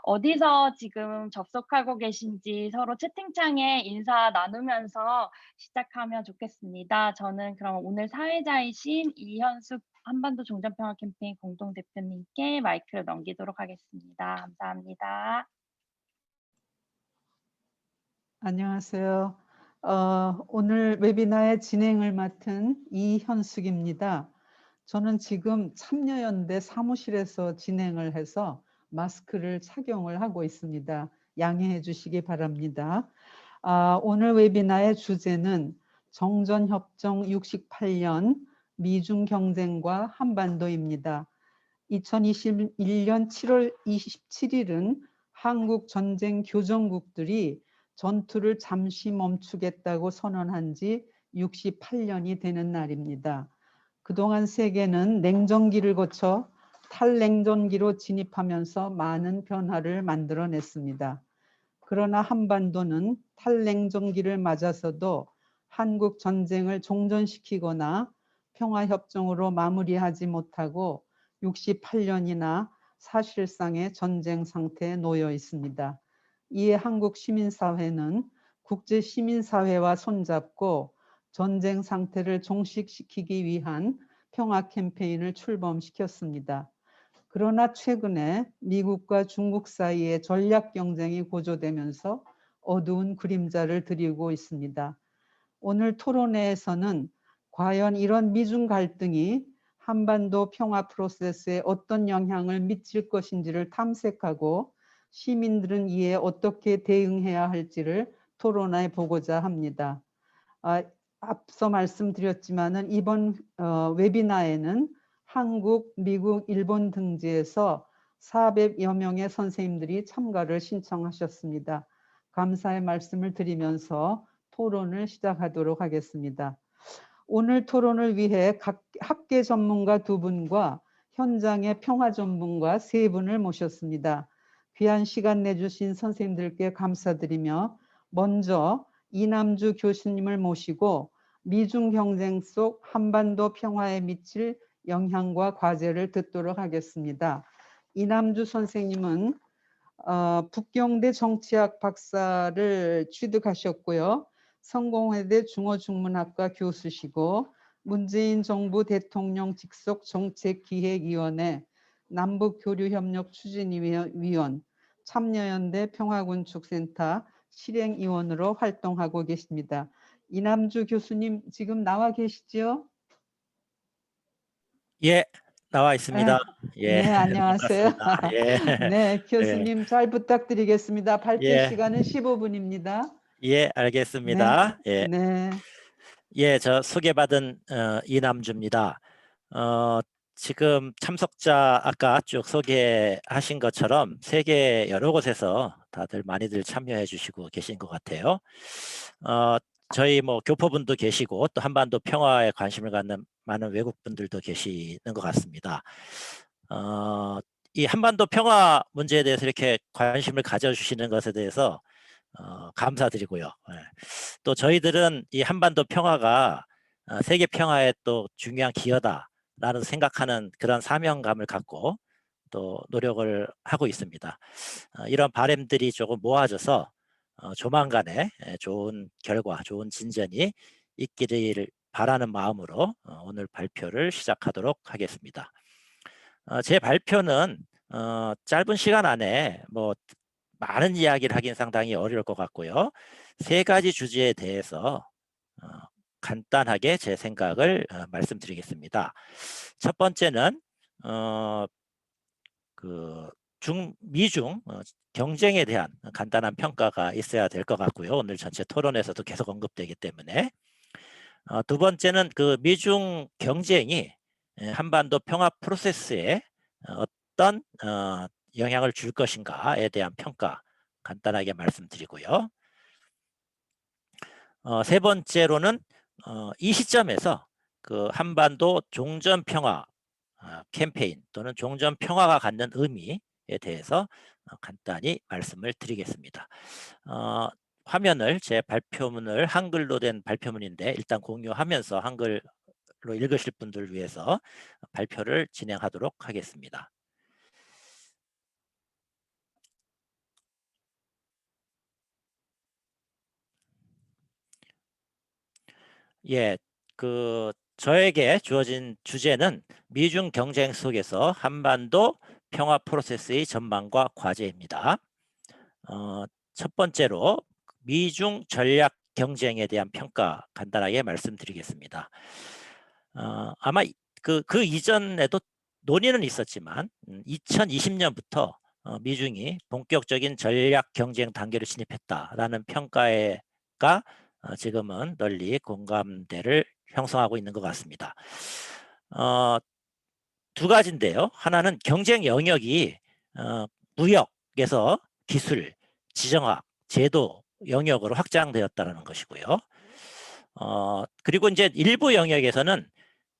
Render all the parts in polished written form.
어디서 지금 접속하고 계신지 서로 채팅창에 인사 나누면서 시작하면 좋겠습니다. 저는 그럼 오늘 사회자이신 이현숙 한반도 종전평화 캠페인 공동대표님께 마이크를 넘기도록 하겠습니다. 감사합니다. 안녕하세요. 오늘 웨비나의 진행을 맡은 이현숙입니다. 저는 지금 참여연대 사무실에서 진행을 해서 마스크를 착용을 하고 있습니다. 양해해 주시기 바랍니다. 오늘 웨비나의 주제는 정전협정 68년 미중 경쟁과 한반도입니다. 2021년 7월 27일은 한국 전쟁 교전국들이 전투를 잠시 멈추겠다고 선언한 지 68년이 되는 날입니다. 그동안 세계는 냉전기를 거쳐 탈냉전기로 진입하면서 많은 변화를 만들어냈습니다. 그러나 한반도는 탈냉전기를 맞아서도 한국 전쟁을 종전시키거나 평화협정으로 마무리하지 못하고 68년이나 사실상의 전쟁 상태에 놓여 있습니다. 이에 한국 시민사회는 국제시민사회와 손잡고 전쟁 상태를 종식시키기 위한 평화 캠페인을 출범시켰습니다. 그러나 최근에 미국과 중국 사이의 전략 경쟁이 고조되면서 어두운 그림자를 드리고 있습니다. 오늘 토론회에서는 과연 이런 미중 갈등이 한반도 평화 프로세스에 어떤 영향을 미칠 것인지를 탐색하고 시민들은 이에 어떻게 대응해야 할지를 토론해 보고자 합니다. 앞서 말씀드렸지만은 이번 웨비나에는 한국, 미국, 일본 등지에서 400여 명의 선생님들이 참가를 신청하셨습니다. 감사의 말씀을 드리면서 토론을 시작하도록 하겠습니다. 오늘 토론을 위해 각 학계 전문가 2분과 현장의 평화 전문가 3분을 모셨습니다. 귀한 시간 내주신 선생님들께 감사드리며 먼저 이남주 교수님을 모시고 미중 경쟁 속 한반도 평화에 미칠 영향과 과제를 듣도록 하겠습니다. 이남주 선생님은 북경대 정치학 박사를 취득하셨고요. 성공회대 중어중문학과 교수시고 문재인 정부 대통령 직속 정책기획위원회 남북교류협력 추진위원, 참여연대 평화군축센터 실행위원으로 활동하고 계십니다. 이남주 교수님 지금 나와 계시죠? 예, 나와 있습니다. 예, 네, 안녕하세요. 반갑습니다. 예, 네, 예, 교수님 잘 부탁드리겠습니다. 발표 예, 시간은 15분입니다. 예, 네, 알겠습니다. 예, 네, 예, 저 소개받은 이남주입니다. 어, 지금 참석자 아까 쭉 소개하신 것처럼 세계 여러 곳에서 다들 많이들 참여해 주시고 계신 것 같아요. 어, 저희 뭐 교포분도 계시고 또 한반도 평화에 관심을 갖는 많은 외국 분들도 계시는 것 같습니다. 이 한반도 평화 문제에 대해서 이렇게 관심을 가져주시는 것에 대해서 감사드리고요. 예. 또 저희들은 이 한반도 평화가 세계 평화에 또 중요한 기여다라는 생각하는 그런 사명감을 갖고 또 노력을 하고 있습니다. 이런 바람들이 조금 모아져서 조만간에 좋은 결과, 좋은 진전이 있기를 바라는 마음으로 오늘 발표를 시작하도록 하겠습니다. 제 발표는 짧은 시간 안에 뭐 많은 이야기를 하긴 상당히 어려울 것 같고요. 3가지 주제에 대해서 간단하게 제 생각을 말씀드리겠습니다. 첫 번째는 미중 경쟁에 대한 간단한 평가가 있어야 될 것 같고요. 오늘 전체 토론에서도 계속 언급되기 때문에. 두 번째는 그 미중 경쟁이 한반도 평화 프로세스에 어떤 영향을 줄 것인가에 대한 평가 간단하게 말씀드리고요. 세 번째로는 이 시점에서 그 한반도 종전평화 캠페인 또는 종전평화가 갖는 의미에 대해서 간단히 말씀을 드리겠습니다. 화면을 제 발표문을 한글로 된 발표문인데 일단 공유하면서 한글로 읽으실 분들을 위해서 발표를 진행하도록 하겠습니다. 예, 저에게 주어진 주제는 미중 경쟁 속에서 한반도 평화 프로세스의 전망과 과제입니다. 첫 번째로 미중 전략 경쟁에 대한 평가 간단하게 말씀드리겠습니다. 아마 그 이전에도 논의는 있었지만 2020년부터 미중이 본격적인 전략 경쟁 단계로 진입했다라는 평가가 지금은 널리 공감대를 형성하고 있는 것 같습니다. 두 가지인데요. 하나는 경쟁 영역이 무역에서 기술, 지정학, 제도 영역으로 확장되었다는 것이고요. 그리고 이제 일부 영역에서는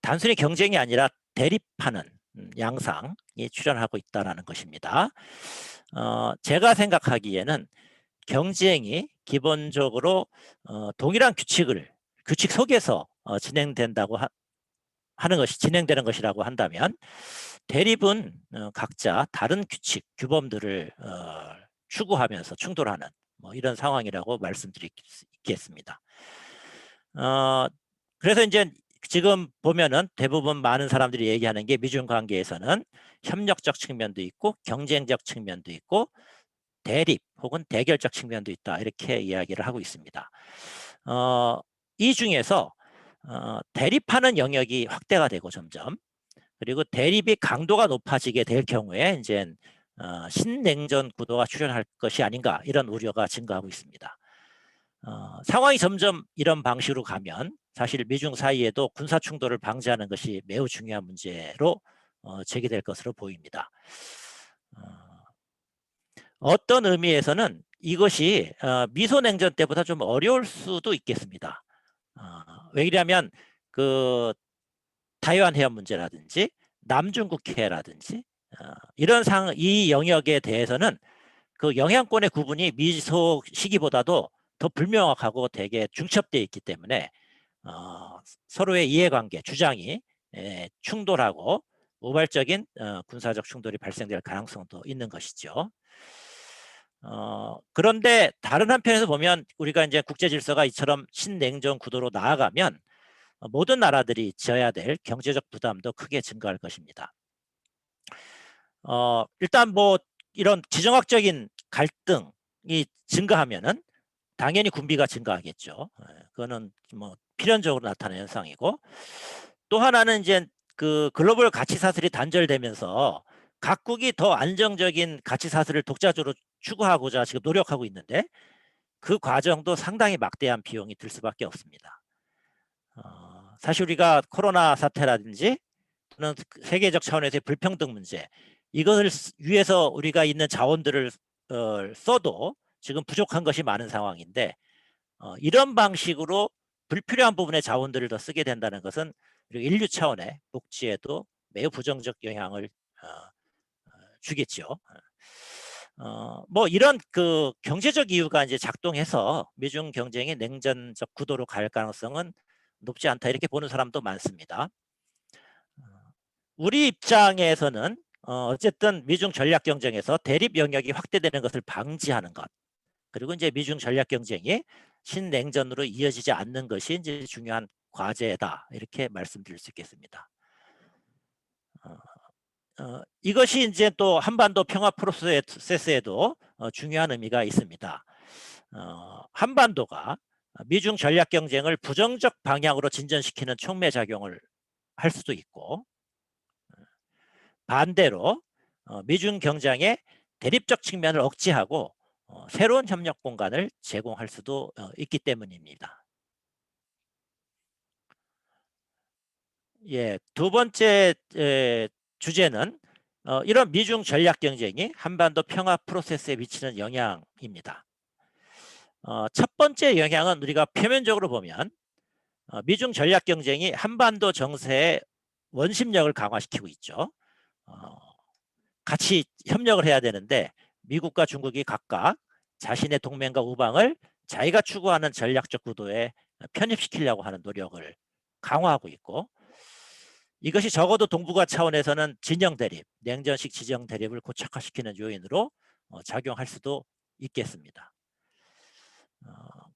단순히 경쟁이 아니라 대립하는 양상이 출현하고 있다는 것입니다. 제가 생각하기에는 경쟁이 기본적으로 동일한 규칙 속에서 진행된다고 하는 것이 진행되는 것이라고 한다면 대립은 각자 다른 규칙, 규범들을 추구하면서 충돌하는 이런 상황이라고 말씀드리겠습니다. 그래서 이제 지금 보면은 대부분 많은 사람들이 얘기하는 게 미중 관계에서는 협력적 측면도 있고 경쟁적 측면도 있고 대립 혹은 대결적 측면도 있다 이렇게 이야기를 하고 있습니다. 이 중에서 대립하는 영역이 확대가 되고 점점 그리고 대립이 강도가 높아지게 될 경우에 이제 신냉전 구도가 출현할 것이 아닌가 이런 우려가 증가하고 있습니다. 상황이 점점 이런 방식으로 가면 사실 미중 사이에도 군사 충돌을 방지하는 것이 매우 중요한 문제로 제기될 것으로 보입니다. 어떤 의미에서는 이것이 미소냉전 때보다 좀 어려울 수도 있겠습니다. 왜냐하면 타이완 해협 문제라든지 남중국해라든지 이 영역에 대해서는 그 영향권의 구분이 미소 시기보다도 더 불명확하고 되게 중첩되어 있기 때문에 서로의 이해관계, 주장이 충돌하고 우발적인 군사적 충돌이 발생될 가능성도 있는 것이죠. 그런데 다른 한편에서 보면 우리가 이제 국제 질서가 이처럼 신냉전 구도로 나아가면 모든 나라들이 져야 될 경제적 부담도 크게 증가할 것입니다. 일단 이런 지정학적인 갈등이 증가하면은 당연히 군비가 증가하겠죠. 그거는 필연적으로 나타나는 현상이고 또 하나는 이제 글로벌 가치 사슬이 단절되면서 각국이 더 안정적인 가치 사슬을 독자적으로 추구하고자 지금 노력하고 있는데 그 과정도 상당히 막대한 비용이 들 수밖에 없습니다. 사실 우리가 코로나 사태라든지 또는 세계적 차원에서의 불평등 문제 이것을 위해서 우리가 있는 자원들을 써도 지금 부족한 것이 많은 상황인데 이런 방식으로 불필요한 부분의 자원들을 더 쓰게 된다는 것은 인류 차원의 복지에도 매우 부정적 영향을 주겠죠. 이런 경제적 이유가 이제 작동해서 미중 경쟁이 냉전적 구도로 갈 가능성은 높지 않다 이렇게 보는 사람도 많습니다. 우리 입장에서는 어쨌든 미중 전략 경쟁에서 대립 영역이 확대되는 것을 방지하는 것 그리고 이제 미중 전략 경쟁이 신냉전으로 이어지지 않는 것이 이제 중요한 과제다 이렇게 말씀드릴 수 있겠습니다. 이것이 이제 또 한반도 평화 프로세스에도 중요한 의미가 있습니다. 한반도가 미중 전략 경쟁을 부정적 방향으로 진전시키는 촉매 작용을 할 수도 있고 반대로 미중 경쟁의 대립적 측면을 억제하고 새로운 협력 공간을 제공할 수도 있기 때문입니다. 예, 두 번째 주제는 이런 미중 전략 경쟁이 한반도 평화 프로세스에 미치는 영향입니다. 첫 번째 영향은 우리가 표면적으로 보면 미중 전략 경쟁이 한반도 정세의 원심력을 강화시키고 있죠. 같이 협력을 해야 되는데 미국과 중국이 각각 자신의 동맹과 우방을 자기가 추구하는 전략적 구도에 편입시키려고 하는 노력을 강화하고 있고 이것이 적어도 동북아 차원에서는 진영 대립, 냉전식 지정 대립을 고착화시키는 요인으로 작용할 수도 있겠습니다.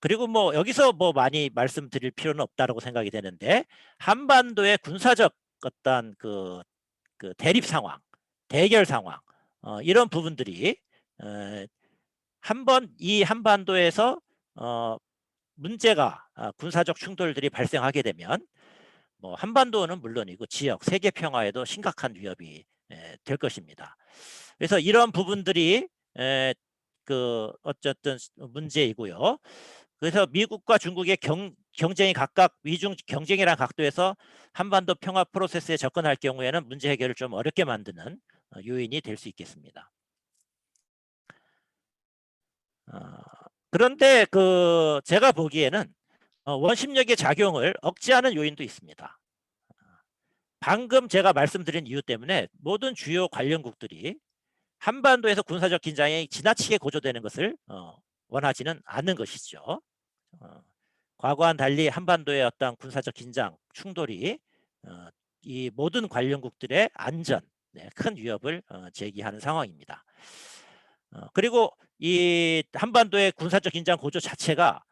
그리고 뭐 여기서 뭐 많이 말씀드릴 필요는 없다라고 생각이 되는데, 한반도의 군사적 어떤 그 대립 상황, 대결 상황, 이런 부분들이 한번 이 한반도에서 문제가 군사적 충돌들이 발생하게 되면 뭐 한반도는 물론이고 지역 세계 평화에도 심각한 위협이 될 것입니다. 그래서 이런 부분들이 어쨌든 문제이고요. 그래서 미국과 중국의 경쟁이 각각 미중 경쟁이라는 각도에서 한반도 평화 프로세스에 접근할 경우에는 문제 해결을 좀 어렵게 만드는 요인이 될 수 있겠습니다. 그런데 제가 보기에는 원심력의 작용을 억제하는 요인도 있습니다. 방금 제가 말씀드린 이유 때문에 모든 주요 관련국들이 한반도에서 군사적 긴장이 지나치게 고조되는 것을 원하지는 않는 것이죠. 과거와는 달리 한반도의 어떤 군사적 긴장, 충돌이 이 모든 관련국들의 안전에 큰 위협을 제기하는 상황입니다. 그리고 이 한반도의 군사적 긴장 고조 자체가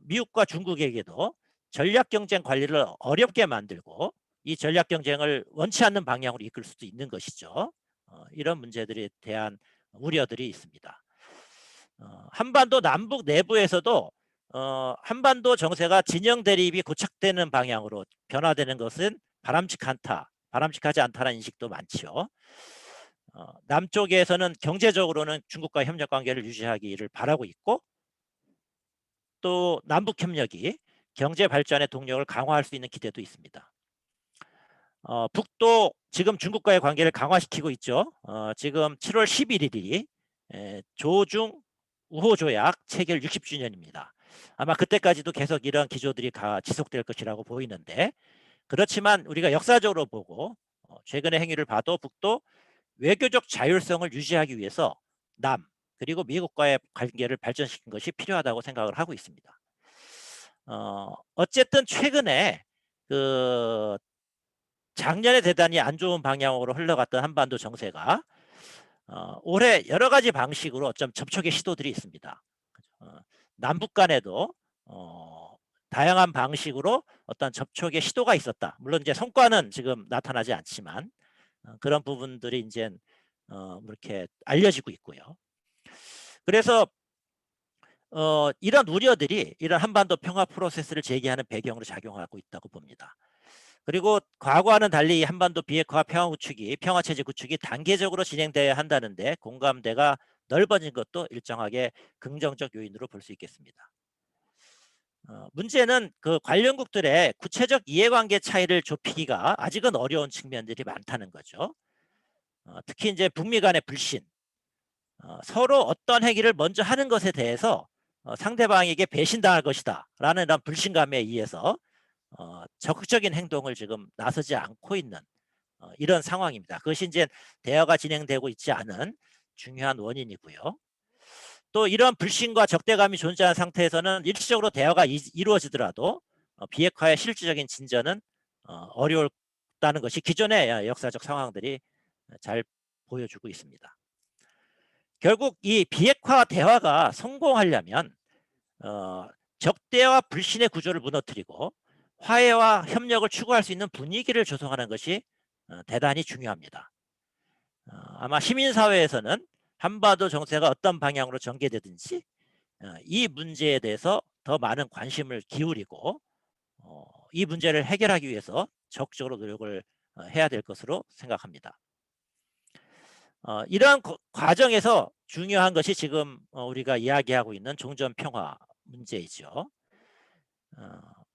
미국과 중국에게도 전략 경쟁 관리를 어렵게 만들고 이 전략 경쟁을 원치 않는 방향으로 이끌 수도 있는 것이죠. 이런 문제들에 대한 우려들이 있습니다. 한반도 남북 내부에서도 한반도 정세가 진영 대립이 고착되는 방향으로 변화되는 것은 바람직하지 않다는 인식도 많죠. 남쪽에서는 경제적으로는 중국과 협력 관계를 유지하기를 바라고 있고, 또 남북 협력이 경제 발전의 동력을 강화할 수 있는 기대도 있습니다. 북도 지금 중국과의 관계를 강화시키고 있죠. 지금 7월 11일이 조중 우호 조약 체결 60주년입니다. 아마 그때까지도 계속 이런 기조들이 지속될 것이라고 보이는데, 그렇지만 우리가 역사적으로 보고 최근의 행위를 봐도 북도 외교적 자율성을 유지하기 위해서 남 그리고 미국과의 관계를 발전시킨 것이 필요하다고 생각을 하고 있습니다. 어쨌든 최근에 작년에 대단히 안 좋은 방향으로 흘러갔던 한반도 정세가 올해 여러 가지 방식으로 어쩜 접촉의 시도들이 있습니다. 남북 간에도 다양한 방식으로 어떤 접촉의 시도가 있었다. 물론 이제 성과는 지금 나타나지 않지만 그런 부분들이 이제 이렇게 알려지고 있고요. 그래서 이런 우려들이 이런 한반도 평화 프로세스를 제기하는 배경으로 작용하고 있다고 봅니다. 그리고 과거와는 달리 한반도 비핵화 평화 체제 구축이 단계적으로 진행돼야 한다는데 공감대가 넓어진 것도 일정하게 긍정적 요인으로 볼 수 있겠습니다. 문제는 관련국들의 구체적 이해관계 차이를 좁히기가 아직은 어려운 측면들이 많다는 거죠. 특히 이제 북미 간의 불신, 서로 어떤 행위를 먼저 하는 것에 대해서 상대방에게 배신당할 것이다 라는 이런 불신감에 의해서 적극적인 행동을 지금 나서지 않고 있는 이런 상황입니다. 그것이 이제 대화가 진행되고 있지 않은 중요한 원인이고요. 또 이런 불신과 적대감이 존재하는 상태에서는 일시적으로 대화가 이루어지더라도 비핵화의 실질적인 진전은 어려웠다는 것이 기존의 역사적 상황들이 잘 보여주고 있습니다. 결국 이 비핵화 대화가 성공하려면 적대와 불신의 구조를 무너뜨리고 화해와 협력을 추구할 수 있는 분위기를 조성하는 것이 대단히 중요합니다. 아마 시민사회에서는 한반도 정세가 어떤 방향으로 전개되든지 이 문제에 대해서 더 많은 관심을 기울이고 이 문제를 해결하기 위해서 적극적으로 노력을 해야 될 것으로 생각합니다. 이러한 과정에서 중요한 것이 지금 우리가 이야기하고 있는 종전평화 문제이죠.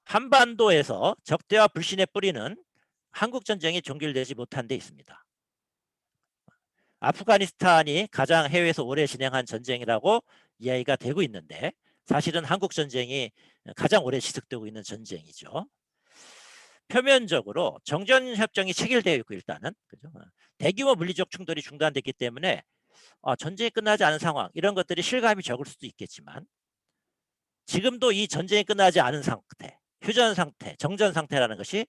한반도에서 적대와 불신의 뿌리는 한국전쟁이 종결되지 못한 데 있습니다. 아프가니스탄이 가장 해외에서 오래 진행한 전쟁이라고 이야기가 되고 있는데 사실은 한국전쟁이 가장 오래 지속되고 있는 전쟁이죠. 표면적으로 정전협정이 체결되어 있고 일단은 그죠? 대규모 물리적 충돌이 중단됐기 때문에 전쟁이 끝나지 않은 상황 이런 것들이 실감이 적을 수도 있겠지만 지금도 이 전쟁이 끝나지 않은 상태, 휴전 상태, 정전 상태라는 것이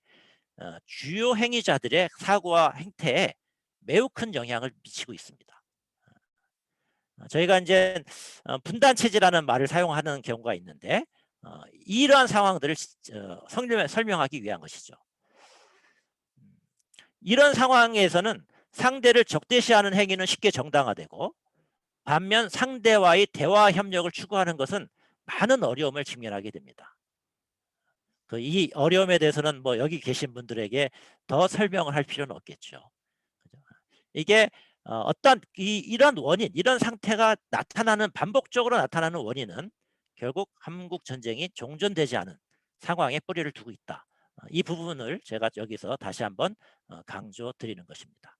주요 행위자들의 사고와 행태에 매우 큰 영향을 미치고 있습니다. 저희가 이제 분단 체제라는 말을 사용하는 경우가 있는데 이러한 상황들을 설명하기 위한 것이죠. 이런 상황에서는 상대를 적대시하는 행위는 쉽게 정당화되고 반면 상대와의 대화 협력을 추구하는 것은 많은 어려움을 직면하게 됩니다. 이 어려움에 대해서는 뭐 여기 계신 분들에게 더 설명을 할 필요는 없겠죠. 이게 이런 원인, 이런 상태가 반복적으로 나타나는 원인은 결국 한국 전쟁이 종전되지 않은 상황에 뿌리를 두고 있다. 이 부분을 제가 여기서 다시 한번 강조 드리는 것입니다.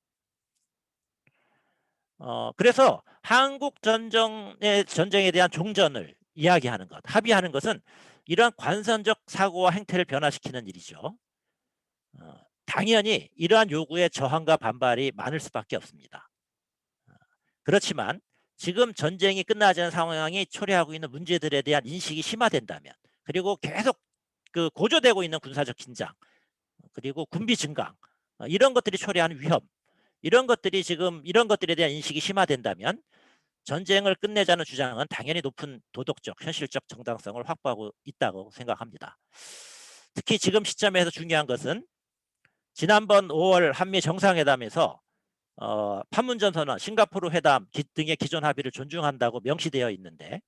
그래서 한국 전쟁에 대한 종전을 이야기하는 것, 합의하는 것은 이러한 관선적 사고와 행태를 변화시키는 일이죠. 당연히 이러한 요구에 저항과 반발이 많을 수밖에 없습니다. 그렇지만 지금 전쟁이 끝나지 않은 상황이 초래하고 있는 문제들에 대한 인식이 심화된다면, 그리고 계속 고조되고 있는 군사적 긴장, 그리고 군비 증강, 이런 것들이 초래하는 위험, 이런 것들에 대한 인식이 심화된다면 전쟁을 끝내자는 주장은 당연히 높은 도덕적, 현실적 정당성을 확보하고 있다고 생각합니다. 특히 지금 시점에서 중요한 것은 지난번 5월 한미 정상회담에서 판문점 선언, 싱가포르 회담 등의 기존 합의를 존중한다고 명시되어 있는데,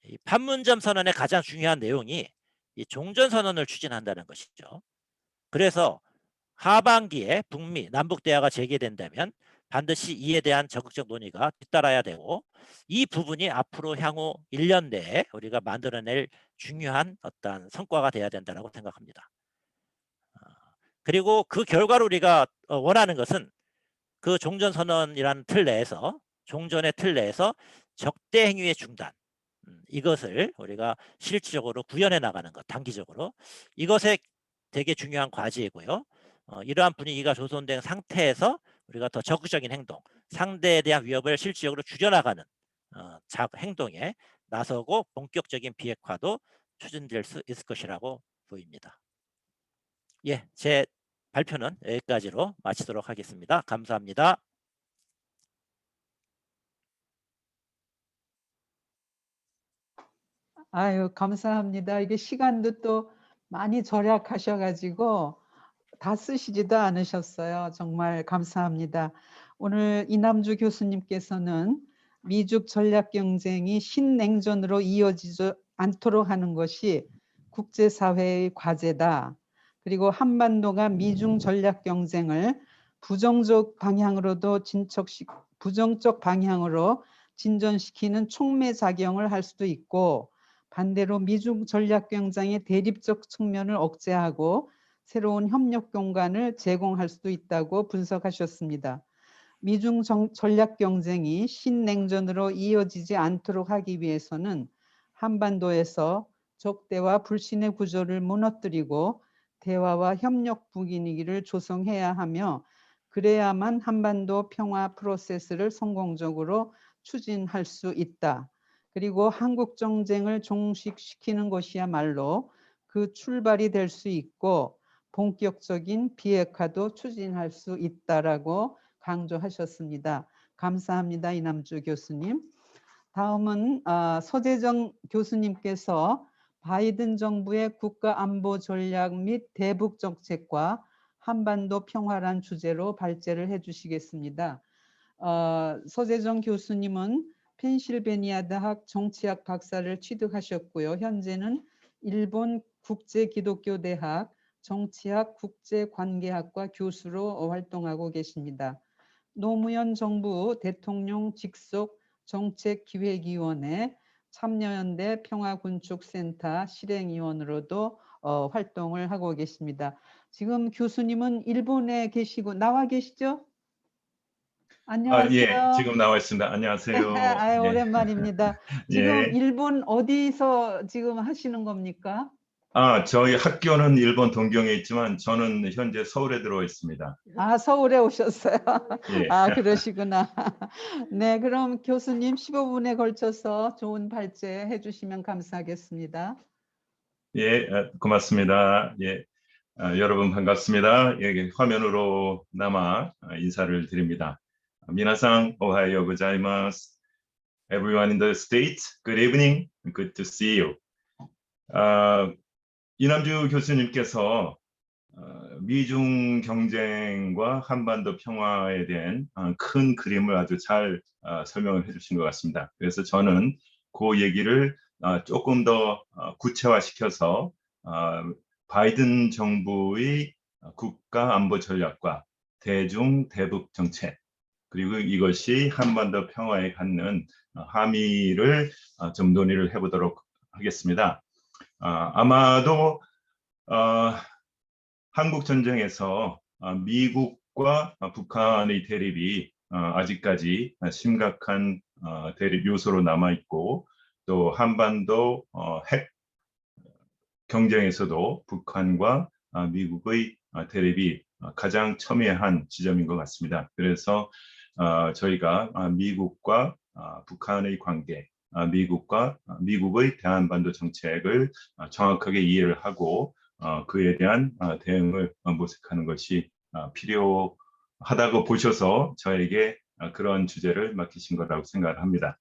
이 판문점 선언의 가장 중요한 내용이 이 종전 선언을 추진한다는 것이죠. 그래서 하반기에 북미 남북 대화가 재개된다면 반드시 이에 대한 적극적 논의가 뒤따라야 되고, 이 부분이 앞으로 향후 1년 내에 우리가 만들어낼 중요한 어떤 성과가 돼야 된다고 생각합니다. 그리고 그 결과로 우리가 원하는 것은 그 종전선언이라는 틀 내에서, 종전의 틀 내에서 적대 행위의 중단, 이것을 우리가 실질적으로 구현해 나가는 것, 단기적으로 이것에 되게 중요한 과제이고요. 이러한 분위기가 조성된 상태에서 우리가 더 적극적인 행동, 상대에 대한 위협을 실질적으로 줄여나가는 행동에 나서고 본격적인 비핵화도 추진될 수 있을 것이라고 보입니다. 예, 제 발표는 여기까지로 마치도록 하겠습니다. 감사합니다. 아유, 감사합니다. 이게 시간도 또 많이 절약하셔가지고 다 쓰시지도 않으셨어요. 정말 감사합니다. 오늘 이남주 교수님께서는 미중 전략 경쟁이 신냉전으로 이어지지 않도록 하는 것이 국제사회의 과제다. 그리고 한반도가 미중 전략 경쟁을 부정적 방향으로 진전시키는 촉매작용을 할 수도 있고, 반대로 미중 전략 경쟁의 대립적 측면을 억제하고 새로운 협력 공간을 제공할 수도 있다고 분석하셨습니다. 미중 전략 경쟁이 신냉전으로 이어지지 않도록 하기 위해서는 한반도에서 적대와 불신의 구조를 무너뜨리고 대화와 협력 분위기를 조성해야 하며, 그래야만 한반도 평화 프로세스를 성공적으로 추진할 수 있다. 그리고 한국 정쟁을 종식시키는 것이야말로 그 출발이 될 수 있고 본격적인 비핵화도 추진할 수 있다라고 강조하셨습니다. 감사합니다, 이남주 교수님. 다음은 서재정 교수님께서 바이든 정부의 국가안보 전략 및 대북 정책과 한반도 평화란 주제로 발제를 해주시겠습니다. 서재정 교수님은 펜실베니아 대학 정치학 박사를 취득하셨고요. 현재는 일본 국제기독교대학 정치학 국제관계학과 교수로 활동하고 계십니다. 노무현 정부 대통령 직속 정책기획위원회 참여연대 평화군축센터 실행위원으로도 활동을 하고 계십니다. 지금 교수님은 일본에 계시고 나와 계시죠? 안녕하세요. 예, 지금 나와 있습니다. 안녕하세요. 아유, 예. 오랜만입니다. 지금 예. 일본 어디서 지금 하시는 겁니까? 저희 학교는 일본 동경에 있지만 저는 현재 서울에 들어와 있습니다. 아, 서울에 오셨어요. 예. 아, 그러시구나. 네, 그럼 교수님 15분에 걸쳐서 좋은 발제 해주시면 감사하겠습니다. 예, 고맙습니다. 예. 여러분 반갑습니다. 여기 화면으로 남아 인사를 드립니다. 미나상 오하요 고자이마스. everyone in the States. Good evening. Good to see you. 이남주 교수님께서 미중 경쟁과 한반도 평화에 대한 큰 그림을 아주 잘 설명을 해주신 것 같습니다. 그래서 저는 그 얘기를 조금 더 구체화시켜서 바이든 정부의 국가 안보 전략과 대중 대북 정책, 그리고 이것이 한반도 평화에 갖는 함의를 좀 논의를 해보도록 하겠습니다. 아마도 한국 전쟁에서 미국과 북한의 대립이 아직까지 심각한 대립 요소로 남아 있고, 또 한반도 핵 경쟁에서도 북한과 미국의 대립이 가장 첨예한 지점인 것 같습니다. 그래서 저희가 미국과 북한의 관계, 미국의 대한반도 정책을 정확하게 이해를 하고 그에 대한 대응을 모색하는 것이 필요하다고 보셔서 저에게 그런 주제를 맡기신 거라고 생각을 합니다.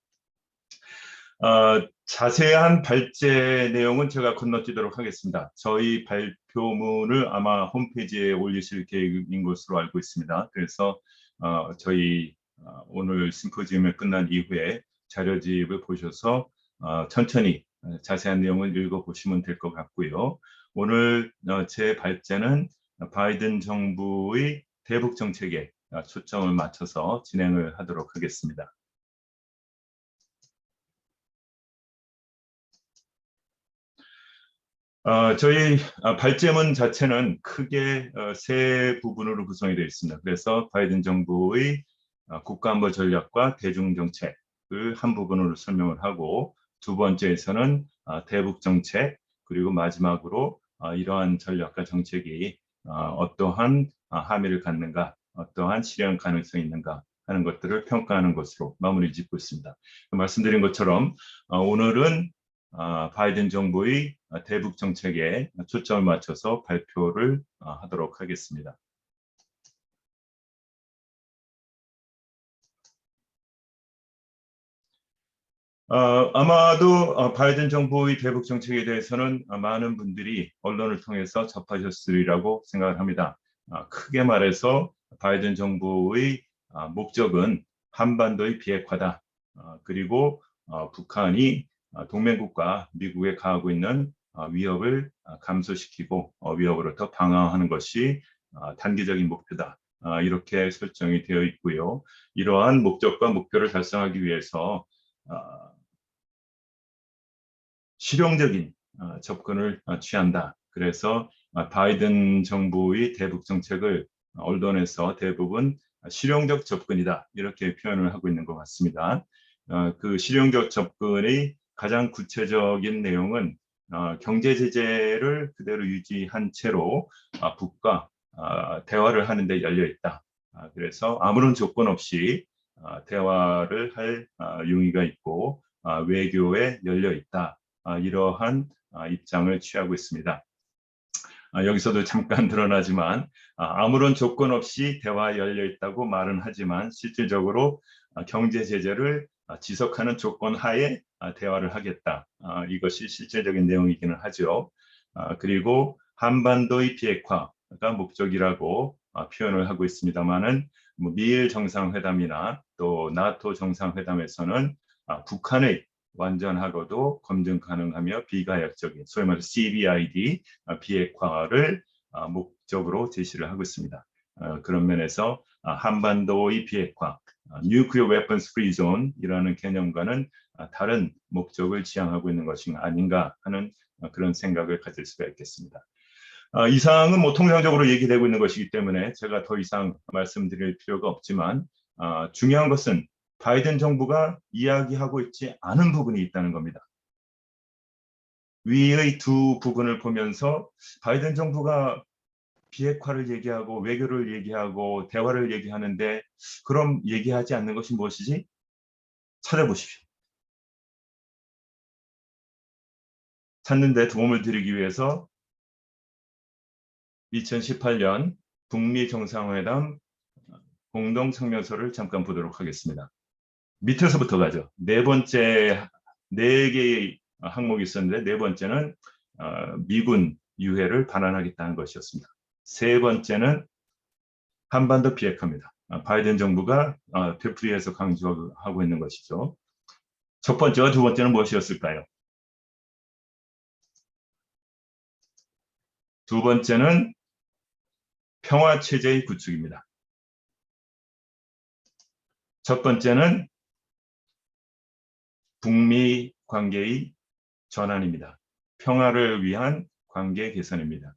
자세한 발제 내용은 제가 건너뛰도록 하겠습니다. 저희 발표문을 아마 홈페이지에 올리실 계획인 것으로 알고 있습니다. 그래서 저희 오늘 심포지움이 끝난 이후에 자료집을 보셔서 천천히 자세한 내용을 읽어보시면 될 것 같고요. 오늘 제 발제는 바이든 정부의 대북 정책에 초점을 맞춰서 진행을 하도록 하겠습니다. 저희 발제문 자체는 크게 세 부분으로 구성이 되어 있습니다. 그래서 바이든 정부의 국가안보 전략과 대중정책을 한 부분으로 설명을 하고, 두 번째에서는 대북 정책, 그리고 마지막으로 이러한 전략과 정책이 어떠한 함의를 갖는가, 어떠한 실현 가능성이 있는가 하는 것들을 평가하는 것으로 마무리 짓고 있습니다. 말씀드린 것처럼 오늘은 바이든 정부의 대북 정책에 초점을 맞춰서 발표를 하도록 하겠습니다. 아마도 바이든 정부의 대북 정책에 대해서는 많은 분들이 언론을 통해서 접하셨으리라고 생각을 합니다. 크게 말해서 바이든 정부의 목적은 한반도의 비핵화다. 그리고 북한이 동맹국가 미국에 가하고 있는 위협을 감소시키고 위협으로부터 방어하는 것이 단기적인 목표다. 이렇게 설정이 되어 있고요. 이러한 목적과 목표를 달성하기 위해서 실용적인 접근을 취한다. 그래서 바이든 정부의 대북 정책을 언론에서 대부분 실용적 접근이다, 이렇게 표현을 하고 있는 것 같습니다. 그 실용적 접근의 가장 구체적인 내용은 경제 제재를 그대로 유지한 채로 북과 대화를 하는 데 열려 있다. 그래서 아무런 조건 없이 대화를 할 용의가 있고 외교에 열려 있다. 이러한 입장을 취하고 있습니다. 여기서도 잠깐 드러나지만 아무런 조건 없이 대화에 열려 있다고 말은 하지만 실질적으로 경제 제재를 지속하는 조건 하에 대화를 하겠다. 이것이 실제적인 내용이기는 하죠. 그리고 한반도의 비핵화가 목적이라고 표현을 하고 있습니다만은 미일 정상회담이나 또 나토 정상회담에서는 북한의 완전하고도 검증 가능하며 비가역적인 소위 말해서 CBID 비핵화를 목적으로 제시를 하고 있습니다. 그런 면에서 한반도의 비핵화, Nuclear Weapons Free Zone이라는 개념과는 다른 목적을 지향하고 있는 것이 아닌가 하는 그런 생각을 가질 수가 있겠습니다. 이 사항은 통상적으로 얘기되고 있는 것이기 때문에 제가 더 이상 말씀드릴 필요가 없지만 중요한 것은 바이든 정부가 이야기하고 있지 않은 부분이 있다는 겁니다. 위의 두 부분을 보면서 바이든 정부가 비핵화를 얘기하고 외교를 얘기하고 대화를 얘기하는데 그럼 얘기하지 않는 것이 무엇이지? 찾아보십시오. 찾는 데 도움을 드리기 위해서 2018년 북미 정상회담 공동성명서를 잠깐 보도록 하겠습니다. 밑에서부터 가죠. 네 번째, 네 개의 항목이 있었는데 네 번째는 미군 유해를 반환하겠다는 것이었습니다. 세 번째는 한반도 비핵화입니다. 바이든 정부가 되풀이해서 강조하고 있는 것이죠. 첫 번째와 두 번째는 무엇이었을까요? 두 번째는 평화 체제의 구축입니다. 첫 번째는 북미 관계의 전환입니다. 평화를 위한 관계 개선입니다.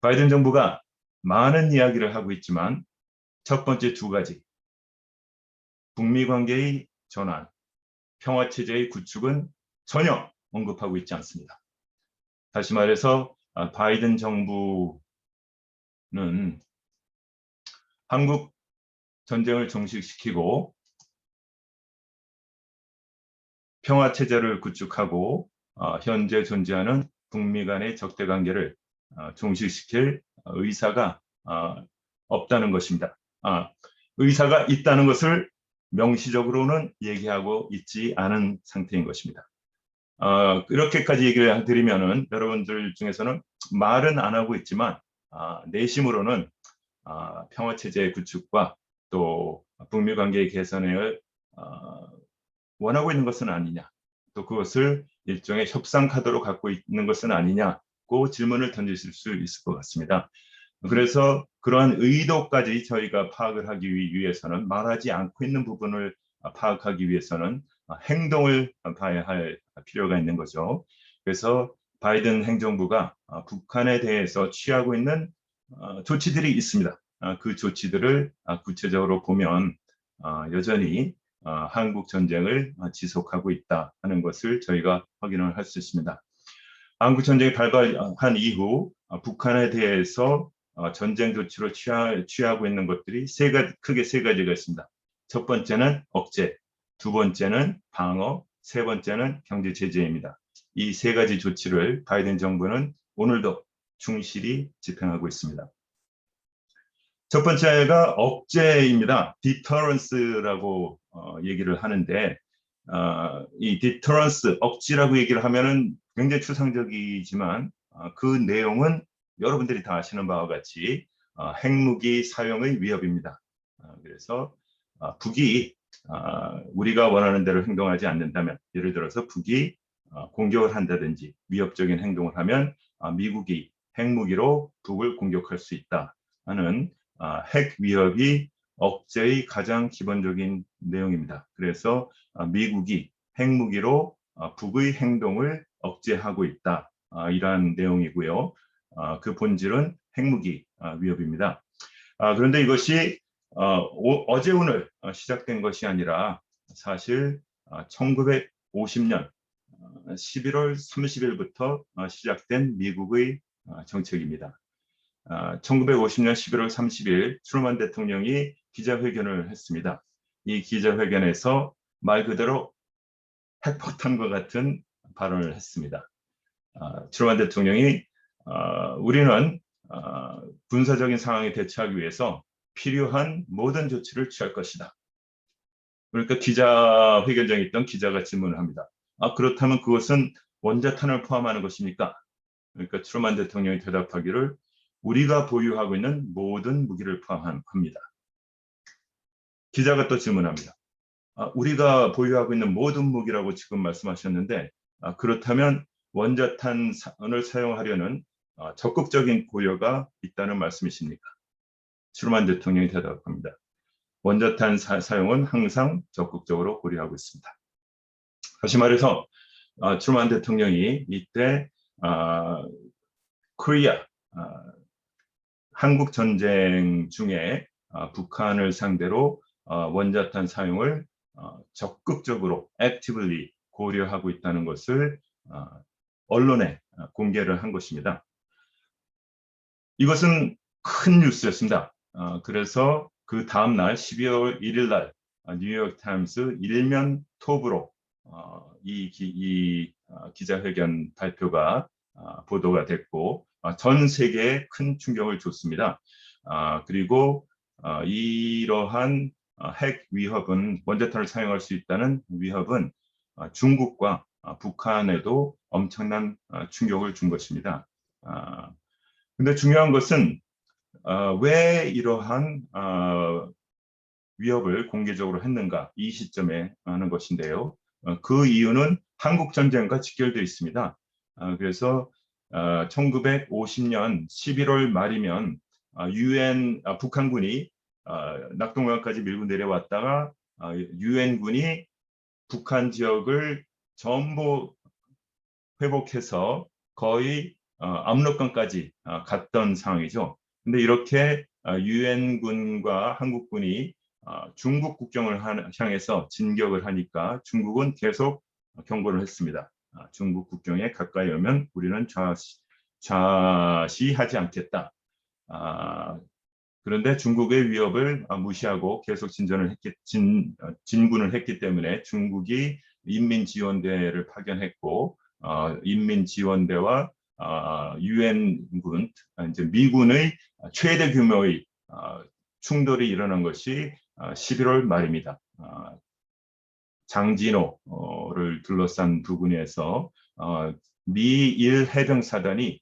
바이든 정부가 많은 이야기를 하고 있지만 첫 번째 두 가지, 북미 관계의 전환, 평화 체제의 구축은 전혀 언급하고 있지 않습니다. 다시 말해서 바이든 정부는 한국 전쟁을 종식시키고 평화 체제를 구축하고 현재 존재하는 북미 간의 적대 관계를 종식시킬 의사가 없다는 것입니다. 의사가 있다는 것을 명시적으로는 얘기하고 있지 않은 상태인 것입니다. 이렇게까지 얘기를 드리면은 여러분들 중에서는 말은 안 하고 있지만 내심으로는 평화 체제의 구축과 또 북미 관계의 개선을 원하고 있는 것은 아니냐, 또 그것을 일종의 협상 카드로 갖고 있는 것은 아니냐고 질문을 던지실 수 있을 것 같습니다. 그래서 그러한 의도까지 저희가 파악을 하기 위해서는, 말하지 않고 있는 부분을 파악하기 위해서는 행동을 봐야 할 필요가 있는 거죠. 그래서 바이든 행정부가 북한에 대해서 취하고 있는 조치들이 있습니다. 그 조치들을 구체적으로 보면 여전히 한국 전쟁을 지속하고 있다 하는 것을 저희가 확인을 할 수 있습니다. 한국 전쟁이 발발한 이후 북한에 대해서 전쟁 조치로 취하고 있는 것들이 크게 세 가지가 있습니다. 첫 번째는 억제, 두 번째는 방어, 세 번째는 경제 제재입니다. 이 세 가지 조치를 바이든 정부는 오늘도 충실히 집행하고 있습니다. 첫 번째가 억제입니다. 디터런스라고 얘기를 하는데 이 디터런스, 억지라고 얘기를 하면은 굉장히 추상적이지만 그 내용은 여러분들이 다 아시는 바와 같이 핵무기 사용의 위협입니다. 그래서 북이 우리가 원하는 대로 행동하지 않는다면, 예를 들어서 북이 공격을 한다든지 위협적인 행동을 하면 미국이 핵무기로 북을 공격할 수 있다 하는 핵 위협이 억제의 가장 기본적인 내용입니다. 그래서 미국이 핵무기로 북의 행동을 억제하고 있다, 이러한 내용이고요. 그 본질은 핵무기 위협입니다. 그런데 이것이 어제 오늘 시작된 것이 아니라 사실 1950년 11월 30일부터 시작된 미국의 정책입니다. 1950년 11월 30일 트루먼 대통령이 기자회견을 했습니다. 이 기자회견에서 말 그대로 핵폭탄과 같은 발언을 했습니다. 트루먼 대통령이 우리는 군사적인 상황에 대처하기 위해서 필요한 모든 조치를 취할 것이다. 그러니까 기자회견장에 있던 기자가 질문을 합니다. 그렇다면 그것은 원자탄을 포함하는 것입니까? 그러니까 트루먼 대통령이 대답하기를 우리가 보유하고 있는 모든 무기를 포함합니다. 기자가 또 질문합니다. 우리가 보유하고 있는 모든 무기라고 지금 말씀하셨는데 그렇다면 원자탄을 사용하려는 적극적인 고려가 있다는 말씀이십니까? 트루먼 대통령이 대답합니다. 원자탄 사용은 항상 적극적으로 고려하고 있습니다. 다시 말해서 트루먼 대통령이 이때 코리아 한국 전쟁 중에 북한을 상대로 원자탄 사용을 적극적으로 actively 고려하고 있다는 것을 언론에 공개를 한 것입니다. 이것은 큰 뉴스였습니다. 그래서 그 다음 날 12월 1일 날 뉴욕 타임스 일면 톱으로 이 기자회견 발표가 보도가 됐고 전 세계에 큰 충격을 줬습니다. 그리고 이러한 핵 위협은 원자탄을 사용할 수 있다는 위협은 중국과 북한에도 엄청난 충격을 준 것입니다. 근데 중요한 것은 왜 이러한 위협을 공개적으로 했는가 이 시점에 하는 것인데요. 그 이유는 한국 전쟁과 직결되어 있습니다. 그래서 1950년 11월 말이면 북한군이 낙동강까지 밀고 내려왔다가 유엔군이 북한 지역을 전부 회복해서 거의 압록강까지 갔던 상황이죠. 근데 이렇게 유엔군과 한국군이 중국 국경을 향해서 진격을 하니까 중국은 계속 경고를 했습니다. 중국 국경에 가까이 오면 우리는 좌시하지 않겠다. 그런데 중국의 위협을 무시하고 계속 진군을 했기 때문에 중국이 인민지원대를 파견했고 인민지원대와 유엔군, 이제 미군의 최대 규모의 충돌이 일어난 것이 11월 말입니다. 장진호를 둘러싼 부근에서 미일 해병사단이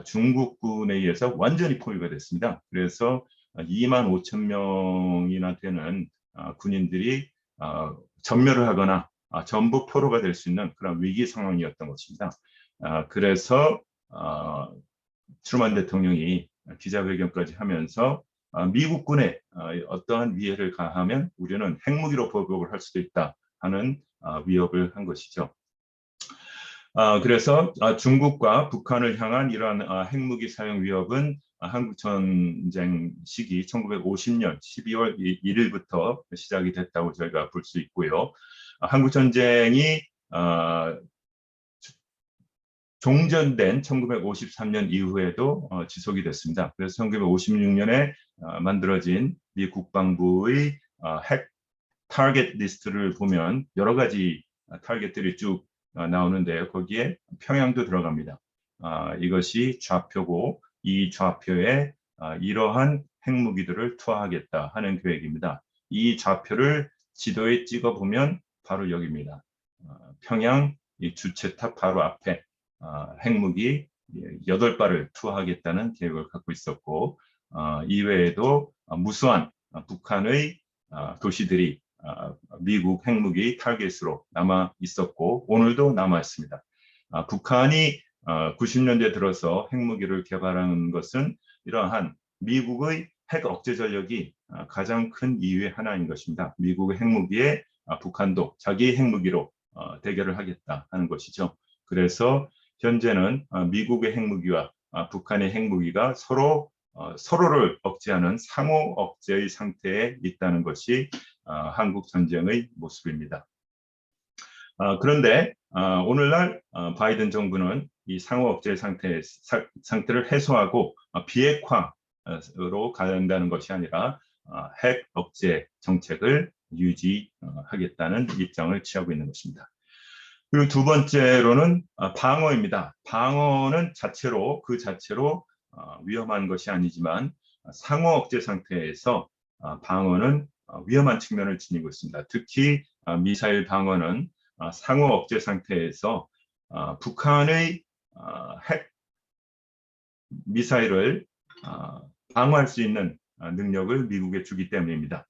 중국군에 의해서 완전히 포위가 됐습니다. 그래서 2만 5천 명이나 되는 군인들이 전멸을 하거나 전부 포로가 될 수 있는 그런 위기 상황이었던 것입니다. 그래서 트루먼 대통령이 기자회견까지 하면서 미국군에 어떠한 위해를 가하면 우리는 핵무기로 보복을 할 수도 있다 하는 위협을 한 것이죠. 그래서 중국과 북한을 향한 이러한 핵무기 사용 위협은 한국전쟁 시기 1950년 12월 1일부터 시작이 됐다고 저희가 볼 수 있고요. 한국전쟁이 종전된 1953년 이후에도 지속이 됐습니다. 그래서 1956년에 만들어진 미 국방부의 핵 타겟 리스트를 보면 여러 가지 타겟들이 쭉 나오는데요. 거기에 평양도 들어갑니다. 이것이 좌표고 이 좌표에 이러한 핵무기들을 투하하겠다 하는 계획입니다. 이 좌표를 지도에 찍어 보면 바로 여기입니다. 평양 이 주체탑 바로 앞에 핵무기 8발을 투하하겠다는 계획을 갖고 있었고 이외에도 무수한 북한의 도시들이 미국 핵무기 타겟으로 남아 있었고 오늘도 남아 있습니다. 북한이 90년대 들어서 핵무기를 개발한 것은 이러한 미국의 핵 억제 전력이 가장 큰 이유의 하나인 것입니다. 미국의 핵무기에 북한도 자기 핵무기로 대결을 하겠다 하는 것이죠. 그래서 현재는 미국의 핵무기와 북한의 핵무기가 서로를 억제하는 상호 억제의 상태에 있다는 것이 한국 전쟁의 모습입니다. 그런데 오늘날 바이든 정부는 이 상호 억제 상태를 해소하고 비핵화로 가는다는 것이 아니라 핵 억제 정책을 유지하겠다는 입장을 취하고 있는 것입니다. 그리고 두 번째로는 방어입니다. 방어는 그 자체로 위험한 것이 아니지만 상호 억제 상태에서 방어는 위험한 측면을 지니고 있습니다. 특히 미사일 방어는 상호 억제 상태에서 북한의 핵 미사일을 방어할 수 있는 능력을 미국에 주기 때문입니다.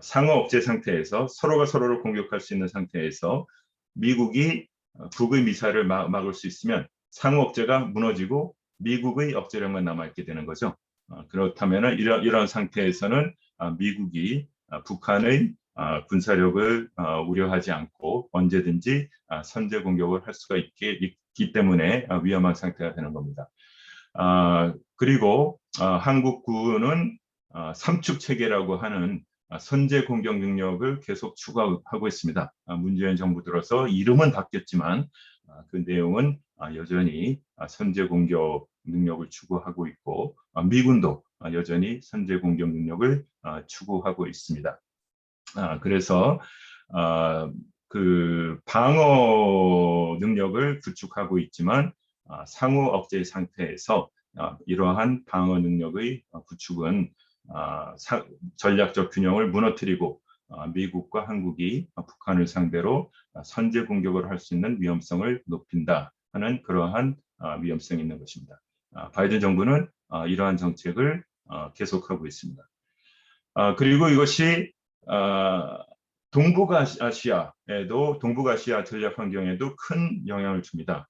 상호 억제 상태에서 서로가 서로를 공격할 수 있는 상태에서 미국이 북의 미사일을 막을 수 있으면 상호 억제가 무너지고 미국의 억제력만 남아있게 되는 거죠. 그렇다면 이런 상태에서는 미국이 북한의 군사력을 우려하지 않고 언제든지 선제 공격을 할 수가 있기 때문에 위험한 상태가 되는 겁니다. 그리고 한국군은 삼축 체계라고 하는 선제 공격 능력을 계속 추구하고 있습니다. 문재인 정부 들어서 이름은 바뀌었지만 그 내용은 여전히 선제 공격 능력을 추구하고 있고 미군도 여전히 선제 공격 능력을 추구하고 있습니다. 그래서 그 방어 능력을 구축하고 있지만 상호 억제 상태에서 이러한 방어 능력의 구축은 전략적 균형을 무너뜨리고 미국과 한국이 북한을 상대로 선제 공격을 할 수 있는 위험성을 높인다 하는 그러한 위험성이 있는 것입니다. 바이든 정부는 이러한 정책을 계속하고 있습니다. 그리고 이것이 동북아시아 전략 환경에도 큰 영향을 줍니다.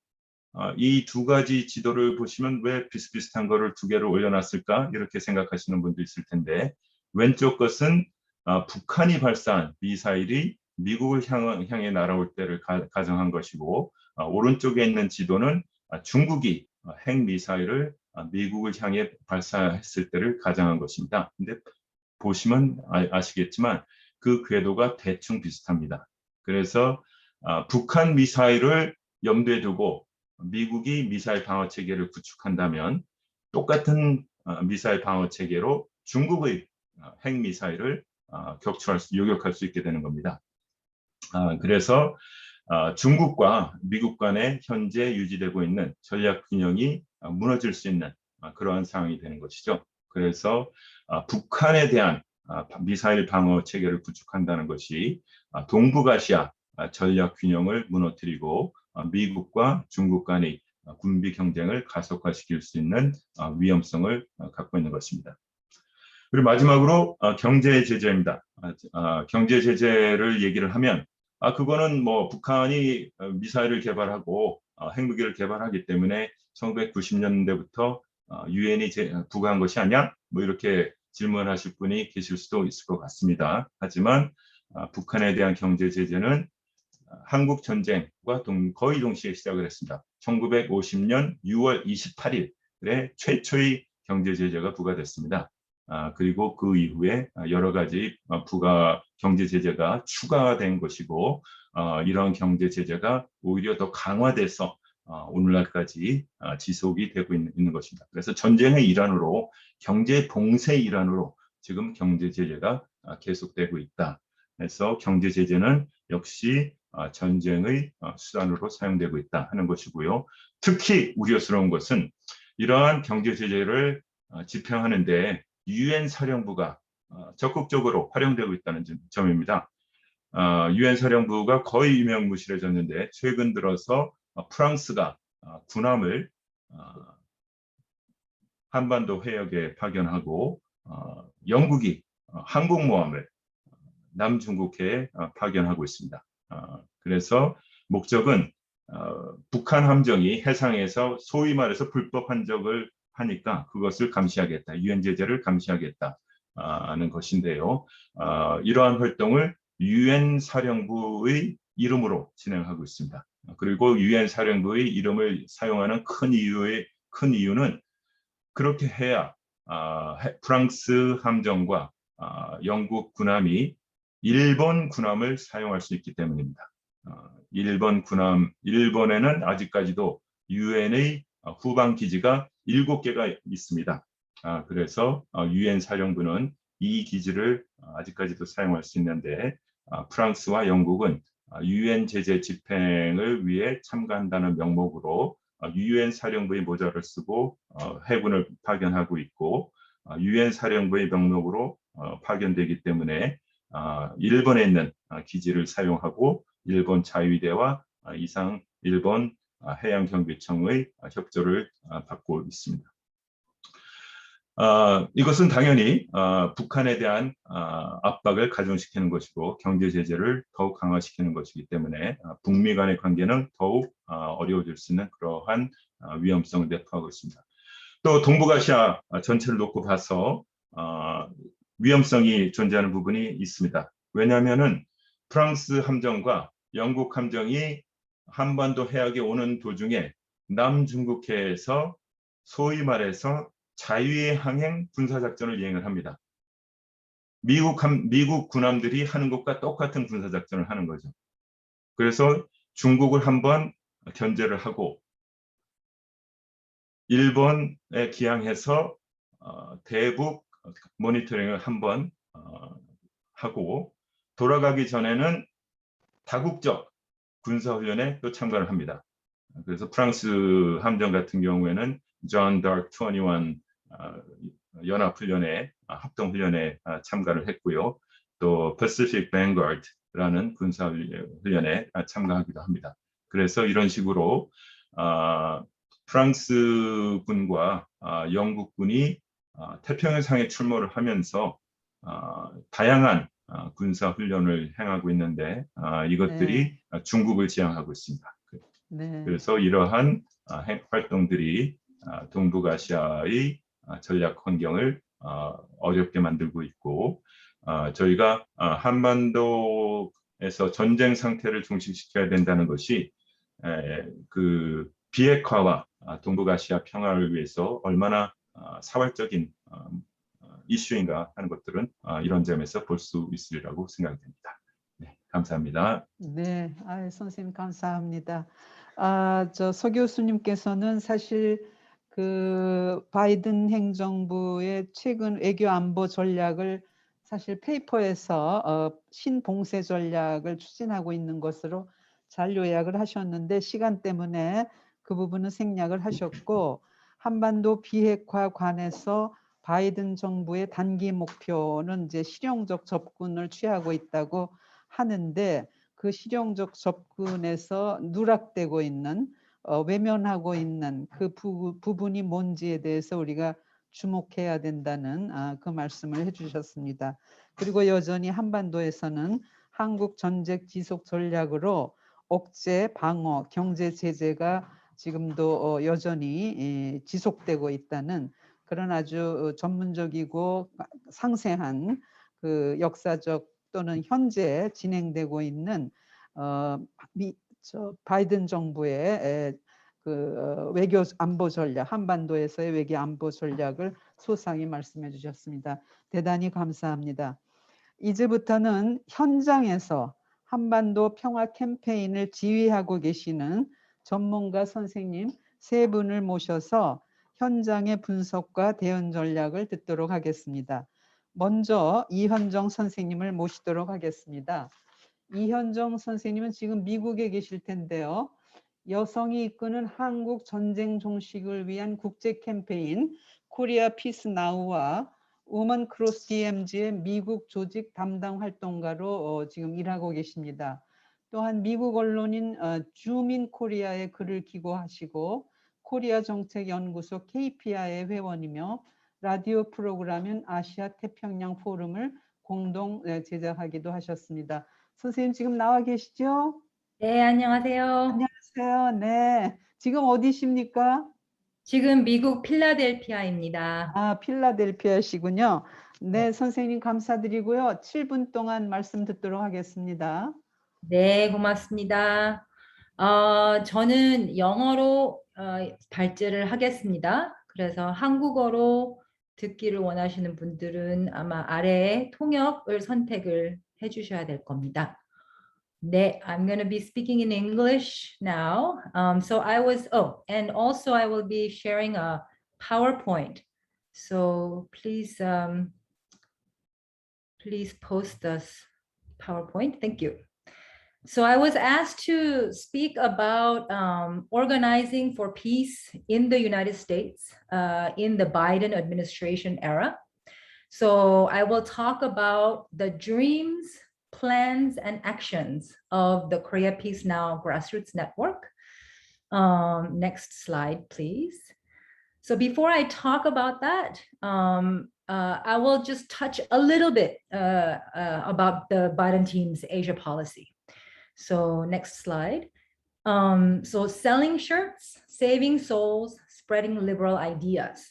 이 두 가지 지도를 보시면 왜 비슷비슷한 거를 두 개를 올려놨을까 이렇게 생각하시는 분도 있을 텐데, 왼쪽 것은 북한이 발사한 미사일이 미국을 향해 날아올 때를 가정한 것이고, 오른쪽에 있는 지도는 중국이 핵미사일을 미국을 향해 발사했을 때를 가정한 것입니다. 근데 보시면 아시겠지만 그 궤도가 대충 비슷합니다. 그래서 북한 미사일을 염두에 두고 미국이 미사일 방어 체계를 구축한다면, 똑같은 미사일 방어 체계로 중국의 핵 미사일을 요격할 수 있게 되는 겁니다. 그래서 중국과 미국 간에 현재 유지되고 있는 전략 균형이 무너질 수 있는 그러한 상황이 되는 것이죠. 그래서 북한에 대한 미사일 방어 체계를 구축한다는 것이 동북아시아 전략 균형을 무너뜨리고 미국과 중국 간의 군비 경쟁을 가속화시킬 수 있는 위험성을 갖고 있는 것입니다. 그리고 마지막으로 경제 제재입니다. 경제 제재를 얘기를 하면 그거는 뭐 북한이 미사일을 개발하고 핵무기를 개발하기 때문에 1990년대부터 유엔이 부과한 것이 아니야? 뭐 이렇게 질문하실 분이 계실 수도 있을 것 같습니다. 하지만 북한에 대한 경제 제재는 한국 전쟁과 거의 동시에 시작을 했습니다. 1950년 6월 28일에 최초의 경제 제재가 부과됐습니다. 그리고 그 이후에 여러 가지 부가 경제 제재가 추가된 것이고, 이런 경제 제재가 오히려 더 강화돼서 오늘날까지 지속이 되고 있는 것입니다. 그래서 전쟁의 일환으로, 경제 봉쇄의 일환으로 지금 경제 제재가 계속되고 있다. 그래서 경제 제재는 역시 전쟁의 수단으로 사용되고 있다 하는 것이고요. 특히 우려스러운 것은 이러한 경제 제재를 집행하는데 유엔 사령부가 적극적으로 활용되고 있다는 점입니다. 유엔 사령부가 거의 유명무실해졌는데, 최근 들어서 프랑스가 군함을 한반도 해역에 파견하고 영국이 항공모함을 남중국해에 파견하고 있습니다. 그래서 목적은 북한 함정이 해상에서 소위 말해서 불법 함정을 하니까 그것을 감시하겠다, 유엔 제재를 감시하겠다는 것인데요. 이러한 활동을 유엔 사령부의 이름으로 진행하고 있습니다. 그리고 유엔 사령부의 이름을 사용하는 큰 이유는 그렇게 해야 프랑스 함정과 영국 군함이 일본 군함을 사용할 수 있기 때문입니다. 일본에는 아직까지도 유엔의 후방 기지가 7개가 있습니다. 그래서 유엔 사령부는 이 기지를 아직까지도 사용할 수 있는데, 프랑스와 영국은 유엔 제재 집행을 위해 참가한다는 명목으로 유엔 사령부의 모자를 쓰고 해군을 파견하고 있고, 유엔 사령부의 명목으로 파견되기 때문에 일본에 있는 기지를 사용하고 일본 자위대와 이상 일본 해양경비청의 협조를 받고 있습니다. 이것은 당연히 북한에 대한 압박을 가중시키는 것이고 경제 제재를 더욱 강화시키는 것이기 때문에 북미 간의 관계는 더욱 어려워질 수 있는 그러한 위험성을 내포하고 있습니다. 또 동북아시아 전체를 놓고 봐서 위험성이 존재하는 부분이 있습니다. 왜냐하면 프랑스 함정과 영국 함정이 한반도 해역에 오는 도중에 남중국해에서 소위 말해서 자유의 항행 군사작전을 이행을 합니다. 미국 군함들이 하는 것과 똑같은 군사작전을 하는 거죠. 그래서 중국을 한번 견제를 하고 일본에 기항해서 대북 모니터링을 한번 하고 돌아가기 전에는 다국적 군사훈련에 또 참가를 합니다. 그래서 프랑스 함정 같은 경우에는 존 다크 21 연합훈련에 합동훈련에 참가를 했고요. 또 Pacific Vanguard라는 군사훈련에 참가하기도 합니다. 그래서 이런 식으로 프랑스 군과 영국군이 태평양상에 출몰을 하면서 다양한 군사훈련을 행하고 있는데 이것들이 중국을 지향하고 있습니다. 네. 그래서 이러한 활동들이 동북아시아의 전략 환경을 어렵게 만들고 있고 저희가 한반도에서 전쟁 상태를 종식시켜야 된다는 것이 그 비핵화와 동북아시아 평화를 위해서 얼마나 사활적인 이슈인가 하는 것들은 이런 점에서 볼 수 있으리라고 생각됩니다. 네, 감사합니다. 네, 선생님 감사합니다. 저 서 교수님께서는 사실 그 바이든 행정부의 최근 외교 안보 전략을 사실 페이퍼에서 신봉쇄 전략을 추진하고 있는 것으로 잘 요약을 하셨는데 시간 때문에 그 부분은 생략을 하셨고 한반도 비핵화 관해서 바이든 정부의 단기 목표는 이제 실용적 접근을 취하고 있다고 하는데 그 실용적 접근에서 누락되고 있는 외면하고 있는 그 부분이 뭔지에 대해서 우리가 주목해야 된다는 그 말씀을 해주셨습니다. 그리고 여전히 한반도에서는 한국 전쟁 지속 전략으로 억제, 방어, 경제 제재가 지금도 여전히 지속되고 있다는 그런 아주 전문적이고 상세한 그 역사적 또는 현재 진행되고 있는 바이든 정부의 그 외교 안보 전략, 한반도에서의 외교 안보 전략을 소상히 말씀해 주셨습니다. 대단히 감사합니다. 이제부터는 현장에서 한반도 평화 캠페인을 지휘하고 계시는 전문가 선생님 세 분을 모셔서 현장의 분석과 대응 전략을 듣도록 하겠습니다. 먼저 이현정 선생님을 모시도록 하겠습니다. 이현정 선생님은 지금 미국에 계실 텐데요. 여성이 이끄는 한국 전쟁 종식을 위한 국제 캠페인 코리아 피스 나우와 우먼 크로스 DMZ의 미국 조직 담당 활동가로 지금 일하고 계십니다. 또한 미국 언론인 주민 코리아의 글을 기고하시고 코리아 정책연구소 KPI의 회원이며 라디오 프로그램인 아시아 태평양 포럼을 공동 제작하기도 하셨습니다. 선생님 지금 나와 계시죠? 네, 안녕하세요. 안녕하세요. 네. 지금 어디십니까? 지금 미국 필라델피아입니다. 필라델피아시군요. 네, 선생님 감사드리고요. 7분 동안 말씀 듣도록 하겠습니다. 네, 고맙습니다. 저는 영어로 발제를 하겠습니다. 그래서 한국어로 듣기를 원하시는 분들은 아마 아래에 통역을 선택을 해주셔야 될 겁니다. 네, I'm going to be speaking in English now. And also I will be sharing a PowerPoint. So please post this PowerPoint. Thank you. So I was asked to speak about organizing for peace in the United States in the Biden administration era. So I will talk about the dreams, plans, and actions of the Korea Peace Now Grassroots Network. Next slide, please. So before I talk about that, I will just touch a little bit about the Biden team's Asia policy. So next slide. So selling shirts, saving souls, spreading liberal ideas.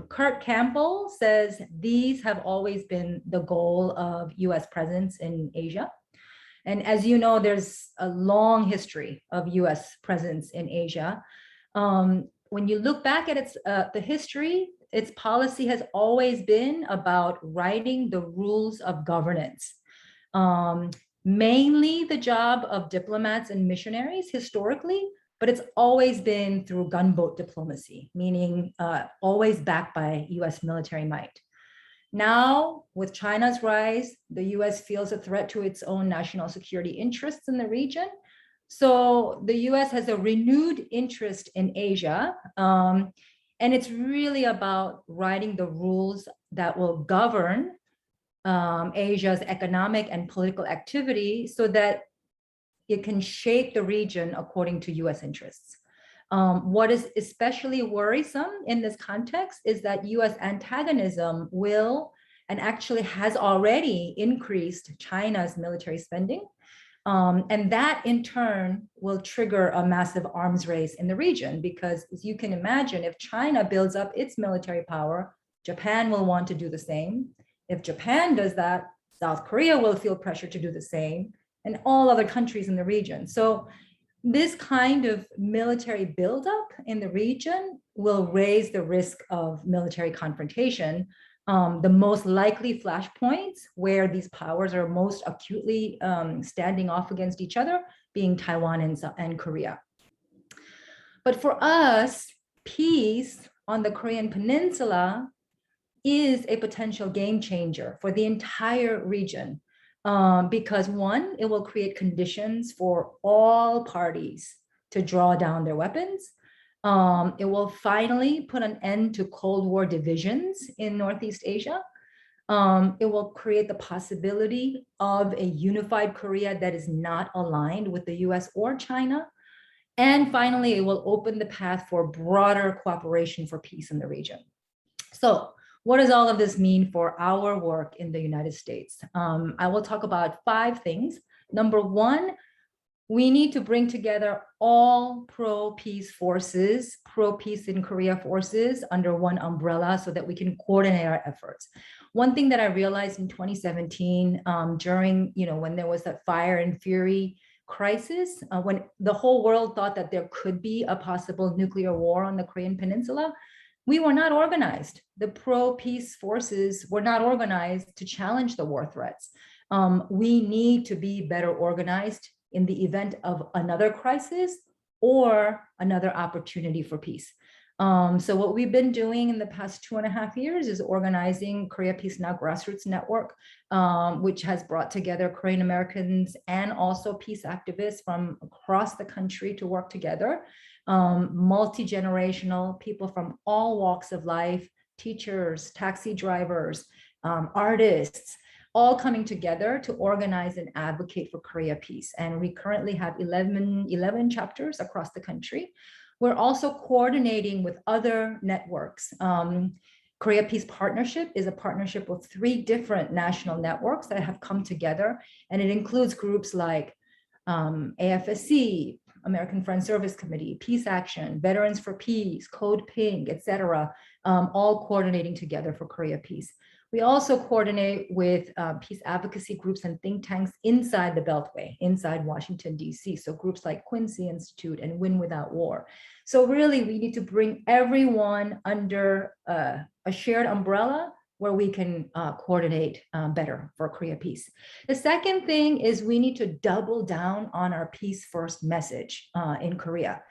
Kurt Campbell says these have always been the goal of US presence in Asia. And as you know, there's a long history of US presence in Asia. When you look back at the history, its policy has always been about writing the rules of governance. Mainly the job of diplomats and missionaries historically, but it's always been through gunboat diplomacy, meaning always backed by US military might. Now, with China's rise, the US feels a threat to its own national security interests in the region. So the US has a renewed interest in Asia. And it's really about writing the rules that will govern Asia's economic and political activity so that it can shape the region according to US interests. What is especially worrisome in this context is that US antagonism will, and actually has already increased China's military spending. And that in turn will trigger a massive arms race in the region, because as you can imagine, if China builds up its military power, Japan will want to do the same. If Japan does that, South Korea will feel pressure to do the same, and all other countries in the region. So this kind of military buildup in the region will raise the risk of military confrontation. The most likely flashpoints where these powers are most acutely standing off against each other being Taiwan and Korea. But for us, peace on the Korean Peninsula is a potential game changer for the entire region. Because one, it will create conditions for all parties to draw down their weapons. It will finally put an end to Cold War divisions in Northeast Asia. It will create the possibility of a unified Korea that is not aligned with the US or China. And finally, it will open the path for broader cooperation for peace in the region. So what does all of this mean for our work in the United States? I will talk about 5 things. Number 1, we need to bring together all pro-peace forces, pro-peace in Korea forces under one umbrella so that we can coordinate our efforts. One thing that I realized in 2017 during, when there was that Fire and Fury crisis, when the whole world thought that there could be a possible nuclear war on the Korean Peninsula, we were not organized. The pro-peace forces were not organized to challenge the war threats. We need to be better organized in the event of another crisis or another opportunity for peace. So what we've been doing in the past 2.5 years is organizing Korea Peace Now Grassroots Network, which has brought together Korean Americans and also peace activists from across the country to work together. Multi-generational people from all walks of life, teachers, taxi drivers, artists, all coming together to organize and advocate for Korea peace. And we currently have 11 chapters across the country. We're also coordinating with other networks. Korea Peace Partnership is a partnership of 3 different national networks that have come together, and it includes groups like AFSC, American Friends Service Committee, Peace Action, Veterans for Peace, Code Pink, etc., all coordinating together for Korea peace. We also coordinate with peace advocacy groups and think tanks inside the Beltway, inside Washington, D.C. So groups like Quincy Institute and Win Without War. So really, we need to bring everyone under a shared umbrella where we can coordinate better for Korea peace. The second thing is we need to double down on our peace first message in Korea.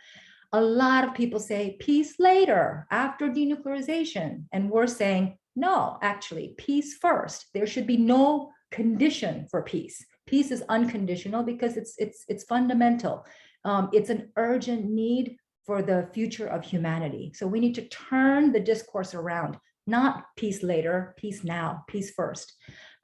A lot of people say peace later, after denuclearization, and we're saying, no, actually, peace first. There should be no condition for peace. Peace is unconditional because it's fundamental. It's an urgent need for the future of humanity. So we need to turn the discourse around, not peace later, peace now, peace first.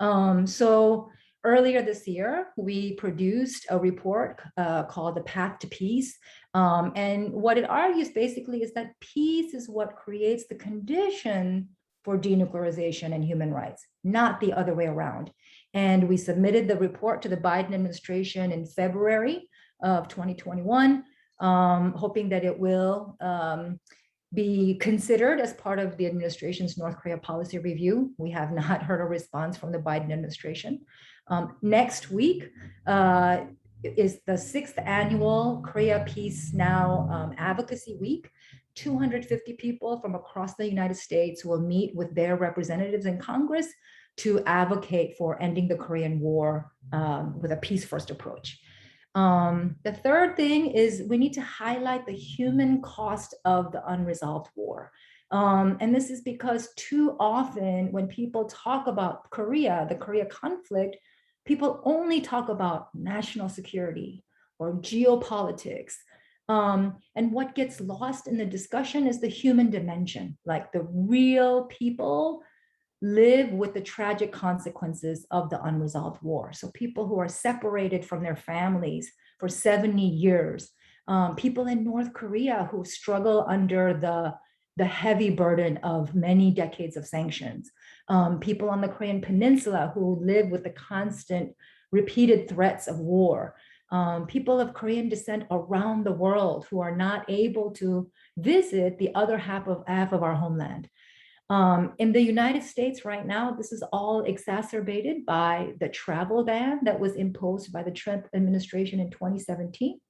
So earlier this year, we produced a report called The Path to Peace. And what it argues basically is that peace is what creates the condition for denuclearization and human rights, not the other way around. And we submitted the report to the Biden administration in February of 2021, hoping that it will be considered as part of the administration's North Korea policy review. We have not heard a response from the Biden administration. Next week is the 6th annual Korea Peace Now Advocacy Week. 250 people from across the United States will meet with their representatives in Congress to advocate for ending the Korean War with a peace first approach. The third thing is we need to highlight the human cost of the unresolved war. And this is because too often when people talk about Korea, the Korea conflict, people only talk about national security or geopolitics. And what gets lost in the discussion is the human dimension, like the real people live with the tragic consequences of the unresolved war. So people who are separated from their families for 70 years, people in North Korea who struggle under the heavy burden of many decades of sanctions, people on the Korean Peninsula who live with the constant repeated threats of war, people of Korean descent around the world who are not able to visit the other half of our homeland. In the United States right now, this is all exacerbated by the travel ban that was imposed by the Trump administration in 2017.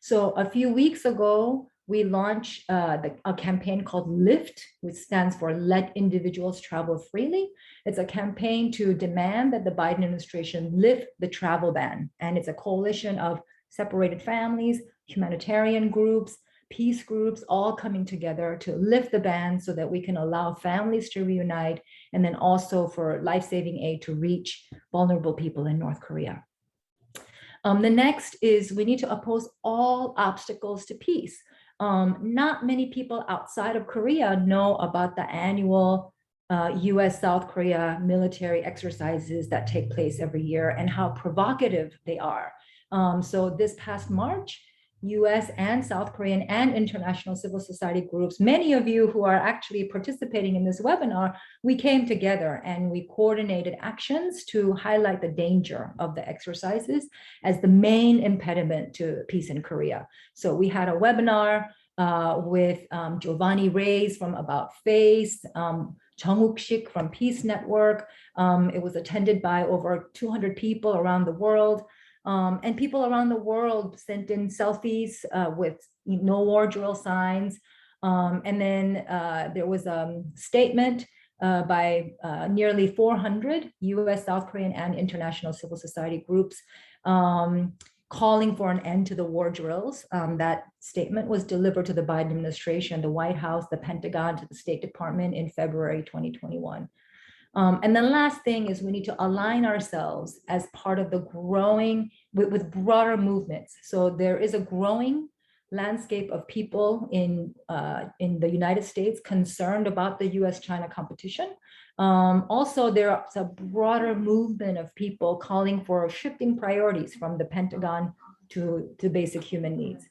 So a few weeks ago, we launched a campaign called LIFT, which stands for Let Individuals Travel Freely. It's a campaign to demand that the Biden administration lift the travel ban. And it's a coalition of separated families, humanitarian groups, peace groups, all coming together to lift the ban so that we can allow families to reunite, and then also for life-saving aid to reach vulnerable people in North Korea. The next is we need to oppose all obstacles to peace. Not many people outside of Korea know about the annual US-South Korea military exercises that take place every year and how provocative they are. So this past March, US and South Korean and international civil society groups, many of you who are actually participating in this webinar, we came together and we coordinated actions to highlight the danger of the exercises as the main impediment to peace in Korea. So we had a webinar with Giovanni Reyes from About Face, Jung-Wook Shik from Peace Network. It was attended by over 200 people around the world. And people around the world sent in selfies with no war drill signs. And then there was a statement by nearly 400 US, South Korean, and international civil society groups calling for an end to the war drills. That statement was delivered to the Biden administration, the White House, the Pentagon, to the State Department in February 2021. And the last thing is we need to align ourselves as part of the growing with broader movements. So there is a growing landscape of people in the United States concerned about the US-China competition. Also, there's a broader movement of people calling for shifting priorities from the Pentagon to basic human needs.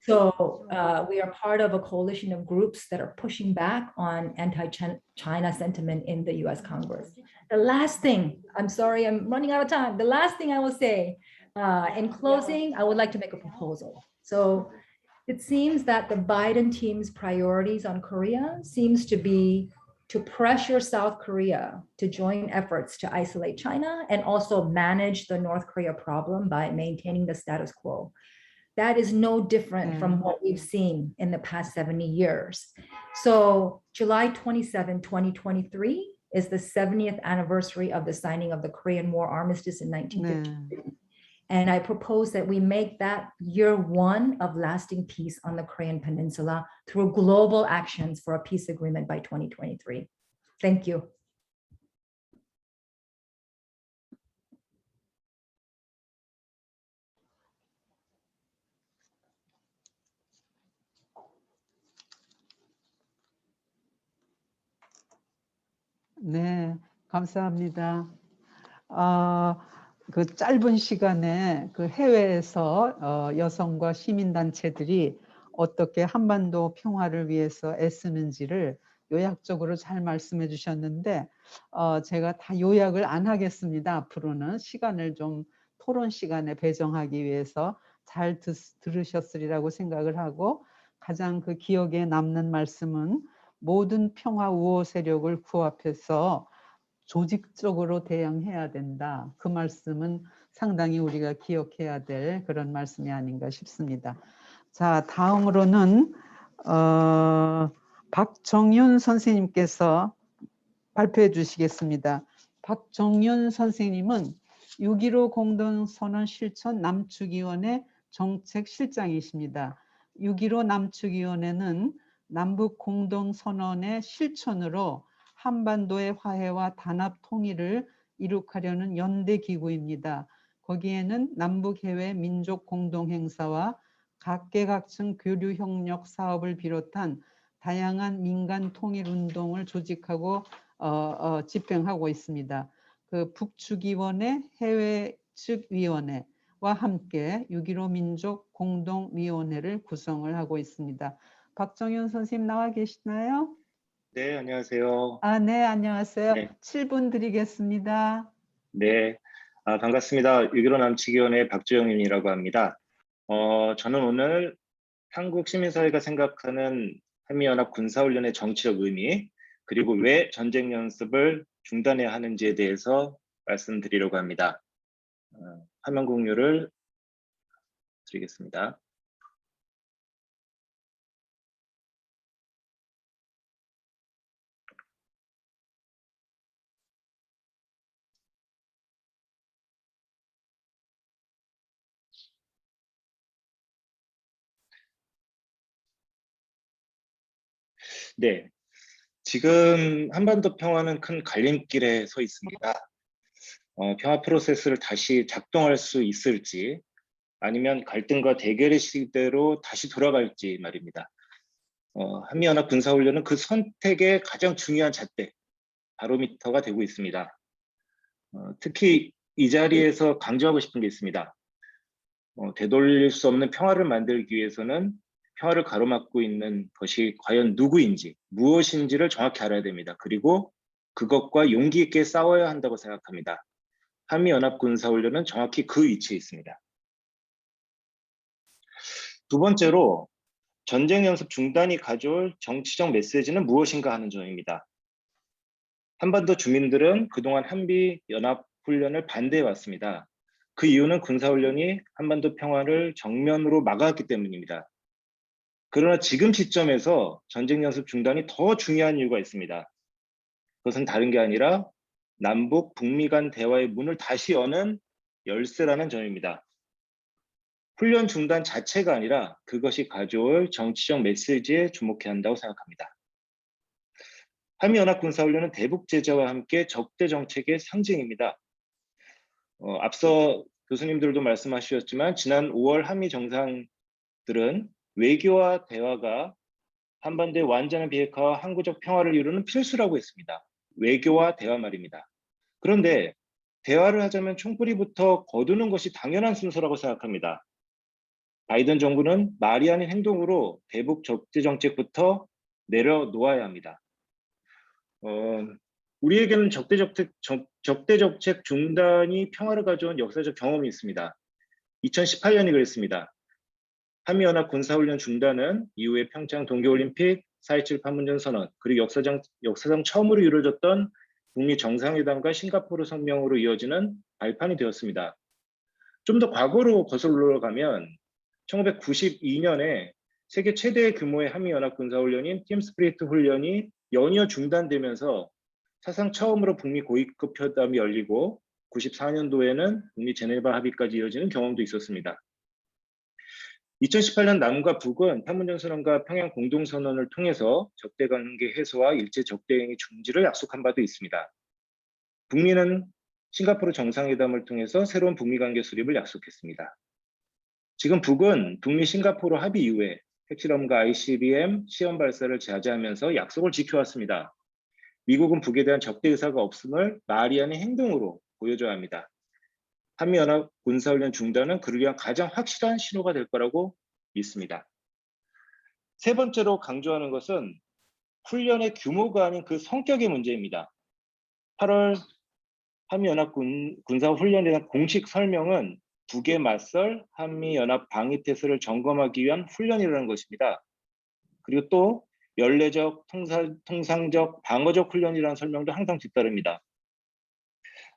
So we are part of a coalition of groups that are pushing back on anti-China sentiment in the US Congress. The last thing, I'm sorry, I'm running out of time. The last thing I will say in closing, I would like to make a proposal. So it seems that the Biden team's priorities on Korea seems to be to pressure South Korea to join efforts to isolate China and also manage the North Korea problem by maintaining the status quo. That is no different from what we've seen in the past 70 years. So July 27, 2023 is the 70th anniversary of the signing of the Korean War Armistice in 1953. And I propose that we make that year one of lasting peace on the Korean Peninsula through global actions for a peace agreement by 2023. Thank you. 네, 감사합니다. 그 짧은 시간에 그 해외에서 여성과 시민단체들이 어떻게 한반도 평화를 위해서 애쓰는지를 요약적으로 잘 말씀해 주셨는데 제가 다 요약을 안 하겠습니다. 앞으로는 시간을 좀 토론 시간에 배정하기 위해서 잘 들으셨으리라고 생각을 하고 가장 그 기억에 남는 말씀은 모든 평화 우호 세력을 구합해서 조직적으로 대응해야 된다. 그 말씀은 상당히 우리가 기억해야 될 그런 말씀이 아닌가 싶습니다. 자, 다음으로는 박정윤 선생님께서 발표해 주시겠습니다. 박정윤 선생님은 6.15 공동선언 실천 남측위원회 정책실장이십니다. 6.15 남측위원회는 남북 공동선언의 실천으로 한반도의 화해와 단합 통일을 이룩하려는 연대 기구입니다. 거기에는 남북해외 민족 공동행사와 각계각층 교류 협력 사업을 비롯한 다양한 민간 통일 운동을 조직하고 집행하고 있습니다. 그 북측위원회 해외 측 위원회와 함께 6.15 민족 공동위원회를 구성을 하고 있습니다. 박정윤 선생님 나와 계시나요? 네, 안녕하세요. 네, 안녕하세요. 네. 7분 드리겠습니다. 네, 반갑습니다. 6.15 남측위원회 박주영이라고 합니다. 저는 오늘 한국 시민사회가 생각하는 한미연합 군사훈련의 정치적 의미, 그리고 왜 전쟁 연습을 중단해야 하는지에 대해서 말씀드리려고 합니다. 화면 공유를 드리겠습니다. 네, 지금 한반도 평화는 큰 갈림길에 서 있습니다. 평화 프로세스를 다시 작동할 수 있을지, 아니면 갈등과 대결의 시대로 다시 돌아갈지 말입니다. 한미연합 군사훈련은 그 선택의 가장 중요한 잣대, 바로미터가 되고 있습니다. 특히 이 자리에서 강조하고 싶은 게 있습니다. 되돌릴 수 없는 평화를 만들기 위해서는 평화를 가로막고 있는 것이 과연 누구인지, 무엇인지를 정확히 알아야 됩니다. 그리고 그것과 용기 있게 싸워야 한다고 생각합니다. 한미연합 군사훈련은 정확히 그 위치에 있습니다. 두 번째로, 전쟁 연습 중단이 가져올 정치적 메시지는 무엇인가 하는 점입니다. 한반도 주민들은 그동안 한미연합훈련을 반대해 왔습니다. 그 이유는 군사훈련이 한반도 평화를 정면으로 막아왔기 때문입니다. 그러나 지금 시점에서 전쟁 연습 중단이 더 중요한 이유가 있습니다. 그것은 다른 게 아니라 남북, 북미 간 대화의 문을 다시 여는 열쇠라는 점입니다. 훈련 중단 자체가 아니라 그것이 가져올 정치적 메시지에 주목해야 한다고 생각합니다. 한미연합 군사훈련은 대북 제재와 함께 적대 정책의 상징입니다. 앞서 교수님들도 말씀하셨지만 지난 5월 한미 정상들은 외교와 대화가 한반도의 완전한 비핵화와 항구적 평화를 이루는 필수라고 했습니다. 외교와 대화 말입니다. 그런데 대화를 하자면 총뿌리부터 거두는 것이 당연한 순서라고 생각합니다. 바이든 정부는 말이 아닌 행동으로 대북 적대 정책부터 내려놓아야 합니다. 우리에게는 적대 정책 중단이 평화를 가져온 역사적 경험이 있습니다. 2018년이 그랬습니다. 한미연합 군사훈련 중단은 이후에 평창 동계올림픽, 4.27 판문점 선언, 그리고 역사상 처음으로 이루어졌던 북미 정상회담과 싱가포르 성명으로 이어지는 발판이 되었습니다. 좀 더 과거로 거슬러 가면 1992년에 세계 최대 규모의 한미연합 군사훈련인 팀 스피리트 훈련이 연이어 중단되면서 사상 처음으로 북미 고위급 회담이 열리고 94년도에는 북미 제네바 합의까지 이어지는 경험도 있었습니다. 2018년 남과 북은 판문점 선언과 평양 공동선언을 통해서 적대 관계 해소와 일제 적대 행위 중지를 약속한 바도 있습니다. 북미는 싱가포르 정상회담을 통해서 새로운 북미 관계 수립을 약속했습니다. 지금 북은 북미 싱가포르 합의 이후에 핵실험과 ICBM 시험 발사를 자제하면서 약속을 지켜왔습니다. 미국은 북에 대한 적대 의사가 없음을 말이 아닌 행동으로 보여줘야 합니다. 한미연합 군사훈련 중단은 그를 위한 가장 확실한 신호가 될 거라고 믿습니다. 세 번째로 강조하는 것은 훈련의 규모가 아닌 그 성격의 문제입니다. 8월 한미연합 군사훈련에 대한 공식 설명은 북에 맞설 한미연합 방위태세를 점검하기 위한 훈련이라는 것입니다. 그리고 또 연례적, 통상적, 방어적 훈련이라는 설명도 항상 뒤따릅니다.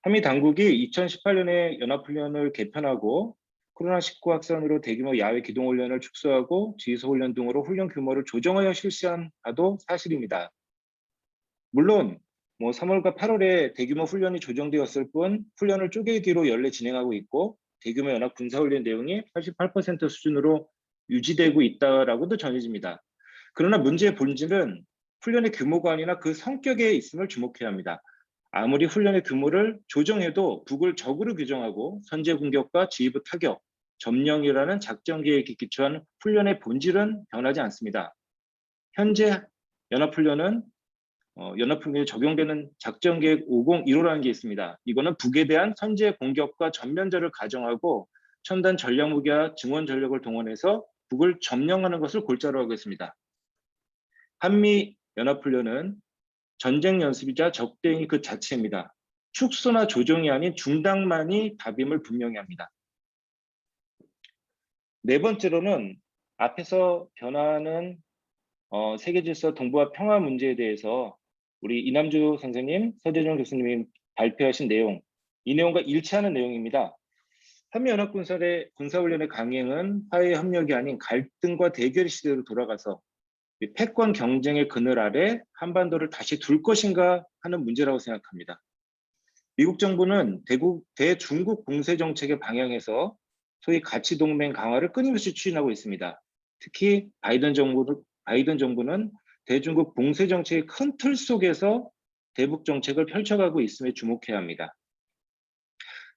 한미 당국이 2018년에 연합훈련을 개편하고 코로나19 확산으로 대규모 야외 기동훈련을 축소하고 지휘소훈련 등으로 훈련 규모를 조정하여 실시한 바도 사실입니다. 물론 3월과 8월에 대규모 훈련이 조정되었을 뿐 훈련을 쪼개기로 연례 진행하고 있고 대규모 연합 군사훈련 내용이 88% 수준으로 유지되고 있다라고도 전해집니다. 그러나 문제의 본질은 훈련의 규모가 아니라 그 성격에 있음을 주목해야 합니다. 아무리 훈련의 규모를 조정해도 북을 적으로 규정하고 선제 공격과 지휘부 타격, 점령이라는 작전 계획에 기초한 훈련의 본질은 변하지 않습니다. 현재 연합훈련은 연합훈련에 적용되는 작전계획 501호라는 게 있습니다. 이거는 북에 대한 선제 공격과 전면전을 가정하고 첨단 전략무기와 증원 전력을 동원해서 북을 점령하는 것을 골자로 하고 있습니다. 한미 연합훈련은 전쟁 연습이자 적대행위 그 자체입니다. 축소나 조정이 아닌 중단만이 답임을 분명히 합니다. 네 번째로는 앞에서 변화하는 세계 질서 동북아 평화 문제에 대해서 우리 이남주 선생님, 서재정 교수님이 발표하신 내용, 이 내용과 일치하는 내용입니다. 한미연합군사의 군사훈련의 강행은 화해 협력이 아닌 갈등과 대결 시대로 돌아가서 패권 경쟁의 그늘 아래 한반도를 다시 둘 것인가 하는 문제라고 생각합니다. 미국 정부는 대중국 공세 정책의 방향에서 소위 가치 동맹 강화를 끊임없이 추진하고 있습니다. 특히 바이든 정부는 대중국 공세 정책의 큰 틀 속에서 대북 정책을 펼쳐가고 있음에 주목해야 합니다.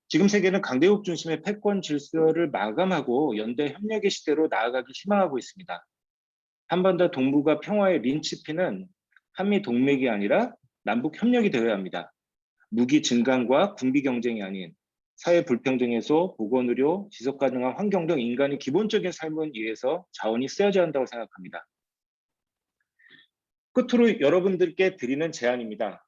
지금 세계는 강대국 중심의 패권 질서를 마감하고 연대 협력의 시대로 나아가기 희망하고 있습니다. 한반도 동북아 평화의 린치핀은 한미 동맹이 아니라 남북 협력이 되어야 합니다. 무기 증강과 군비 경쟁이 아닌 사회 불평등에서 보건의료, 지속 가능한 환경 등 인간의 기본적인 삶을 위해서 자원이 쓰여져야 한다고 생각합니다. 끝으로 여러분들께 드리는 제안입니다.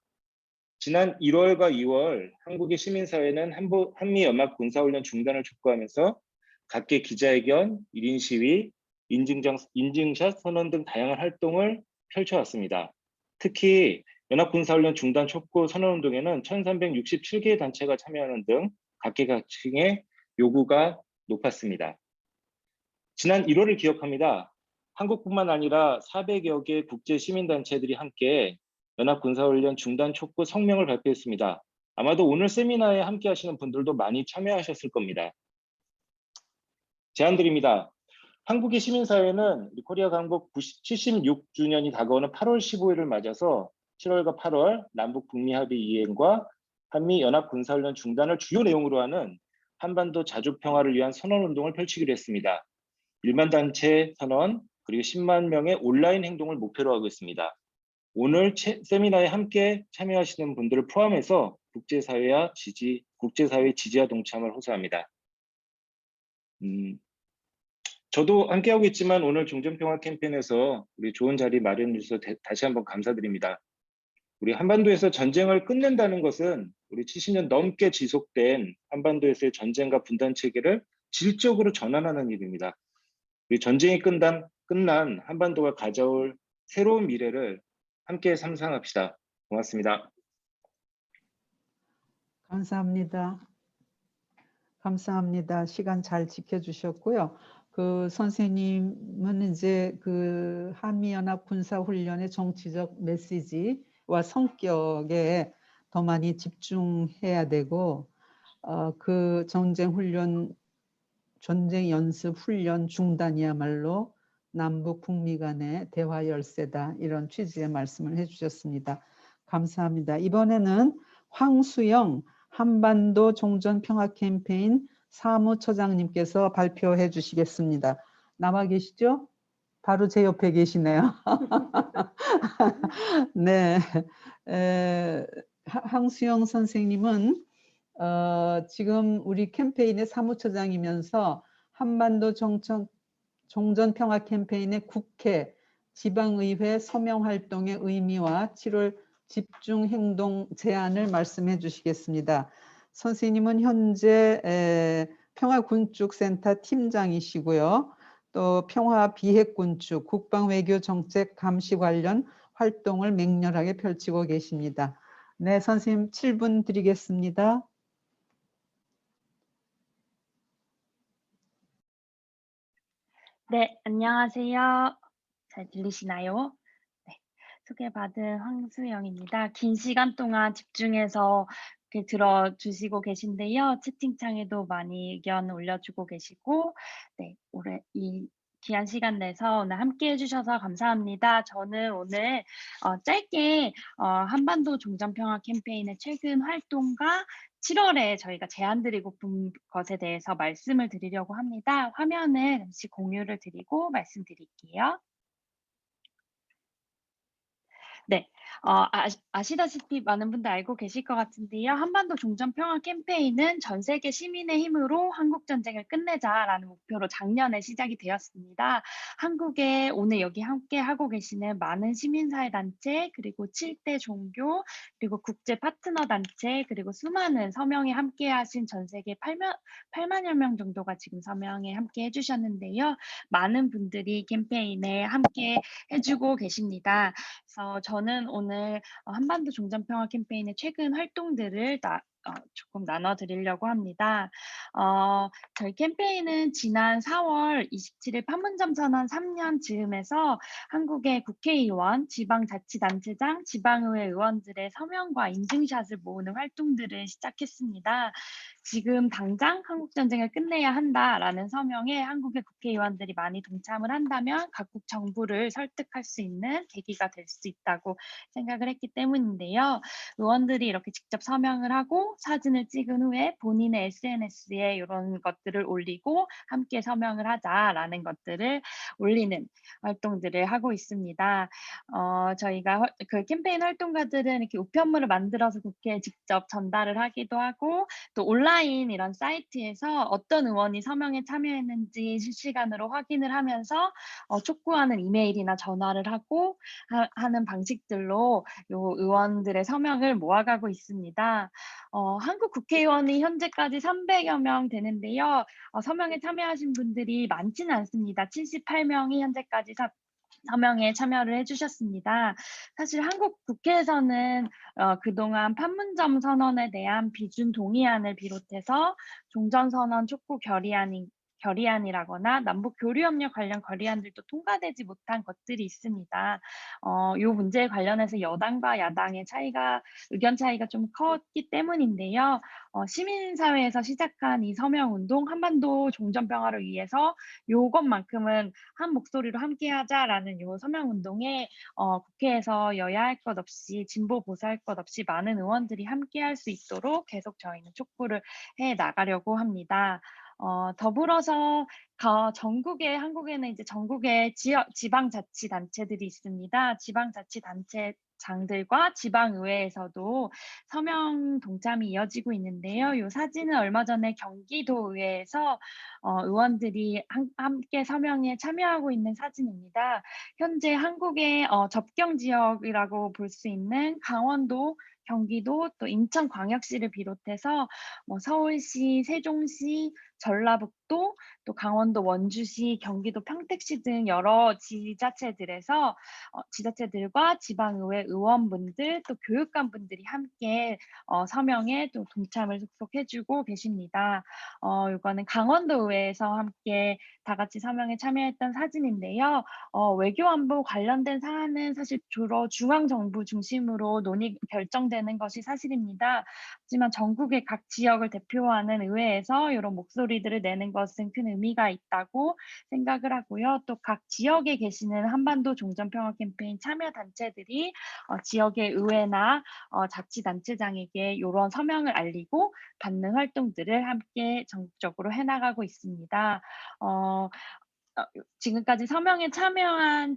지난 1월과 2월 한국의 시민사회는 한미연합 군사훈련 중단을 촉구하면서 각계 기자회견, 1인 시위, 인증샷 선언 등 다양한 활동을 펼쳐왔습니다. 특히 연합군사훈련 중단 촉구 선언운동에는 1367개의 단체가 참여하는 등 각계각층의 요구가 높았습니다. 지난 1월을 기억합니다. 한국뿐만 아니라 400여 개 국제시민단체들이 함께 연합군사훈련 중단 촉구 성명을 발표했습니다. 아마도 오늘 세미나에 함께 하시는 분들도 많이 참여하셨을 겁니다. 제안드립니다. 한국의 시민사회는 코리아 강국 76주년이 다가오는 8월 15일을 맞아서 7월과 8월 남북 북미 합의 이행과 한미 연합 군사훈련 중단을 주요 내용으로 하는 한반도 자주 평화를 위한 선언운동을 펼치기로 했습니다. 1만 단체 선언 그리고 10만 명의 온라인 행동을 목표로 하고 있습니다. 오늘 세미나에 함께 참여하시는 분들을 포함해서 국제사회 지지와 동참을 호소합니다. 저도 함께하고 있지만 오늘 종전평화 캠페인에서 우리 좋은 자리 마련해 주셔서 다시 한번 감사드립니다. 우리 한반도에서 전쟁을 끝낸다는 것은 우리 70년 넘게 지속된 한반도에서의 전쟁과 분단 체계를 질적으로 전환하는 일입니다. 우리 전쟁이 끝난 한반도가 가져올 새로운 미래를 함께 상상합시다. 고맙습니다. 감사합니다. 감사합니다. 시간 잘 지켜주셨고요. 그 선생님은 이제 그 한미연합 군사훈련의 정치적 메시지와 성격에 더 많이 집중해야 되고 그 전쟁 연습 훈련 중단이야말로 남북 북미 간의 대화 열쇠다 이런 취지의 말씀을 해주셨습니다. 감사합니다. 이번에는 황수영 한반도 종전 평화 캠페인 사무처장님께서 발표해 주시겠습니다. 나와 계시죠? 바로 제 옆에 계시네요. 네, 황수영 선생님은 지금 우리 캠페인의 사무처장이면서 한반도 종전 평화 캠페인의 국회, 지방의회 서명 활동의 의미와 7월 집중 행동 제안을 말씀해 주시겠습니다. 선생님은 현재 평화군축센터 팀장이시고요. 또 평화비핵군축, 국방외교정책 감시 관련 활동을 맹렬하게 펼치고 계십니다. 네, 선생님 7분 드리겠습니다. 네, 안녕하세요. 잘 들리시나요? 네, 소개받은 황수영입니다. 긴 시간 동안 집중해서 이렇게 들어주시고 계신데요. 채팅창에도 많이 의견 올려주고 계시고, 네, 올해 이 귀한 시간 내서 오늘 함께 해주셔서 감사합니다. 저는 오늘 짧게 한반도 종전평화 캠페인의 최근 활동과 7월에 저희가 제안드리고 본 것에 대해서 말씀을 드리려고 합니다. 화면을 잠시 공유를 드리고 말씀드릴게요. 네, 아시다시피 많은 분들 알고 계실 것 같은데요. 한반도 종전평화 캠페인은 전 세계 시민의 힘으로 한국 전쟁을 끝내자라는 목표로 작년에 시작이 되었습니다. 한국에 오늘 여기 함께 하고 계시는 많은 시민사회 단체, 그리고 7대 종교, 그리고 국제 파트너 단체, 그리고 수많은 서명에 함께 하신 전 세계 8만여 명 정도가 지금 서명에 함께 해주셨는데요. 많은 분들이 캠페인에 함께 해주고 계십니다. 그래서 저는 오늘 한반도 종전평화 캠페인의 최근 활동들을 조금 나눠드리려고 합니다. 저희 캠페인은 지난 4월 27일 판문점 선언 3년 즈음에서 한국의 국회의원, 지방자치단체장, 지방의회 의원들의 서명과 인증샷을 모으는 활동들을 시작했습니다. 지금 당장 한국전쟁을 끝내야 한다라는 서명에 한국의 국회의원들이 많이 동참을 한다면 각국 정부를 설득할 수 있는 계기가 될 수 있다고 생각을 했기 때문인데요. 의원들이 이렇게 직접 서명을 하고 사진을 찍은 후에 본인의 SNS에 이런 것들을 올리고 함께 서명을 하자라는 것들을 올리는 활동들을 하고 있습니다. 저희가 그 캠페인 활동가들은 이렇게 우편물을 만들어서 국회에 직접 전달을 하기도 하고 또 온라인 이런 사이트에서 어떤 의원이 서명에 참여했는지 실시간으로 확인을 하면서 촉구하는 이메일이나 전화를 하고 하는 방식들로 요 의원들의 서명을 모아가고 있습니다. 한국 국회의원이 현재까지 300여 명 되는데요. 서명에 참여하신 분들이 많지는 않습니다. 78명이 현재까지 서명에 참여를 해주셨습니다. 사실 한국 국회에서는 그동안 판문점 선언에 대한 비준 동의안을 비롯해서 종전선언 촉구 결의안이라거나 남북 교류협력 관련 결의안들도 통과되지 못한 것들이 있습니다. 이 문제에 관련해서 여당과 야당의 의견 차이가 좀 컸기 때문인데요. 시민사회에서 시작한 이 서명운동, 한반도 종전평화를 위해서 요것만큼은 한 목소리로 함께하자라는 요 서명운동에 국회에서 여야 할 것 없이 진보 보수 할 것 없이 많은 의원들이 함께할 수 있도록 계속 저희는 촉구를 해 나가려고 합니다. 더불어서 한국에는 이제 전국의 지방자치단체들이 있습니다. 지방자치단체장들과 지방의회에서도 서명 동참이 이어지고 있는데요. 이 사진은 얼마 전에 경기도의회에서 의원들이 함께 서명에 참여하고 있는 사진입니다. 현재 한국의 접경 지역이라고 볼 수 있는 강원도, 경기도, 또 인천광역시를 비롯해서 서울시, 세종시, 전라북도, 또 강원도 원주시, 경기도 평택시 등 여러 지자체들과 지방의회 의원분들, 또 교육감분들이 함께 서명에 또 동참을 속속 해주고 계십니다. 이거는 강원도의회에서 함께 다 같이 서명에 참여했던 사진인데요. 외교안보 관련된 사안은 사실 주로 중앙정부 중심으로 결정되는 것이 사실입니다. 하지만 전국의 각 지역을 대표하는 의회에서 이런 목소리들을 내는 것은 큰 의미가 있다고 생각을 하고요. 또 각 지역에 계시는 한반도 종전평화 캠페인 참여 단체들이 지역의 의회나 자치단체장에게 이런 서명을 알리고 받는 활동들을 함께 전국적으로 해나가고 있습니다. 지금까지 서명에 참여한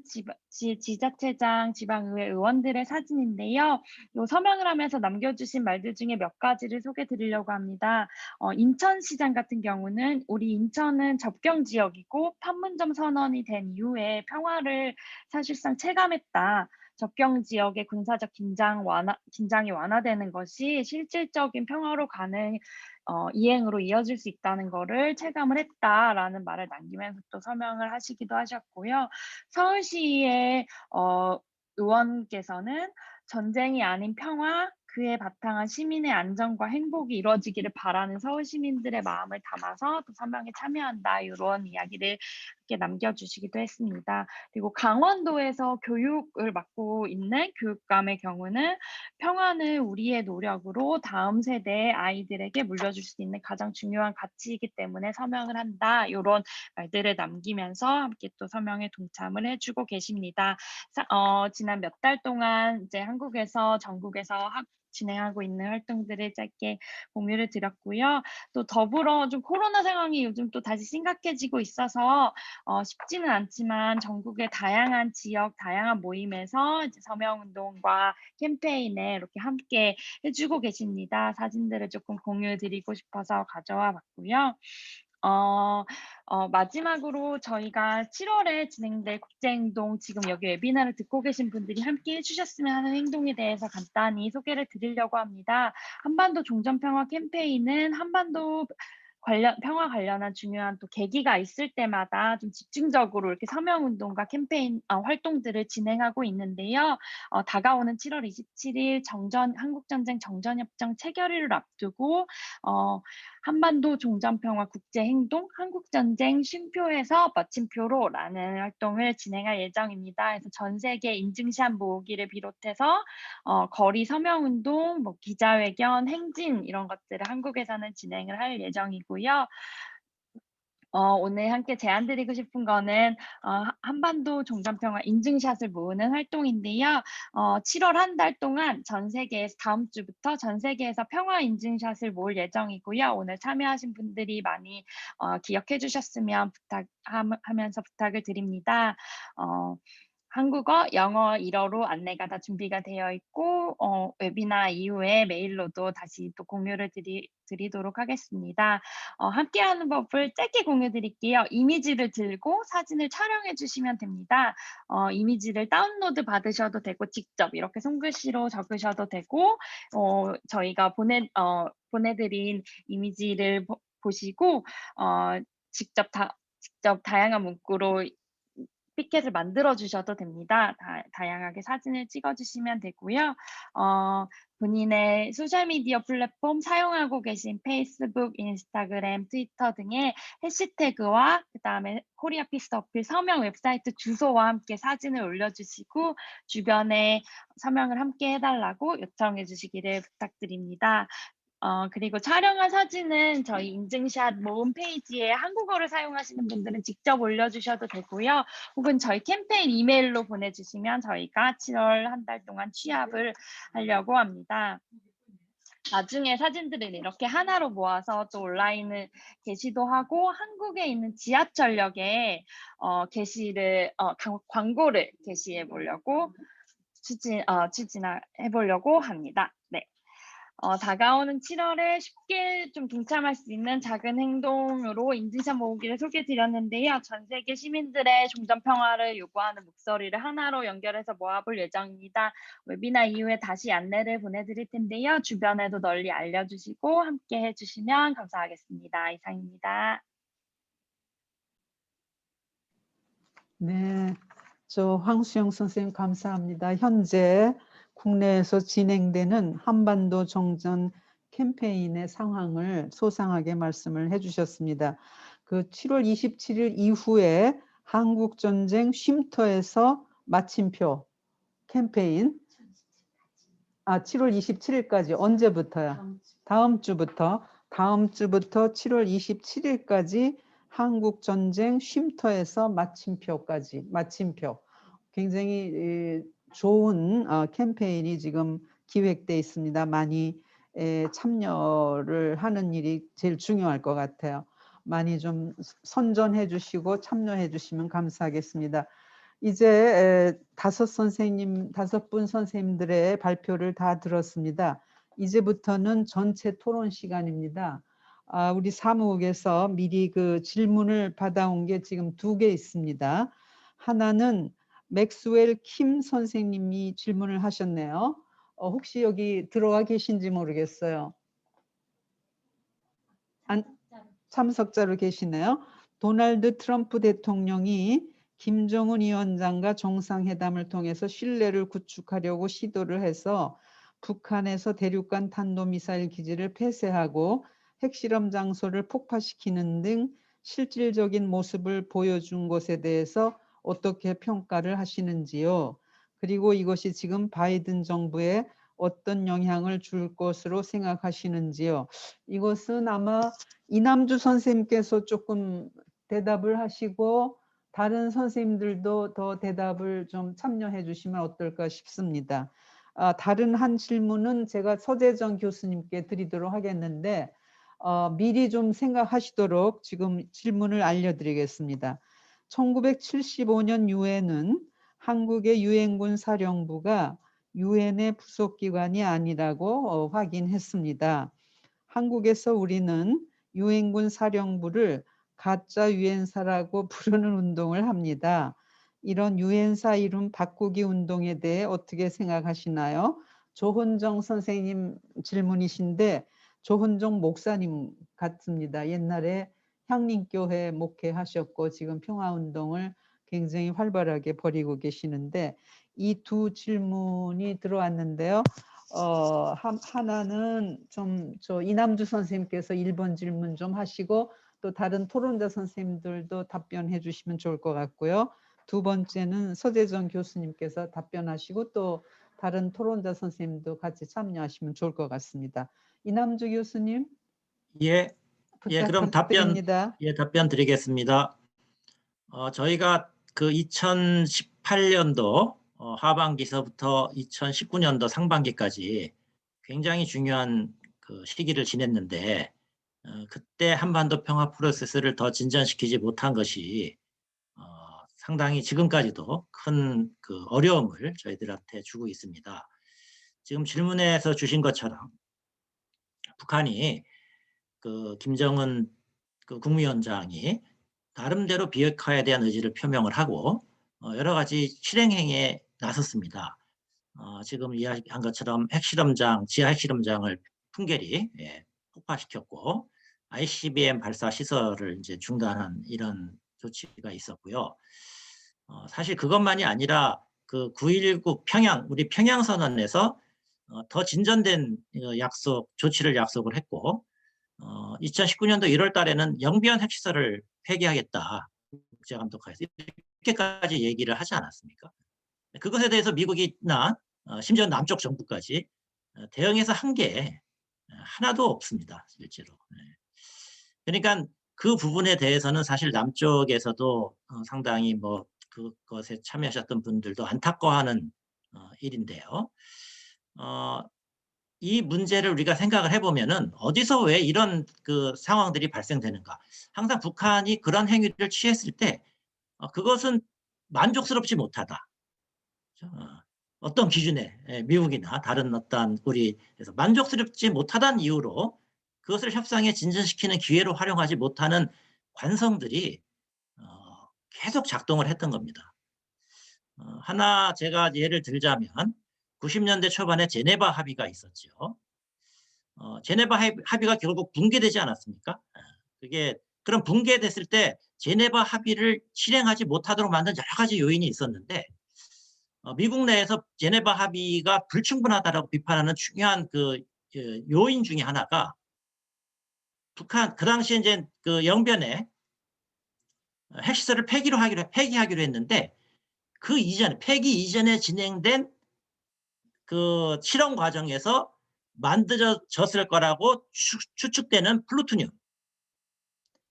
지자체장, 지방의회 의원들의 사진인데요. 요 서명을 하면서 남겨주신 말들 중에 몇 가지를 소개해 드리려고 합니다. 인천시장 같은 경우는 우리 인천은 접경 지역이고 판문점 선언이 된 이후에 평화를 사실상 체감했다. 접경 지역의 군사적 긴장이 완화되는 것이 실질적인 평화로 가는 이행으로 이어질 수 있다는 것을 체감을 했다라는 말을 남기면서 또 서명을 하시기도 하셨고요. 서울시의 의원께서는 전쟁이 아닌 평화, 그에 바탕한 시민의 안전과 행복이 이루어지기를 바라는 서울 시민들의 마음을 담아서 또 서명에 참여한다 이런 이야기를 함께 남겨주시기도 했습니다. 그리고 강원도에서 교육을 맡고 있는 교육감의 경우는 평화는 우리의 노력으로 다음 세대의 아이들에게 물려줄 수 있는 가장 중요한 가치이기 때문에 서명을 한다. 이런 말들을 남기면서 함께 또 서명에 동참을 해주고 계십니다. 지난 몇 달 동안 이제 한국에서 전국에서 진행하고 있는 활동들을 짧게 공유를 드렸고요. 또 더불어 좀 코로나 상황이 요즘 또 다시 심각해지고 있어서 쉽지는 않지만 전국의 다양한 지역, 다양한 모임에서 이제 서명운동과 캠페인에 이렇게 함께 해주고 계십니다. 사진들을 조금 공유드리고 싶어서 가져와 봤고요. 마지막으로 저희가 7월에 진행될 국제행동, 지금 여기 웨비나를 듣고 계신 분들이 함께 해주셨으면 하는 행동에 대해서 간단히 소개를 드리려고 합니다. 한반도 종전평화 캠페인은 한반도 평화 관련한 중요한 또 계기가 있을 때마다 좀 집중적으로 이렇게 서명운동과 캠페인 활동들을 진행하고 있는데요. 다가오는 7월 27일 한국전쟁 정전협정 체결일을 앞두고 한반도 종전평화 국제행동 한국전쟁 쉼표에서 마침표로라는 활동을 진행할 예정입니다. 그래서 전 세계 인증샷 모으기를 비롯해서 거리 서명운동, 뭐 기자회견, 행진 이런 것들을 한국에서는 진행을 할 예정이고요. 오늘 함께 제안드리고 싶은 거는 한반도 종전평화 인증샷을 모으는 활동인데요. 7월 한 달 동안 전 세계에서 다음 주부터 전 세계에서 평화 인증샷을 모을 예정이고요. 오늘 참여하신 분들이 많이 기억해 주셨으면 하면서 부탁을 드립니다. 한국어, 영어, 일어로 안내가 다 준비가 되어 있고 웨비나 이후에 메일로도 다시 또 공유를 드리도록 하겠습니다. 함께하는 법을 짧게 공유드릴게요. 이미지를 들고 사진을 촬영해 주시면 됩니다. 이미지를 다운로드 받으셔도 되고 직접 이렇게 손글씨로 적으셔도 되고 저희가 보내드린 이미지를 보시고 직접 다양한 문구로 피켓을 만들어 주셔도 됩니다. 다양하게 사진을 찍어 주시면 되고요. 본인의 소셜미디어 플랫폼 사용하고 계신 페이스북, 인스타그램, 트위터 등의 해시태그와 그다음에 코리아 피스 어필 서명 웹사이트 주소와 함께 사진을 올려주시고 주변에 서명을 함께 해달라고 요청해 주시기를 부탁드립니다. 그리고 촬영한 사진은 저희 인증샷 모음 페이지에 한국어를 사용하시는 분들은 직접 올려주셔도 되고요. 혹은 저희 캠페인 이메일로 보내주시면 저희가 7월 한 달 동안 취합을 하려고 합니다. 나중에 사진들을 이렇게 하나로 모아서 또 온라인을 게시도 하고 한국에 있는 지하철역에 광고를 게시해 보려고 추진해 보려고 합니다. 네. 다가오는 7월에 쉽게 좀 동참할 수 있는 작은 행동으로 인증샷 모으기를 소개드렸는데요. 전 세계 시민들의 종전평화를 요구하는 목소리를 하나로 연결해서 모아볼 예정입니다. 웨비나 이후에 다시 안내를 보내드릴 텐데요. 주변에도 널리 알려주시고 함께 해주시면 감사하겠습니다. 이상입니다. 네, 저 황수영 선생님 감사합니다. 현재 국내에서 진행되는 한반도 종전 캠페인의 상황을 소상하게 말씀을 해주셨습니다. 그 7월 27일 이후에 한국전쟁 쉼터에서 마침표 캠페인 7월 27일까지 언제부터요? 다음 주부터 7월 27일까지 한국전쟁 쉼터에서 마침표 굉장히 좋은 캠페인이 지금 기획돼 있습니다. 많이 참여를 하는 일이 제일 중요할 것 같아요. 많이 좀 선전해 주시고 참여해 주시면 감사하겠습니다. 이제 다섯 분 선생님들의 발표를 다 들었습니다. 이제부터는 전체 토론 시간입니다. 우리 사무국에서 미리 그 질문을 받아온 게 지금 2개 있습니다. 하나는 맥스웰 킴 선생님이 질문을 하셨네요. 혹시 여기 들어와 계신지 모르겠어요. 참석자로 계시네요. 도널드 트럼프 대통령이 김정은 위원장과 정상회담을 통해서 신뢰를 구축하려고 시도를 해서 북한에서 대륙간 탄도미사일 기지를 폐쇄하고 핵실험 장소를 폭파시키는 등 실질적인 모습을 보여준 것에 대해서 어떻게 평가를 하시는지요? 그리고 이것이 지금 바이든 정부에 어떤 영향을 줄 것으로 생각하시는지요? 이것은 아마 이남주 선생님께서 조금 대답을 하시고 다른 선생님들도 더 대답을 좀 참여해 주시면 어떨까 싶습니다. 다른 한 질문은 제가 서재정 교수님께 드리도록 하겠는데 미리 좀 생각하시도록 지금 질문을 알려드리겠습니다. 1975년 유엔은 한국의 유엔군 사령부가 유엔의 부속기관이 아니라고 확인했습니다. 한국에서 우리는 유엔군 사령부를 가짜 유엔사라고 부르는 운동을 합니다. 이런 유엔사 이름 바꾸기 운동에 대해 어떻게 생각하시나요? 조훈정 선생님 질문이신데 조훈정 목사님 같습니다. 옛날에 향림교회 목회하셨고 지금 평화운동을 굉장히 활발하게 벌이고 계시는데 이 두 질문이 들어왔는데요. 하나는 좀 이남주 선생님께서 1번 질문 좀 하시고 또 다른 토론자 선생님들도 답변해 주시면 좋을 것 같고요. 두 번째는 서재정 교수님께서 답변하시고 또 다른 토론자 선생님도 같이 참여하시면 좋을 것 같습니다. 이남주 교수님 예, 그럼 부탁드립니다. 답변 드리겠습니다. 저희가 그 2018년도 하반기서부터 2019년도 상반기까지 굉장히 중요한 그 시기를 지냈는데 그때 한반도 평화 프로세스를 더 진전시키지 못한 것이 상당히 지금까지도 큰 그 어려움을 저희들한테 주고 있습니다. 지금 질문에서 주신 것처럼 북한이 그 김정은 그 국무위원장이 나름대로 비핵화에 대한 의지를 표명을 하고 여러 가지 실행행위에 나섰습니다. 지금 이야기한 것처럼 지하 핵실험장을 풍계리 폭파시켰고 ICBM 발사 시설을 이제 중단한 이런 조치가 있었고요. 사실 그것만이 아니라 그 9.19 우리 평양선언에서 더 진전된 조치를 약속을 했고 2019년도 1월 달에는 영변 핵시설을 폐기하겠다. 국제감독하에서 이렇게까지 얘기를 하지 않았습니까? 그것에 대해서 미국이나 심지어 남쪽 정부까지 대응해서 한 게 하나도 없습니다. 실제로. 그러니까 그 부분에 대해서는 사실 남쪽에서도 상당히 뭐 그것에 참여하셨던 분들도 안타까워하는 일인데요. 이 문제를 우리가 생각을 해보면은 어디서 왜 이런 그 상황들이 발생되는가. 항상 북한이 그런 행위를 취했을 때 그것은 만족스럽지 못하다. 어떤 기준에 미국이나 다른 어떤 우리에서 만족스럽지 못하다는 이유로 그것을 협상에 진전시키는 기회로 활용하지 못하는 관성들이 계속 작동을 했던 겁니다. 하나 제가 예를 들자면 90년대 초반에 제네바 합의가 있었죠. 제네바 합의가 결국 붕괴되지 않았습니까? 그게 그럼 붕괴됐을 때 제네바 합의를 실행하지 못하도록 만든 여러 가지 요인이 있었는데 미국 내에서 제네바 합의가 불충분하다라고 비판하는 중요한 그 요인 중에 하나가 북한 그 당시에 이제 그 영변에 핵시설을 폐기하기로 했는데 그 이전에 폐기 이전에 진행된 그 실험 과정에서 만들어졌을 거라고 추측되는 플루토늄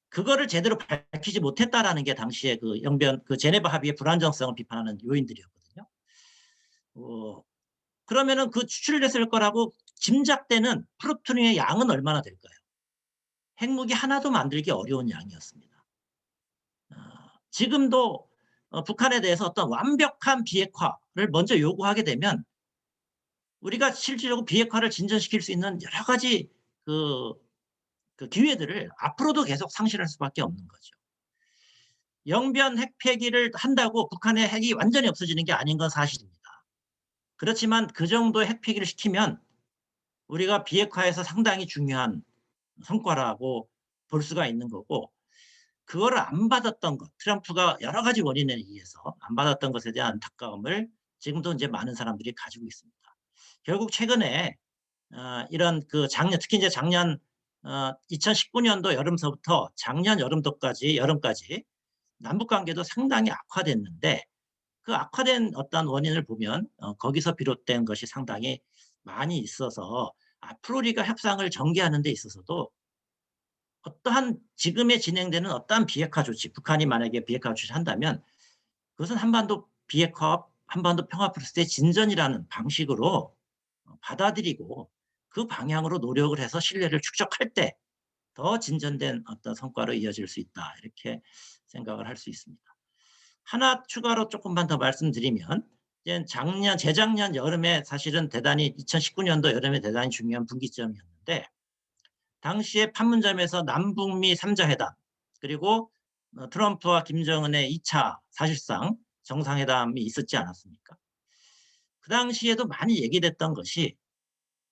그거를 제대로 밝히지 못했다라는 게 당시에 그 제네바 합의의 불안정성을 비판하는 요인들이었거든요. 그러면은 그 추출됐을 거라고 짐작되는 플루토늄의 양은 얼마나 될까요? 핵무기 하나도 만들기 어려운 양이었습니다. 지금도 북한에 대해서 어떤 완벽한 비핵화를 먼저 요구하게 되면 우리가 실질적으로 비핵화를 진전시킬 수 있는 여러 가지 그 기회들을 앞으로도 계속 상실할 수밖에 없는 거죠. 영변 핵 폐기를 한다고 북한의 핵이 완전히 없어지는 게 아닌 건 사실입니다. 그렇지만 그 정도의 핵 폐기를 시키면 우리가 비핵화에서 상당히 중요한 성과라고 볼 수가 있는 거고 그거를 안 받았던 것, 트럼프가 여러 가지 원인에 의해서 안 받았던 것에 대한 안타까움을 지금도 이제 많은 사람들이 가지고 있습니다. 결국 최근에 이런 그 특히 이제 작년 2019년도 여름서부터 작년 여름까지 남북 관계도 상당히 악화됐는데 그 악화된 어떤 원인을 보면 거기서 비롯된 것이 상당히 많이 있어서 앞으로 우리가 협상을 전개하는 데 있어서도 어떠한 지금에 진행되는 어떠한 비핵화 조치, 북한이 만약에 비핵화 조치를 한다면 그것은 한반도 비핵화, 한반도 평화 프로세스의 진전이라는 방식으로 받아들이고 그 방향으로 노력을 해서 신뢰를 축적할 때 더 진전된 어떤 성과로 이어질 수 있다. 이렇게 생각을 할 수 있습니다. 하나 추가로 조금만 더 말씀드리면 이제 재작년 여름에 사실은 대단히 2019년도 여름에 대단히 중요한 분기점이었는데 당시에 판문점에서 남북미 3자 회담 그리고 트럼프와 김정은의 2차 사실상 정상회담이 있었지 않았습니까? 그 당시에도 많이 얘기됐던 것이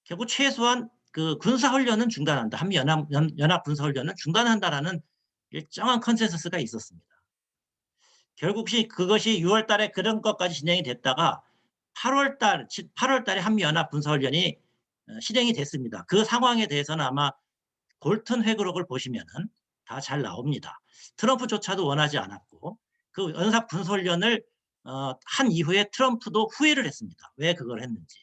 결국 최소한 그 군사훈련은 중단한다. 한미연합 군사훈련은 중단한다라는 일정한 컨센서스가 있었습니다. 결국 그것이 6월 달에 그런 것까지 진행이 됐다가 8월 달에 한미연합 군사훈련이 실행이 됐습니다. 그 상황에 대해서는 아마 골튼 회고록을 보시면은 다 잘 나옵니다. 트럼프조차도 원하지 않았고 그 연합 군사훈련을 한 이후에 트럼프도 후회를 했습니다. 왜 그걸 했는지.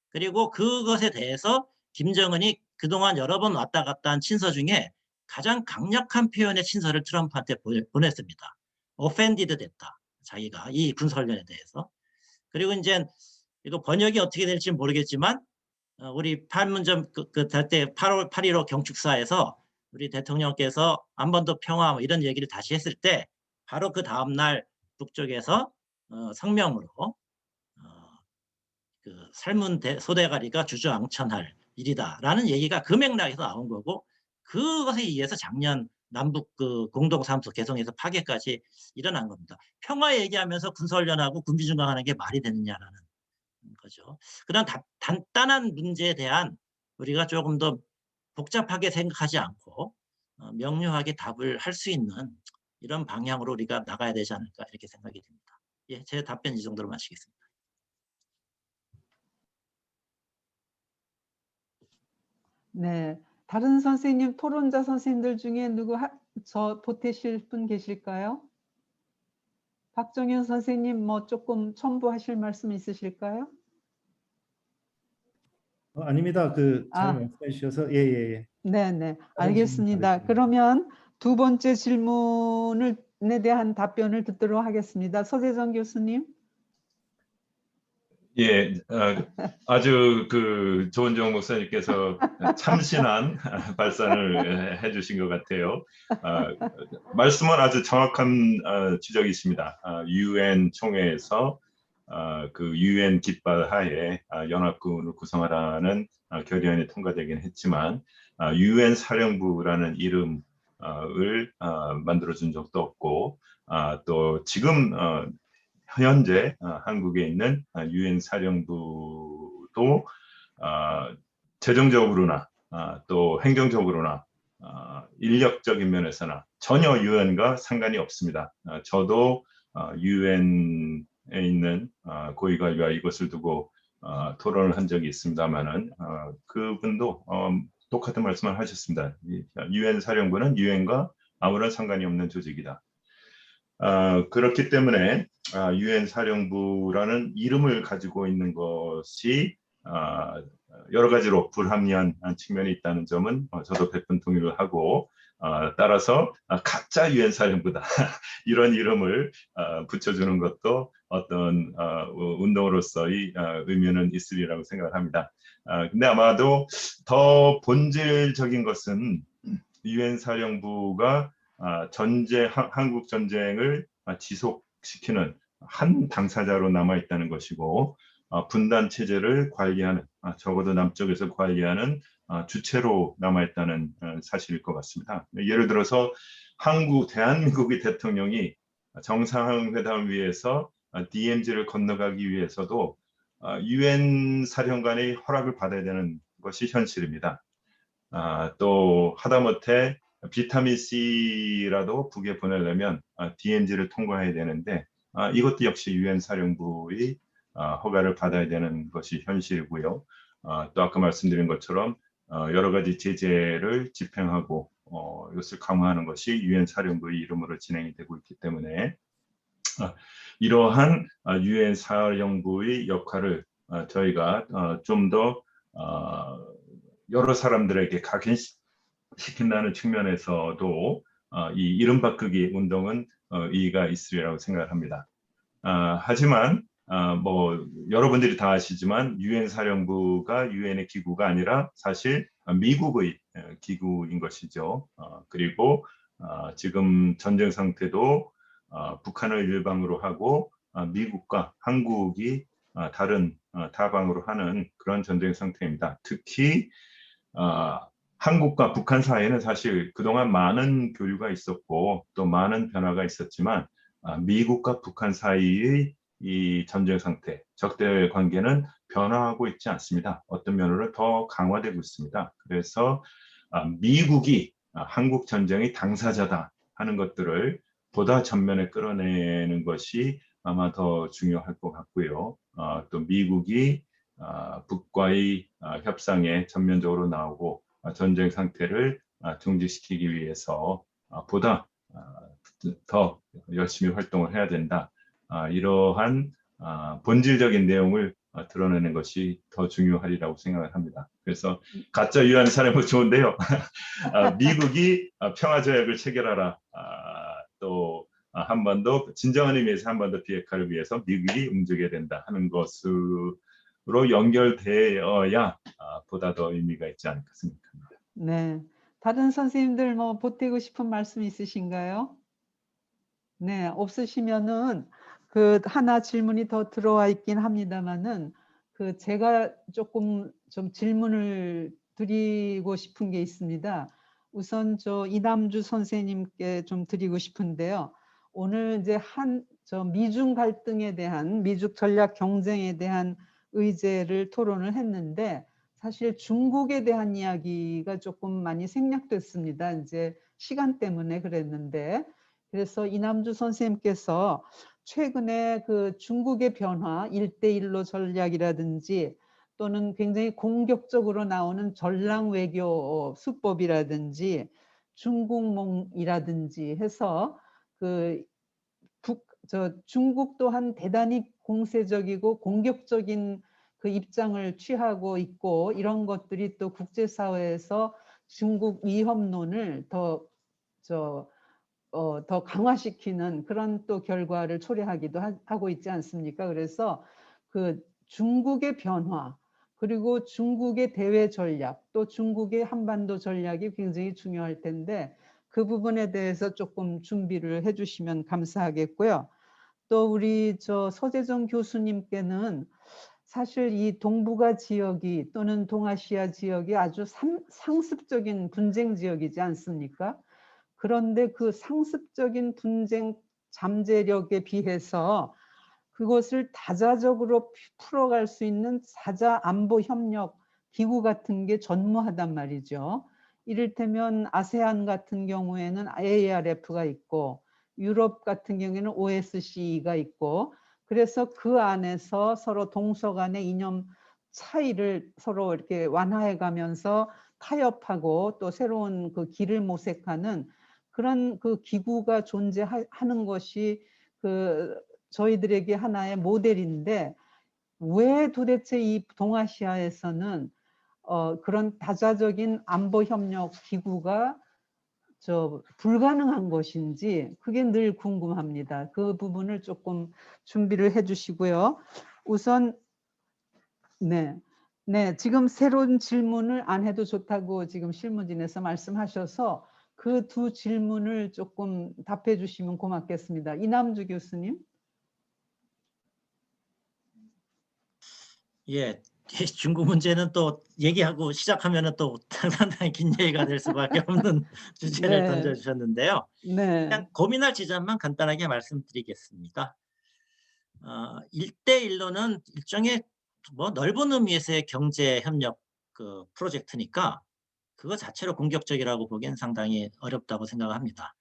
그리고 그것에 대해서 김정은이 그동안 여러 번 왔다 갔다 한 친서 중에 가장 강력한 표현의 친서를 트럼프한테 보냈습니다. offended 됐다. 자기가 이 군사훈련에 대해서. 그리고 이제 이거 번역이 어떻게 될지 모르겠지만 우리 판문점 그때 8월 8.15 경축사에서 우리 대통령께서 한반도 평화 뭐 이런 얘기를 다시 했을 때 바로 그 다음날 북쪽에서 성명으로 그 삶은 소대가리가 주저앉천할 일이다라는 얘기가 그 맥락에서 나온 거고 그것에 의해서 작년 남북 그 공동사무소 개성에서 파괴까지 일어난 겁니다. 평화 얘기하면서 군사훈련하고 군비중강하는 게 말이 되느냐라는 거죠. 그런 간단한 문제에 대한 우리가 조금 더 복잡하게 생각하지 않고 명료하게 답을 할 수 있는 이런 방향으로 우리가 나가야 되지 않을까 이렇게 생각이 듭니다. 예, 제 답변 이 정도로 마치겠습니다. 네. 다른 선생님, 토론자 선생님들 중에 누구 저 보태실 분 계실까요? 박정현 선생님 뭐 조금 첨부하실 말씀 있으실까요? 아닙니다. 잘 말씀해 주셔서 예. 네네. 다른 질문 알겠습니다. 받을게요. 그러면 두 번째 질문에 대한 답변을 듣도록 하겠습니다. 서재정 교수님. 예, 아주 그 조은정 목사님께서 참신한 발산을 해주신 것 같아요. 말씀은 아주 정확한 지적이십니다. UN 총회에서 그 UN 깃발 하에 연합군을 구성하라는 결의안이 통과되긴 했지만 UN 사령부라는 이름을 만들어준 적도 없고 또 지금 현재 한국에 있는 UN 사령부도 재정적으로나 또 행정적으로나 인력적인 면에서나 전혀 UN과 상관이 없습니다. 저도 UN에 있는 고위관리와 이것을 두고 토론을 한 적이 있습니다만은 그분도 똑같은 말씀을 하셨습니다. UN 사령부는 UN과 아무런 상관이 없는 조직이다. 그렇기 때문에 UN 사령부라는 이름을 가지고 있는 것이 여러 가지로 불합리한 측면이 있다는 점은 저도 100분 동의를 하고 따라서 가짜 UN 사령부다 이런 이름을 붙여주는 것도 어떤 운동으로서의 의미는 있으리라고 생각을 합니다. 근데 아마도 더 본질적인 것은 UN 사령부가 한국 전쟁을 지속시키는 한 당사자로 남아있다는 것이고 분단 체제를 관리하는 적어도 남쪽에서 관리하는 주체로 남아있다는 사실일 것 같습니다. 예를 들어서 대한민국의 대통령이 정상회담을 위해서 DMZ를 건너가기 위해서도 UN 사령관의 허락을 받아야 되는 것이 현실입니다. 또 하다못해 비타민 C라도 북에 보내려면 DMZ를 통과해야 되는데 이것도 역시 UN 사령부의 허가를 받아야 되는 것이 현실이고요. 또 아까 말씀드린 것처럼 여러 가지 제재를 집행하고 이것을 강화하는 것이 유엔 사령부의 이름으로 진행이 되고 있기 때문에 이러한 유엔 사령부의 역할을 저희가 좀 더 여러 사람들에게 각인시킨다는 측면에서도 이 이름 바꾸기 운동은 의의가 있으리라고 생각을 합니다. 하지만 뭐 여러분들이 다 아시지만 유엔 사령부가 유엔의 기구가 아니라 사실 미국의 기구인 것이죠. 그리고 지금 전쟁 상태도 북한을 일방으로 하고 미국과 한국이 다른 타방으로 하는 그런 전쟁 상태입니다. 특히 한국과 북한 사이에는 사실 그동안 많은 교류가 있었고 또 많은 변화가 있었지만 미국과 북한 사이의 이 전쟁 상태, 적대 관계는 변화하고 있지 않습니다. 어떤 면으로 더 강화되고 있습니다. 그래서 미국이 한국 전쟁의 당사자다 하는 것들을 보다 전면에 끌어내는 것이 아마 더 중요할 것 같고요. 또 미국이 북과의 협상에 전면적으로 나오고 전쟁 상태를 중지시키기 위해서 보다 더 열심히 활동을 해야 된다. 이러한 본질적인 내용을 드러내는 것이 더 중요하리라고 생각을 합니다. 그래서 가짜 유엔 사령부 좋은데요. 미국이 평화조약을 체결하라. 또 한반도 진정한 의미에서 한반도 비핵화를 위해서 미국이 움직여야 된다 하는 것으로 연결되어야 보다 더 의미가 있지 않을까 생각합니다. 네. 다른 선생님들 뭐 보태고 싶은 말씀 있으신가요? 네, 없으시면은 그 하나 질문이 더 들어와 있긴 합니다만은 그 제가 조금 좀 질문을 드리고 싶은 게 있습니다. 우선 저 이남주 선생님께 좀 드리고 싶은데요. 오늘 이제 미중 갈등에 대한 미중 전략 경쟁에 대한 의제를 토론을 했는데 사실 중국에 대한 이야기가 조금 많이 생략됐습니다. 이제 시간 때문에 그랬는데 그래서 이남주 선생님께서 최근에 그 중국의 변화, 1대1로 전략이라든지 또는 굉장히 공격적으로 나오는 전랑 외교 수법이라든지 중국몽이라든지 해서 중국 또한 대단히 공세적이고 공격적인 그 입장을 취하고 있고 이런 것들이 또 국제사회에서 중국 위협론을 더 강화시키는 그런 또 결과를 초래하기도 하고 있지 않습니까? 그래서 그 중국의 변화 그리고 중국의 대외 전략 또 중국의 한반도 전략이 굉장히 중요할 텐데 그 부분에 대해서 조금 준비를 해주시면 감사하겠고요. 또 우리 서재정 교수님께는 사실 이 동북아 지역이 또는 동아시아 지역이 아주 상습적인 분쟁 지역이지 않습니까? 그런데 그 상습적인 분쟁 잠재력에 비해서 그것을 다자적으로 풀어갈 수 있는 사자 안보 협력 기구 같은 게 전무하단 말이죠. 이를테면 아세안 같은 경우에는 ARF가 있고 유럽 같은 경우에는 OSCE가 있고 그래서 그 안에서 서로 동서간의 이념 차이를 서로 이렇게 완화해 가면서 타협하고 또 새로운 그 길을 모색하는 그런 그 기구가 존재하는 것이 저희들에게 하나의 모델인데 왜 도대체 이 동아시아에서는 그런 다자적인 안보 협력 기구가 불가능한 것인지 그게 늘 궁금합니다. 그 부분을 조금 준비를 해주시고요. 우선 네, 지금 새로운 질문을 안 해도 좋다고 지금 실무진에서 말씀하셔서 그 두 질문을 조금 답해 주시면 고맙겠습니다. 이남주 교수님. 예, 중국 문제는 또 얘기하고 시작하면은 또 상당히 긴 얘기가 될 수밖에 없는 주제를 네. 던져주셨는데요. 네. 그냥 고민할 지점만 간단하게 말씀드리겠습니다. 1대1로는 일종의 뭐 넓은 의미에서의 경제 협력 그 프로젝트니까 그거 자체로 공격적이라고 보기엔 상당히 어렵다고 생각합니다.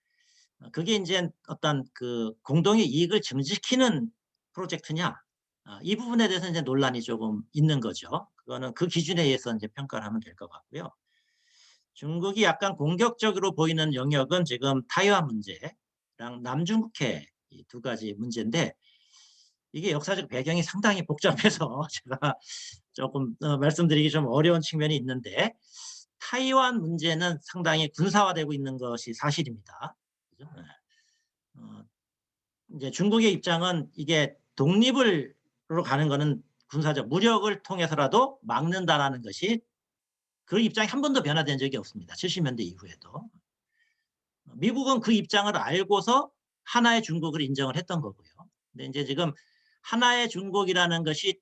그게 이제 어떤 그 공동의 이익을 증진시키는 프로젝트냐 이 부분에 대해서 이제 논란이 조금 있는 거죠. 그거는 그 기준에 의해서 이제 평가를 하면 될 것 같고요. 중국이 약간 공격적으로 보이는 영역은 지금 타이완 문제랑 남중국해 이 두 가지 문제인데 이게 역사적 배경이 상당히 복잡해서 제가 조금 말씀드리기 좀 어려운 측면이 있는데 타이완 문제는 상당히 군사화되고 있는 것이 사실입니다. 그죠? 네. 이제 중국의 입장은 이게 독립으로 가는 거는 군사적 무력을 통해서라도 막는다라는 것이 그 입장이 한 번도 변화된 적이 없습니다. 70년대 이후에도. 미국은 그 입장을 알고서 하나의 중국을 인정을 했던 거고요. 근데 이제 지금 하나의 중국이라는 것이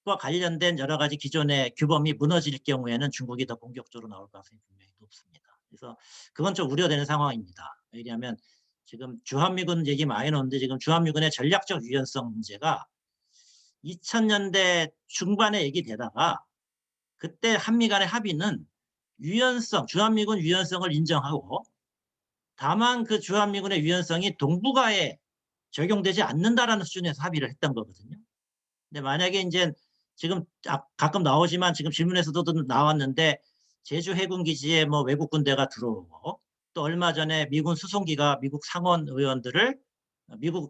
과 관련된 여러 가지 기존의 규범이 무너질 경우에는 중국이 더 공격적으로 나올 가능성이 분명히 높습니다. 그래서 그건 좀 우려되는 상황입니다. 왜냐하면 지금 주한미군 얘기 많이 나오는데 지금 주한미군의 전략적 유연성 문제가 2000년대 중반에 얘기되다가 그때 한미 간의 합의는 유연성, 주한미군 유연성을 인정하고 다만 그 주한미군의 유연성이 동북아에 적용되지 않는다라는 수준에서 합의를 했던 거거든요. 근데 만약에 이제 지금 가끔 나오지만 지금 질문에서도 나왔는데 제주 해군 기지에 뭐 외국 군대가 들어오고 또 얼마 전에 미군 수송기가 미국 상원 의원들을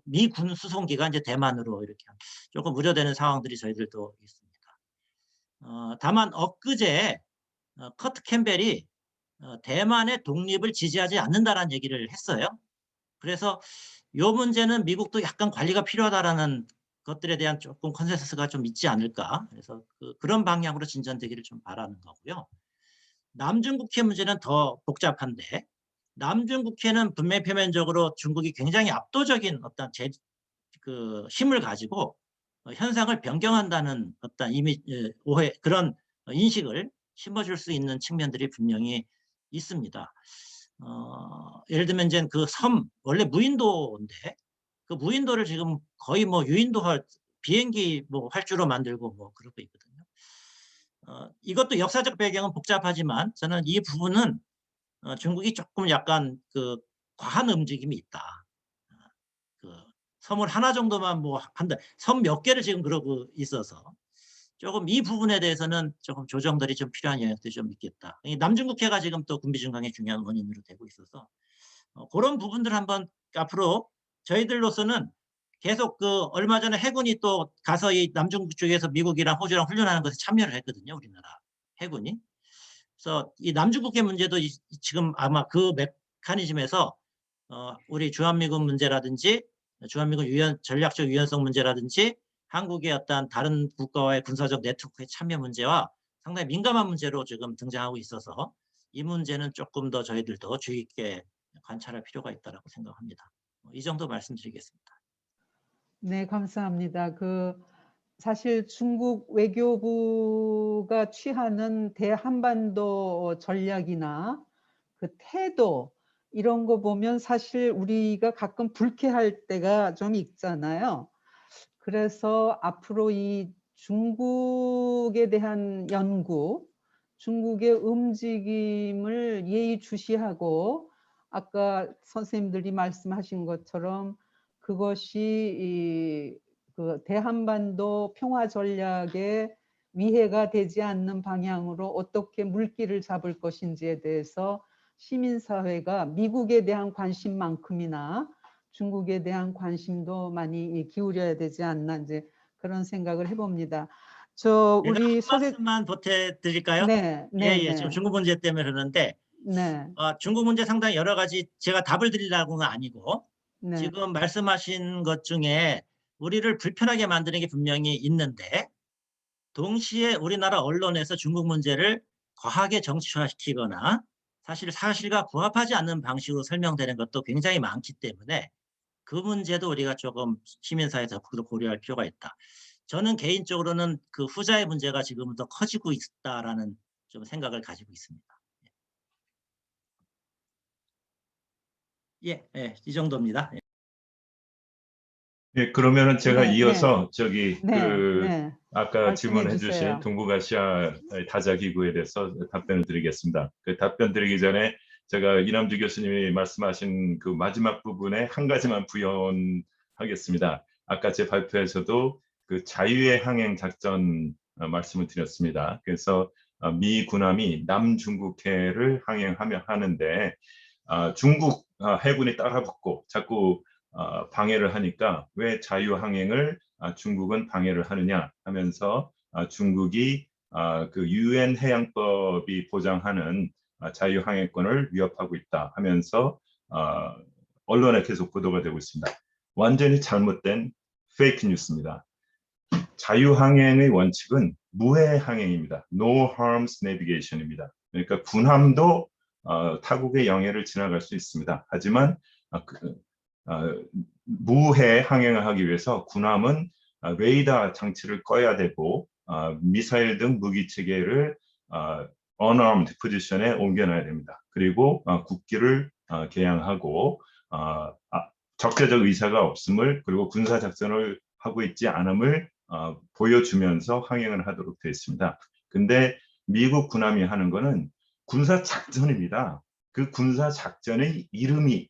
미군 수송기가 이제 대만으로 이렇게 조금 우려되는 상황들이 저희들도 있습니다. 다만 엊그제 커트 캠벨이 대만의 독립을 지지하지 않는다라는 얘기를 했어요. 그래서 이 문제는 미국도 약간 관리가 필요하다라는 것들에 대한 조금 컨센서스가 좀 있지 않을까. 그래서 그런 방향으로 진전되기를 좀 바라는 거고요. 남중국해 문제는 더 복잡한데 남중국해는 분명히 표면적으로 중국이 굉장히 압도적인 어떤 힘을 가지고 현상을 변경한다는 어떤 오해 그런 인식을 심어줄 수 있는 측면들이 분명히 있습니다. 예를 들면 이제 그 섬 원래 무인도인데 그 무인도를 지금 거의 뭐 유인도할 비행기 뭐 활주로 만들고 뭐 그러고 있거든요. 이것도 역사적 배경은 복잡하지만 저는 이 부분은 중국이 조금 약간 그 과한 움직임이 있다. 그 섬을 하나 정도만 뭐 한다. 섬 몇 개를 지금 그러고 있어서 조금 이 부분에 대해서는 조금 조정들이 좀 필요한 영역들이 좀 있겠다. 남중국해가 지금 또 군비 증강의 중요한 원인으로 되고 있어서 그런 부분들 한번 앞으로 저희들로서는 계속 얼마 전에 해군이 또 가서 이 남중국 쪽에서 미국이랑 호주랑 훈련하는 것에 참여를 했거든요. 우리나라 해군이. 그래서 이 남중국해 문제도 지금 아마 그 메커니즘에서 우리 주한미군 문제라든지 주한미군 전략적 유연성 문제라든지 한국의 어떤 다른 국가와의 군사적 네트워크의 참여 문제와 상당히 민감한 문제로 지금 등장하고 있어서 이 문제는 조금 더 저희들도 주의 있게 관찰할 필요가 있다고 생각합니다. 이 정도 말씀드리겠습니다. 네, 감사합니다. 사실 중국 외교부가 취하는 대한반도 전략이나 그 태도 이런 거 보면 사실 우리가 가끔 불쾌할 때가 좀 있잖아요. 그래서 앞으로 이 중국에 대한 연구, 중국의 움직임을 예의주시하고 아까 선생님들이 말씀하신 것처럼 그것이 그 대한반도 평화 전략에 위해가 되지 않는 방향으로 어떻게 물길을 잡을 것인지에 대해서 시민사회가 미국에 대한 관심만큼이나 중국에 대한 관심도 많이 기울여야 되지 않나 이제 그런 생각을 해봅니다. 우리 한 말씀만 보태드릴까요? 네, 네, 지금 네. 중국 문제 때문에 그러는데 네, 중국 문제 상당히 여러 가지 제가 답을 드리려고는 아니고 네, 지금 말씀하신 것 중에 우리를 불편하게 만드는 게 분명히 있는데 동시에 우리나라 언론에서 중국 문제를 과하게 정치화시키거나 사실 사실과 부합하지 않는 방식으로 설명되는 것도 굉장히 많기 때문에 그 문제도 우리가 조금 시민사회에서 고려할 필요가 있다. 저는 개인적으로는 그 후자의 문제가 지금은 더 커지고 있다라는 좀 생각을 가지고 있습니다. 예, 이 정도입니다. 예, 그러면은 제가 네, 이어서 네, 네. 아까 말씀해 질문해 주신 주세요. 동북아시아 다자기구에 대해서 답변을 드리겠습니다. 그 답변 드리기 전에 제가 이남주 교수님이 말씀하신 그 마지막 부분에 한 가지만 부연하겠습니다. 아까 제 발표에서도 그 자유의 항행 작전 말씀을 드렸습니다. 그래서 미 군함이 남중국해를 하는데 중국 해군이 따라붙고 자꾸 방해를 하니까 왜 자유항행을 중국은 방해를 하느냐 하면서 중국이 그 UN 해양법이 보장하는 자유항해권을 위협하고 있다 하면서 언론에 계속 보도가 되고 있습니다. 완전히 잘못된 페이크 뉴스입니다. 자유항행의 원칙은 무해항행입니다. No Harms Navigation입니다. 그러니까 군함도 타국의 영해를 지나갈 수 있습니다. 하지만 무해 항행을 하기 위해서 군함은 레이더 장치를 꺼야 되고 미사일 등 무기 체계를 unarmed 포지션에 옮겨놔야 됩니다. 그리고 국기를 개양하고 적대적 의사가 없음을 그리고 군사 작전을 하고 있지 않음을 보여주면서 항행을 하도록 되어 있습니다. 근데 미국 군함이 하는 거는 군사 작전입니다. 그 군사 작전의 이름이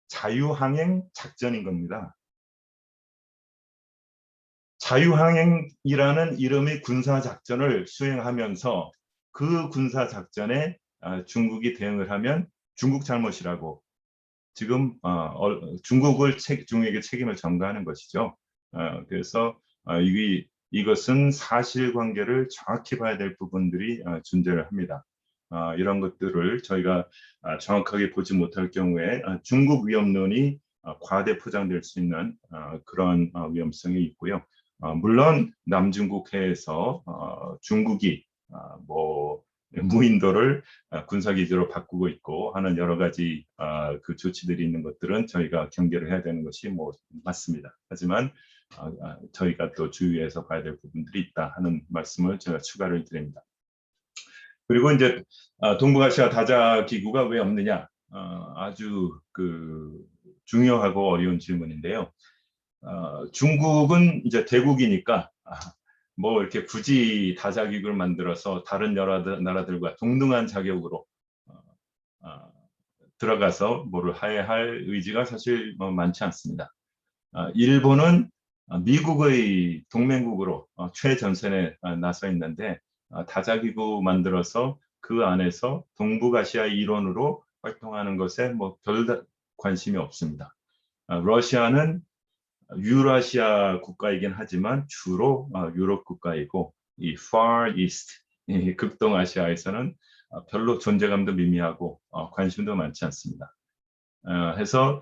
자유항행 작전인 겁니다. 자유항행이라는 이름의 군사 작전을 수행하면서 그 군사 작전에 중국이 대응을 하면 중국 잘못이라고 지금 중국에게 책임을 전가하는 것이죠. 그래서 이것은 사실관계를 정확히 봐야 될 부분들이 존재를 합니다. 이런 것들을 저희가 정확하게 보지 못할 경우에 중국 위협론이 과대 포장될 수 있는 그런 위험성이 있고요. 물론 남중국해에서 중국이 뭐 무인도를 군사기지로 바꾸고 있고 하는 여러 가지 그 조치들이 있는 것들은 저희가 경계를 해야 되는 것이 뭐 맞습니다. 하지만 저희가 또 주의해서 봐야 될 부분들이 있다 하는 말씀을 제가 추가를 드립니다. 그리고 이제 동북아시아 다자기구가 왜 없느냐, 아주 그 중요하고 어려운 질문인데요. 중국은 이제 대국이니까 뭐 이렇게 굳이 다자기구를 만들어서 다른 여러 나라들과 동등한 자격으로 들어가서 뭐를 해야 할 의지가 사실 많지 않습니다. 일본은 미국의 동맹국으로 최전선에 나서 있는데 다자기구 만들어서 그 안에서 동북아시아 일원으로 활동하는 것에 뭐 별 관심이 없습니다. 러시아는 유라시아 국가이긴 하지만 주로 유럽 국가이고 이 Far East, 이 극동아시아에서는 별로 존재감도 미미하고 관심도 많지 않습니다. 해서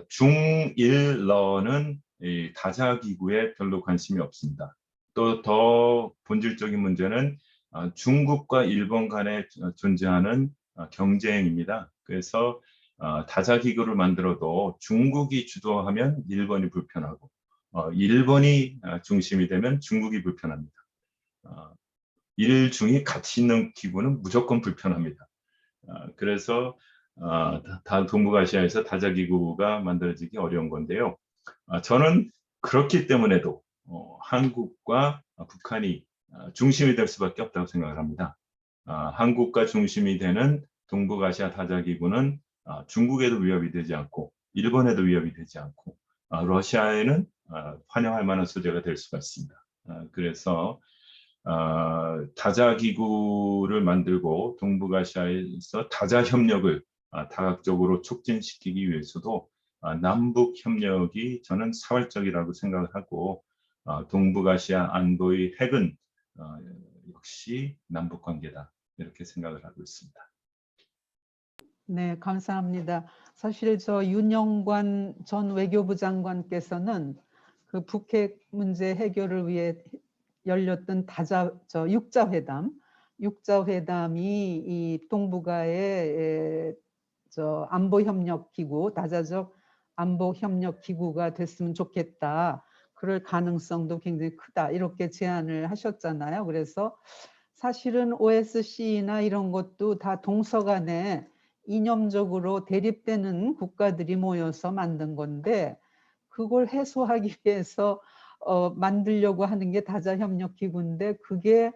중일러는 이 다자기구에 별로 관심이 없습니다. 또 더 본질적인 문제는 중국과 일본 간에 존재하는 경쟁입니다. 그래서 다자기구를 만들어도 중국이 주도하면 일본이 불편하고 일본이 중심이 되면 중국이 불편합니다. 일중이 같이 있는 기구는 무조건 불편합니다. 그래서 동북아시아에서 다자기구가 만들어지기 어려운 건데요. 저는 그렇기 때문에도 한국과 북한이 중심이 될 수밖에 없다고 생각을 합니다. 한국과 중심이 되는 동북아시아 다자기구는 중국에도 위협이 되지 않고 일본에도 위협이 되지 않고 러시아에는 환영할 만한 소재가 될 수가 있습니다. 그래서 다자기구를 만들고 동북아시아에서 다자협력을 다각적으로 촉진시키기 위해서도 남북협력이 저는 사활적이라고 생각을 하고 동북아시아 안보의 핵은 역시 남북관계다 이렇게 생각을 하고 있습니다. 네, 감사합니다. 사실 저 윤영관 전 외교부 장관께서는 그 북핵 문제 해결을 위해 열렸던 육자회담이 이 동북아의 저 안보협력기구, 다자적 안보협력기구가 됐으면 좋겠다. 그럴 가능성도 굉장히 크다. 이렇게 제안을 하셨잖아요. 그래서 사실은 OSCE나 이런 것도 다 동서간에 이념적으로 대립되는 국가들이 모여서 만든 건데 그걸 해소하기 위해서 만들려고 하는 게 다자협력기구인데 그게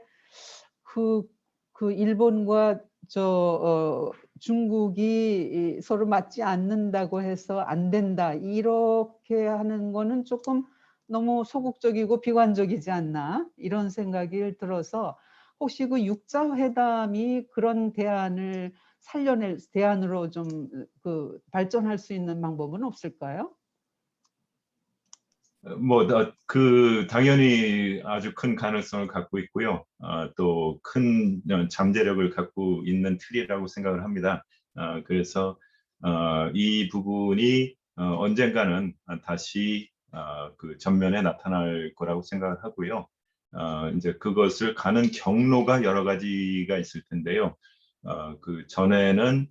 그 일본과 중국이 서로 맞지 않는다고 해서 안 된다 이렇게 하는 거는 조금 너무 소극적이고 비관적이지 않나 이런 생각이 들어서 혹시 그 육자 회담이 그런 대안을 살려낼 대안으로 좀 그 발전할 수 있는 방법은 없을까요? 당연히 아주 큰 가능성을 갖고 있고요. 또 큰 잠재력을 갖고 있는 틀이라고 생각을 합니다. 그래서 이 부분이 언젠가는 다시 그 전면에 나타날 거라고 생각을 하고요. 이제 그것을 가는 경로가 여러 가지가 있을 텐데요. 그 전에는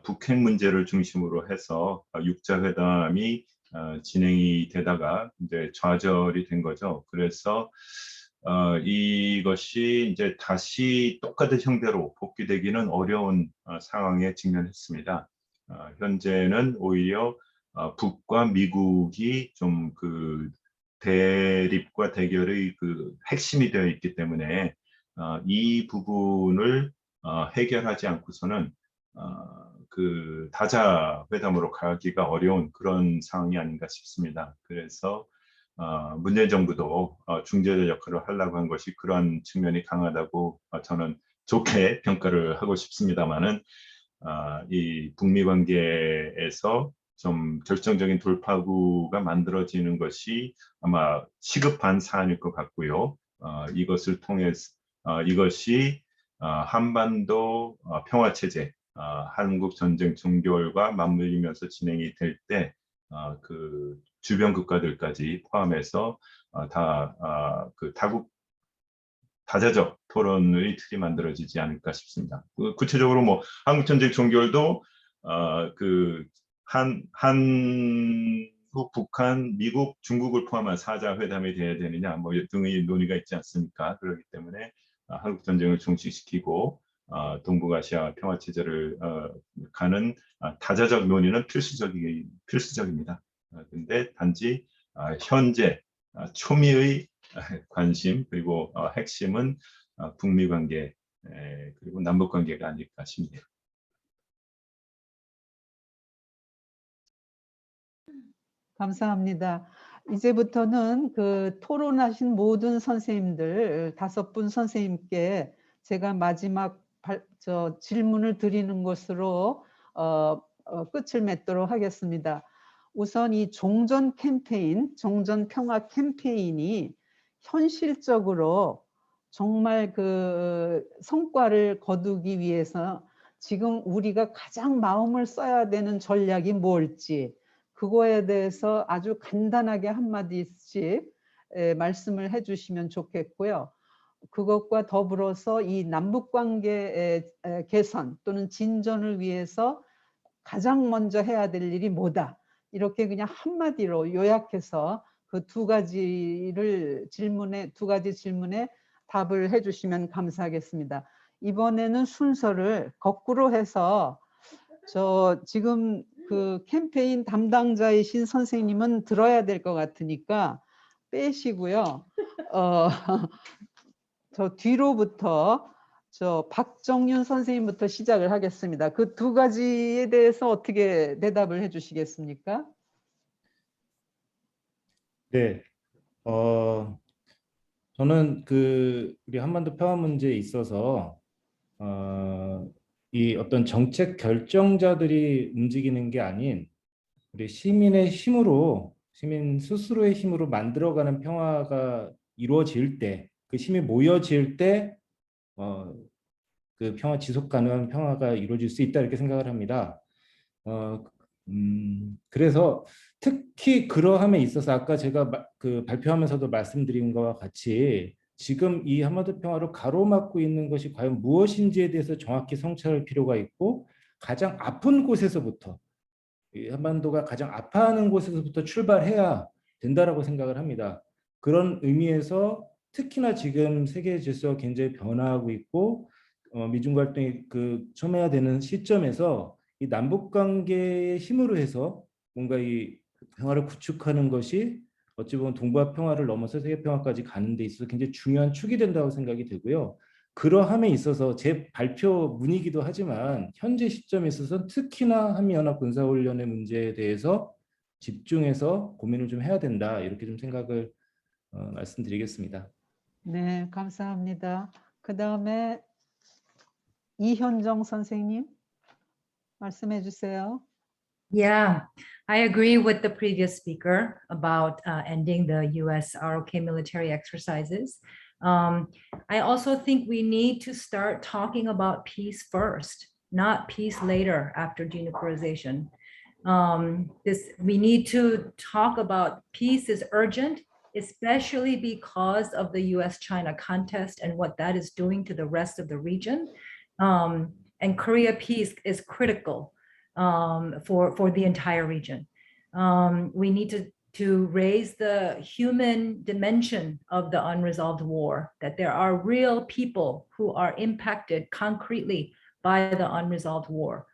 북핵 문제를 중심으로 해서 육자 회담이 진행이 되다가 이제 좌절이 된 거죠. 그래서 이것이 이제 다시 똑같은 형태로 복귀되기는 어려운 상황에 직면했습니다. 현재는 오히려 북과 미국이 좀 그 대립과 대결의 그 핵심이 되어 있기 때문에 이 부분을 해결하지 않고서는 그 다자 회담으로 가기가 어려운 그런 상황이 아닌가 싶습니다. 그래서 문재인 정부도 중재자 역할을 하려고 한 것이 그러한 측면이 강하다고 저는 좋게 평가를 하고 싶습니다만은 이 북미 관계에서 좀 결정적인 돌파구가 만들어지는 것이 아마 시급한 사안일 것 같고요. 이것을 통해서 이것이 한반도 평화 체제, 한국 전쟁 종결과 맞물리면서 진행이 될 때 그 주변 국가들까지 포함해서 그 다자적 토론의 틀이 만들어지지 않을까 싶습니다. 구체적으로 뭐 한국 전쟁 종결도 한국, 북한, 미국, 중국을 포함한 사자 회담이 돼야 되느냐 뭐 등의 논의가 있지 않습니까? 그렇기 때문에 한국 전쟁을 종식시키고 동북아시아 평화 체제를 가는 다자적 논의는 필수적입니다. 근데 단지 현재 초미의 관심 그리고 핵심은 북미 관계 그리고 남북 관계가 아닐까 싶네요. 감사합니다. 이제부터는 그 토론하신 모든 선생님들 5분 선생님께 제가 마지막 질문을 드리는 것으로 끝을 맺도록 하겠습니다. 우선 이 종전 캠페인, 종전 평화 캠페인이 현실적으로 정말 그 성과를 거두기 위해서 지금 우리가 가장 마음을 써야 되는 전략이 뭘지 그거에 대해서 아주 간단하게 한마디씩 말씀을 해주시면 좋겠고요. 그것과 더불어서 이 남북관계 개선 또는 진전을 위해서 가장 먼저 해야 될 일이 뭐다. 이렇게 그냥 한마디로 요약해서 그 두 가지 질문에 답을 해주시면 감사하겠습니다. 이번에는 순서를 거꾸로 해서 지금 그 캠페인 담당자이신 선생님은 들어야 될 것 같으니까 빼시고요. 저 뒤로부터 박정윤 선생님부터 시작을 하겠습니다. 그 두 가지에 대해서 어떻게 대답을 해주시겠습니까? 네. 저는 우리 한반도 평화 문제에 있어서 이 어떤 정책 결정자들이 움직이는 게 아닌 우리 시민의 힘으로 시민 스스로의 힘으로 만들어가는 평화가 이루어질 때 그 힘이 모여질 때 그 평화 지속 가능한 평화가 이루어질 수 있다 이렇게 생각을 합니다. 그래서 특히 그러함에 있어서 아까 제가 그 발표하면서도 말씀드린 것과 같이 지금 이 한반도 평화를 가로막고 있는 것이 과연 무엇인지에 대해서 정확히 성찰할 필요가 있고 가장 아픈 곳에서부터 이 한반도가 가장 아파하는 곳에서부터 출발해야 된다라고 생각을 합니다. 그런 의미에서 특히나 지금 세계 질서가 굉장히 변화하고 있고 미중 갈등이 첨예화 되는 시점에서 이 남북 관계의 힘으로 해서 뭔가 이 평화를 구축하는 것이 어찌 보면 동북아 평화를 넘어서 세계 평화까지 가는 데 있어서 굉장히 중요한 축이 된다고 생각이 되고요. 그러함에 있어서 제 발표문이기도 하지만 현재 시점에 있어서 특히나 한미연합 군사훈련의 문제에 대해서 집중해서 고민을 좀 해야 된다. 이렇게 좀 생각을 말씀드리겠습니다. 네, 감사합니다. 그다음에 이현정 선생님 말씀해 주세요. Yeah, I agree with the previous speaker about ending the US ROK military exercises. I also think we need to start talking about peace first, not peace later after denuclearization. We need to talk about peace is urgent, especially because of the US-China contest and what that is doing to the rest of the region. And Korea peace is critical for the entire region. We need to raise the human dimension of the unresolved war, that there are real people who are impacted concretely by the unresolved war.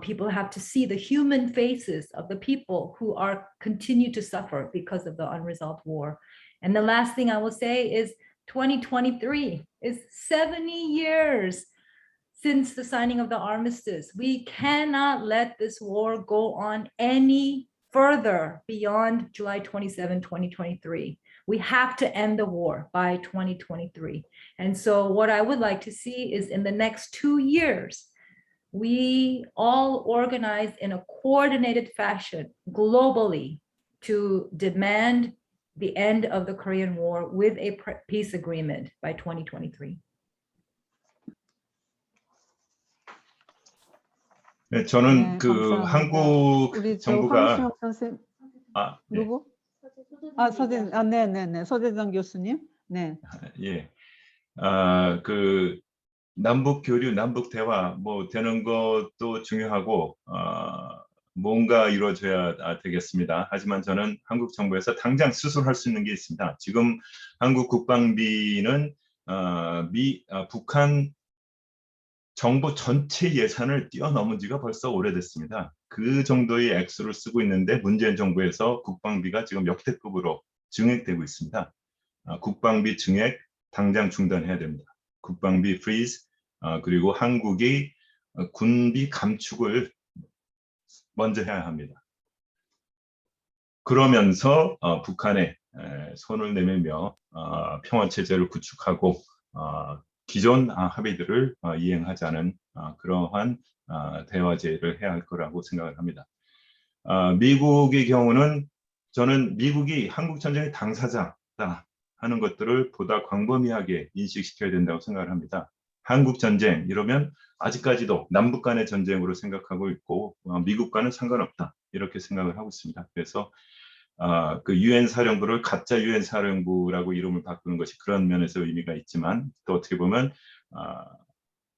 People have to see the human faces of the people who continue to suffer because of the unresolved war. And the last thing I will say is 2023 is 70 years since the signing of the armistice. We cannot let this war go on any further beyond July 27, 2023. We have to end the war by 2023. And so what I would like to see is in the next 2 years, we all organize in a coordinated fashion globally to demand the end of the Korean War with a peace agreement by 2023. 네, 저는 네, 그 감사합니다. 한국 우리 정부가 황수영 선생님 네. 누구? 네네네. 서재정 교수님. 네. 예. 그 남북 교류, 남북 대화 뭐 되는 것도 중요하고 뭔가 이루어져야 되겠습니다. 하지만 저는 한국 정부에서 당장 수술할 수 있는 게 있습니다. 지금 한국 국방비는 북한 정부 전체 예산을 뛰어넘은 지가 벌써 오래됐습니다. 그 정도의 액수를 쓰고 있는데 문재인 정부에서 국방비가 지금 역대급으로 증액되고 있습니다. 국방비 증액 당장 중단해야 됩니다. 국방비 프리즈, 그리고 한국이 군비 감축을 먼저 해야 합니다. 그러면서 북한에 손을 내밀며 평화체제를 구축하고 기존 합의들을 이행하자는 그러한 대화제를 해야 할 거라고 생각을 합니다. 미국의 경우는 저는 미국이 한국 전쟁의 당사자다 하는 것들을 보다 광범위하게 인식시켜야 된다고 생각을 합니다. 한국 전쟁 이러면 아직까지도 남북 간의 전쟁으로 생각하고 있고 미국과는 상관없다 이렇게 생각을 하고 있습니다. 그래서 그 유엔 사령부를 가짜 유엔 사령부라고 이름을 바꾸는 것이 그런 면에서 의미가 있지만 또 어떻게 보면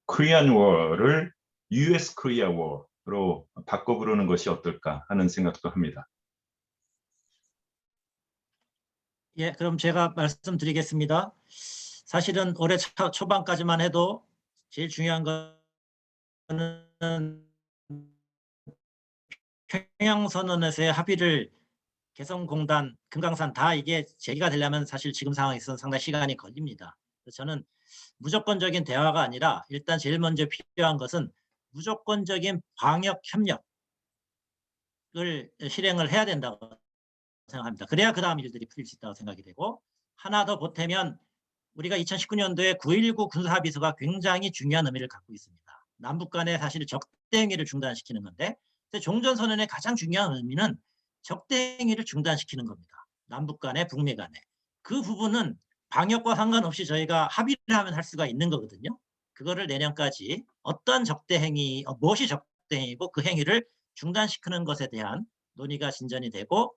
코리안 워를 US 코리아 워로 바꿔 부르는 것이 어떨까 하는 생각도 합니다. 예, 그럼 제가 말씀드리겠습니다. 사실은 올해 초반까지만 해도 제일 중요한 거는 평양선언에서의 합의를 개성공단, 금강산 다 이게 제기가 되려면 사실 지금 상황에서는 상당히 시간이 걸립니다. 그래서 저는 무조건적인 대화가 아니라 일단 제일 먼저 필요한 것은 무조건적인 방역 협력을 실행을 해야 된다고 생각합니다. 그래야 그 다음 일들이 풀릴 수 있다고 생각이 되고 하나 더 보태면 우리가 2019년도에 9.19 군사합의서가 굉장히 중요한 의미를 갖고 있습니다. 남북 간의 사실 적대 행위를 중단시키는 건데 종전선언의 가장 중요한 의미는 적대 행위를 중단시키는 겁니다. 남북 간에 북미 간에. 그 부분은 방역과 상관없이 저희가 합의를 하면 할 수가 있는 거거든요. 그거를 내년까지 어떤 적대 행위, 무엇이 적대 행위고 그 행위를 중단시키는 것에 대한 논의가 진전이 되고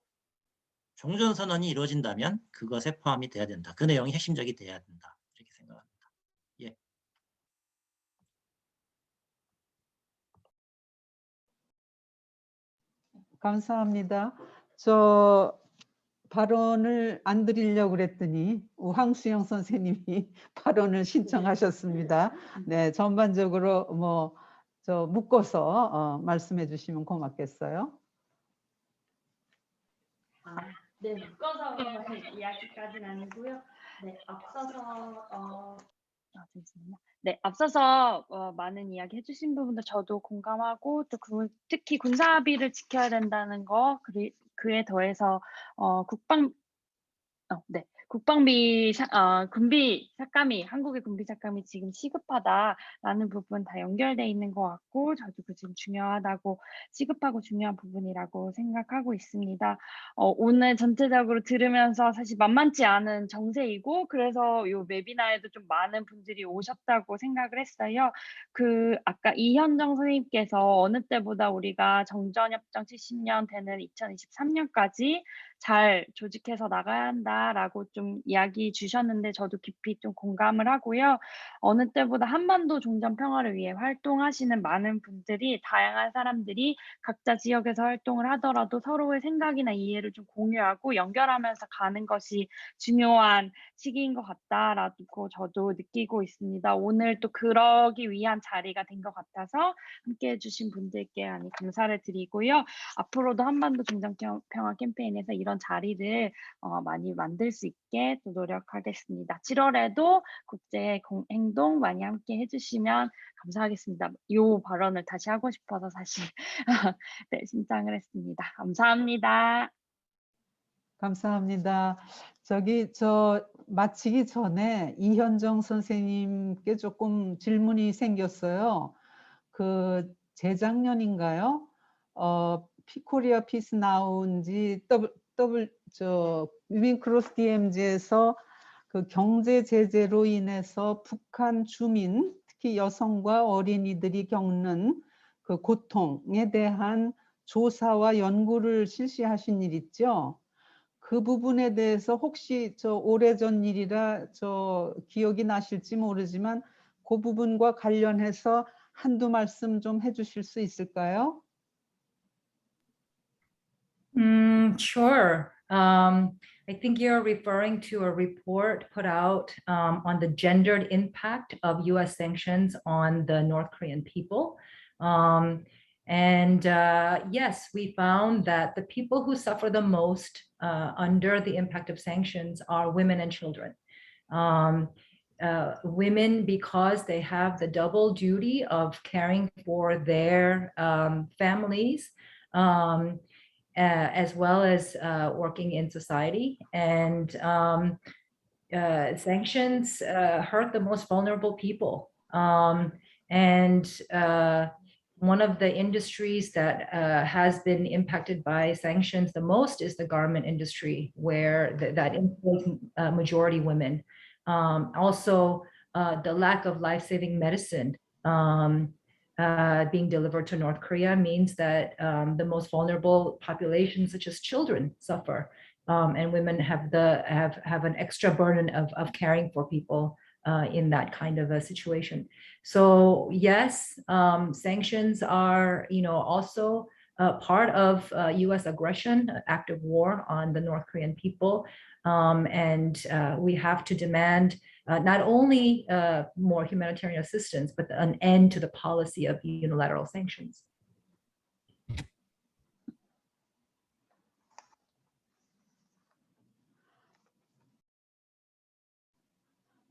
종전선언이 이루어진다면 그것에 포함이 돼야 된다. 그 내용이 핵심적이 돼야 된다. 이렇게 생각합니다. 예. 감사합니다. 저 발언을 안 드리려고 그랬더니 황수영 선생님이 발언을 신청하셨습니다. 네, 전반적으로 뭐 저 묶어서 말씀해 주시면 고맙겠어요. 네, 묶어서 이야기까지는 아니고요. 네, 앞서서 잠시만요. 네, 앞서서 많은 이야기 해주신 부분도 저도 공감하고 또 특히 군사합의를 지켜야 된다는 거 그에 더해서 네. 군비 삭감이 한국의 군비 삭감이 지금 시급하다라는 부분 다 연결돼 있는 것 같고 저도 그 지금 중요하다고 시급하고 중요한 부분이라고 생각하고 있습니다. 오늘 전체적으로 들으면서 사실 만만치 않은 정세이고 그래서 요 웨비나에도 좀 많은 분들이 오셨다고 생각을 했어요. 아까 이현정 선생님께서 어느 때보다 우리가 정전협정 70년 되는 2023년까지 잘 조직해서 나가야 한다라고 좀 이야기 주셨는데 저도 깊이 좀 공감을 하고요. 어느 때보다 한반도 종전 평화를 위해 활동하시는 많은 분들이 다양한 사람들이 각자 지역에서 활동을 하더라도 서로의 생각이나 이해를 좀 공유하고 연결하면서 가는 것이 중요한 시기인 것 같다라고 저도 느끼고 있습니다. 오늘 또 그러기 위한 자리가 된 것 같아서 함께해 주신 분들께 많이 감사를 드리고요. 앞으로도 한반도 종전 평화 캠페인에서 이런 자리를 많이 만들 수 있게 또 노력하겠습니다. 7월에도 국제 행동 많이 함께 해주시면 감사하겠습니다. 이 발언을 다시 하고 싶어서 사실 네, 신청을 했습니다. 감사합니다. 감사합니다. 마치기 전에 이현정 선생님께 조금 질문이 생겼어요. 재작년인가요? 코리아 피스 나온지 위민크로스 DMZ에서 그 경제 제재로 인해서 북한 주민, 특히 여성과 어린이들이 겪는 그 고통에 대한 조사와 연구를 실시하신 일 있죠? 그 부분에 대해서 혹시 오래전 일이라 기억이 나실지 모르지만 그 부분과 관련해서 한두 말씀 좀 해주실 수 있을까요? Sure. I think you're referring to a report put out on the gendered impact of US sanctions on the North Korean people. Yes, we found that the people who suffer the most under the impact of sanctions are women and children. Women, because they have the double duty of caring for their families, as well as working in society. And sanctions hurt the most vulnerable people. One of the industries that has been impacted by sanctions the most is the garment industry, where that employs majority women. Also, the lack of life-saving medicine being delivered to North Korea means that the most vulnerable populations, such as children, suffer, and women have an extra burden of caring for people in that kind of a situation. So yes, sanctions are, also part of U.S. aggression, active war on the North Korean people, and we have to demand not only more humanitarian assistance, but an end to the policy of unilateral sanctions.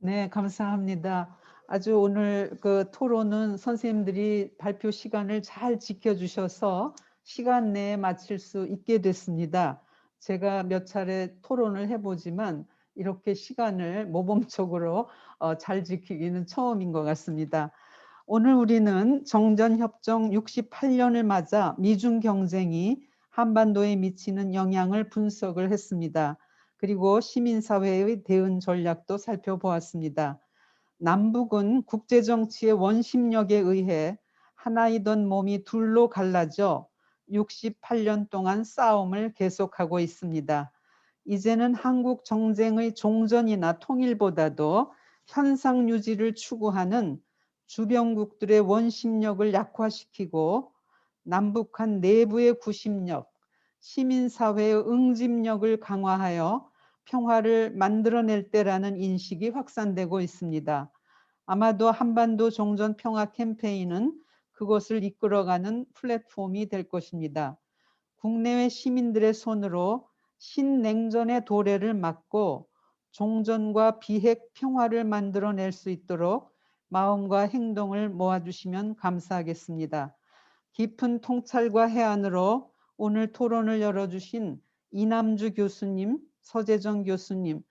네, 감사합니다. 아주 오늘 그 토론은 선생님들이 발표 시간을 잘 지켜주셔서 시간 내에 마칠 수 있게 됐습니다. 제가 몇 차례 토론을 해보지만 이렇게 시간을 모범적으로 잘 지키기는 처음인 것 같습니다. 오늘 우리는 정전협정 68년을 맞아 미중 경쟁이 한반도에 미치는 영향을 분석을 했습니다. 그리고 시민사회의 대응 전략도 살펴보았습니다. 남북은 국제정치의 원심력에 의해 하나이던 몸이 둘로 갈라져 68년 동안 싸움을 계속하고 있습니다. 이제는 한국 정쟁의 종전이나 통일보다도 현상 유지를 추구하는 주변국들의 원심력을 약화시키고 남북한 내부의 구심력, 시민사회의 응집력을 강화하여 평화를 만들어낼 때라는 인식이 확산되고 있습니다. 아마도 한반도 종전 평화 캠페인은 그것을 이끌어가는 플랫폼이 될 것입니다. 국내외 시민들의 손으로 신냉전의 도래를 막고 종전과 비핵 평화를 만들어낼 수 있도록 마음과 행동을 모아주시면 감사하겠습니다. 깊은 통찰과 해안으로 오늘 토론을 열어주신 이남주 교수님, 서재정 교수님,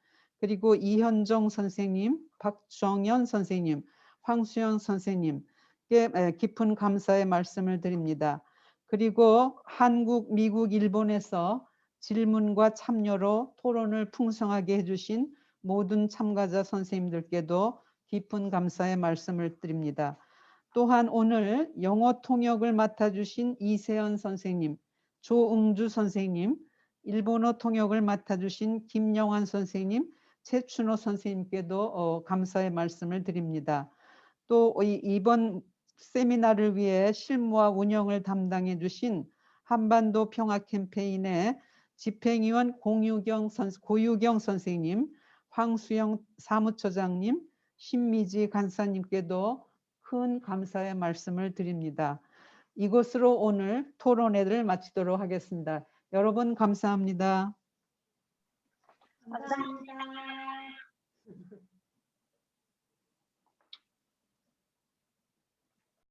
그리고 이현정 선생님, 박정현 선생님, 황수영 선생님께 깊은 감사의 말씀을 드립니다. 그리고 한국, 미국, 일본에서 질문과 참여로 토론을 풍성하게 해주신 모든 참가자 선생님들께도 깊은 감사의 말씀을 드립니다. 또한 오늘 영어 통역을 맡아주신 이세연 선생님, 조응주 선생님, 일본어 통역을 맡아주신 김영환 선생님, 최춘호 선생님께도 감사의 말씀을 드립니다. 또 이번 세미나를 위해 실무와 운영을 담당해 주신 한반도 평화 캠페인의 집행위원 고유경 선생님, 황수영 사무처장님, 신미지 간사님께도 큰 감사의 말씀을 드립니다. 이것으로 오늘 토론회를 마치도록 하겠습니다. 여러분 감사합니다. 감사합니다.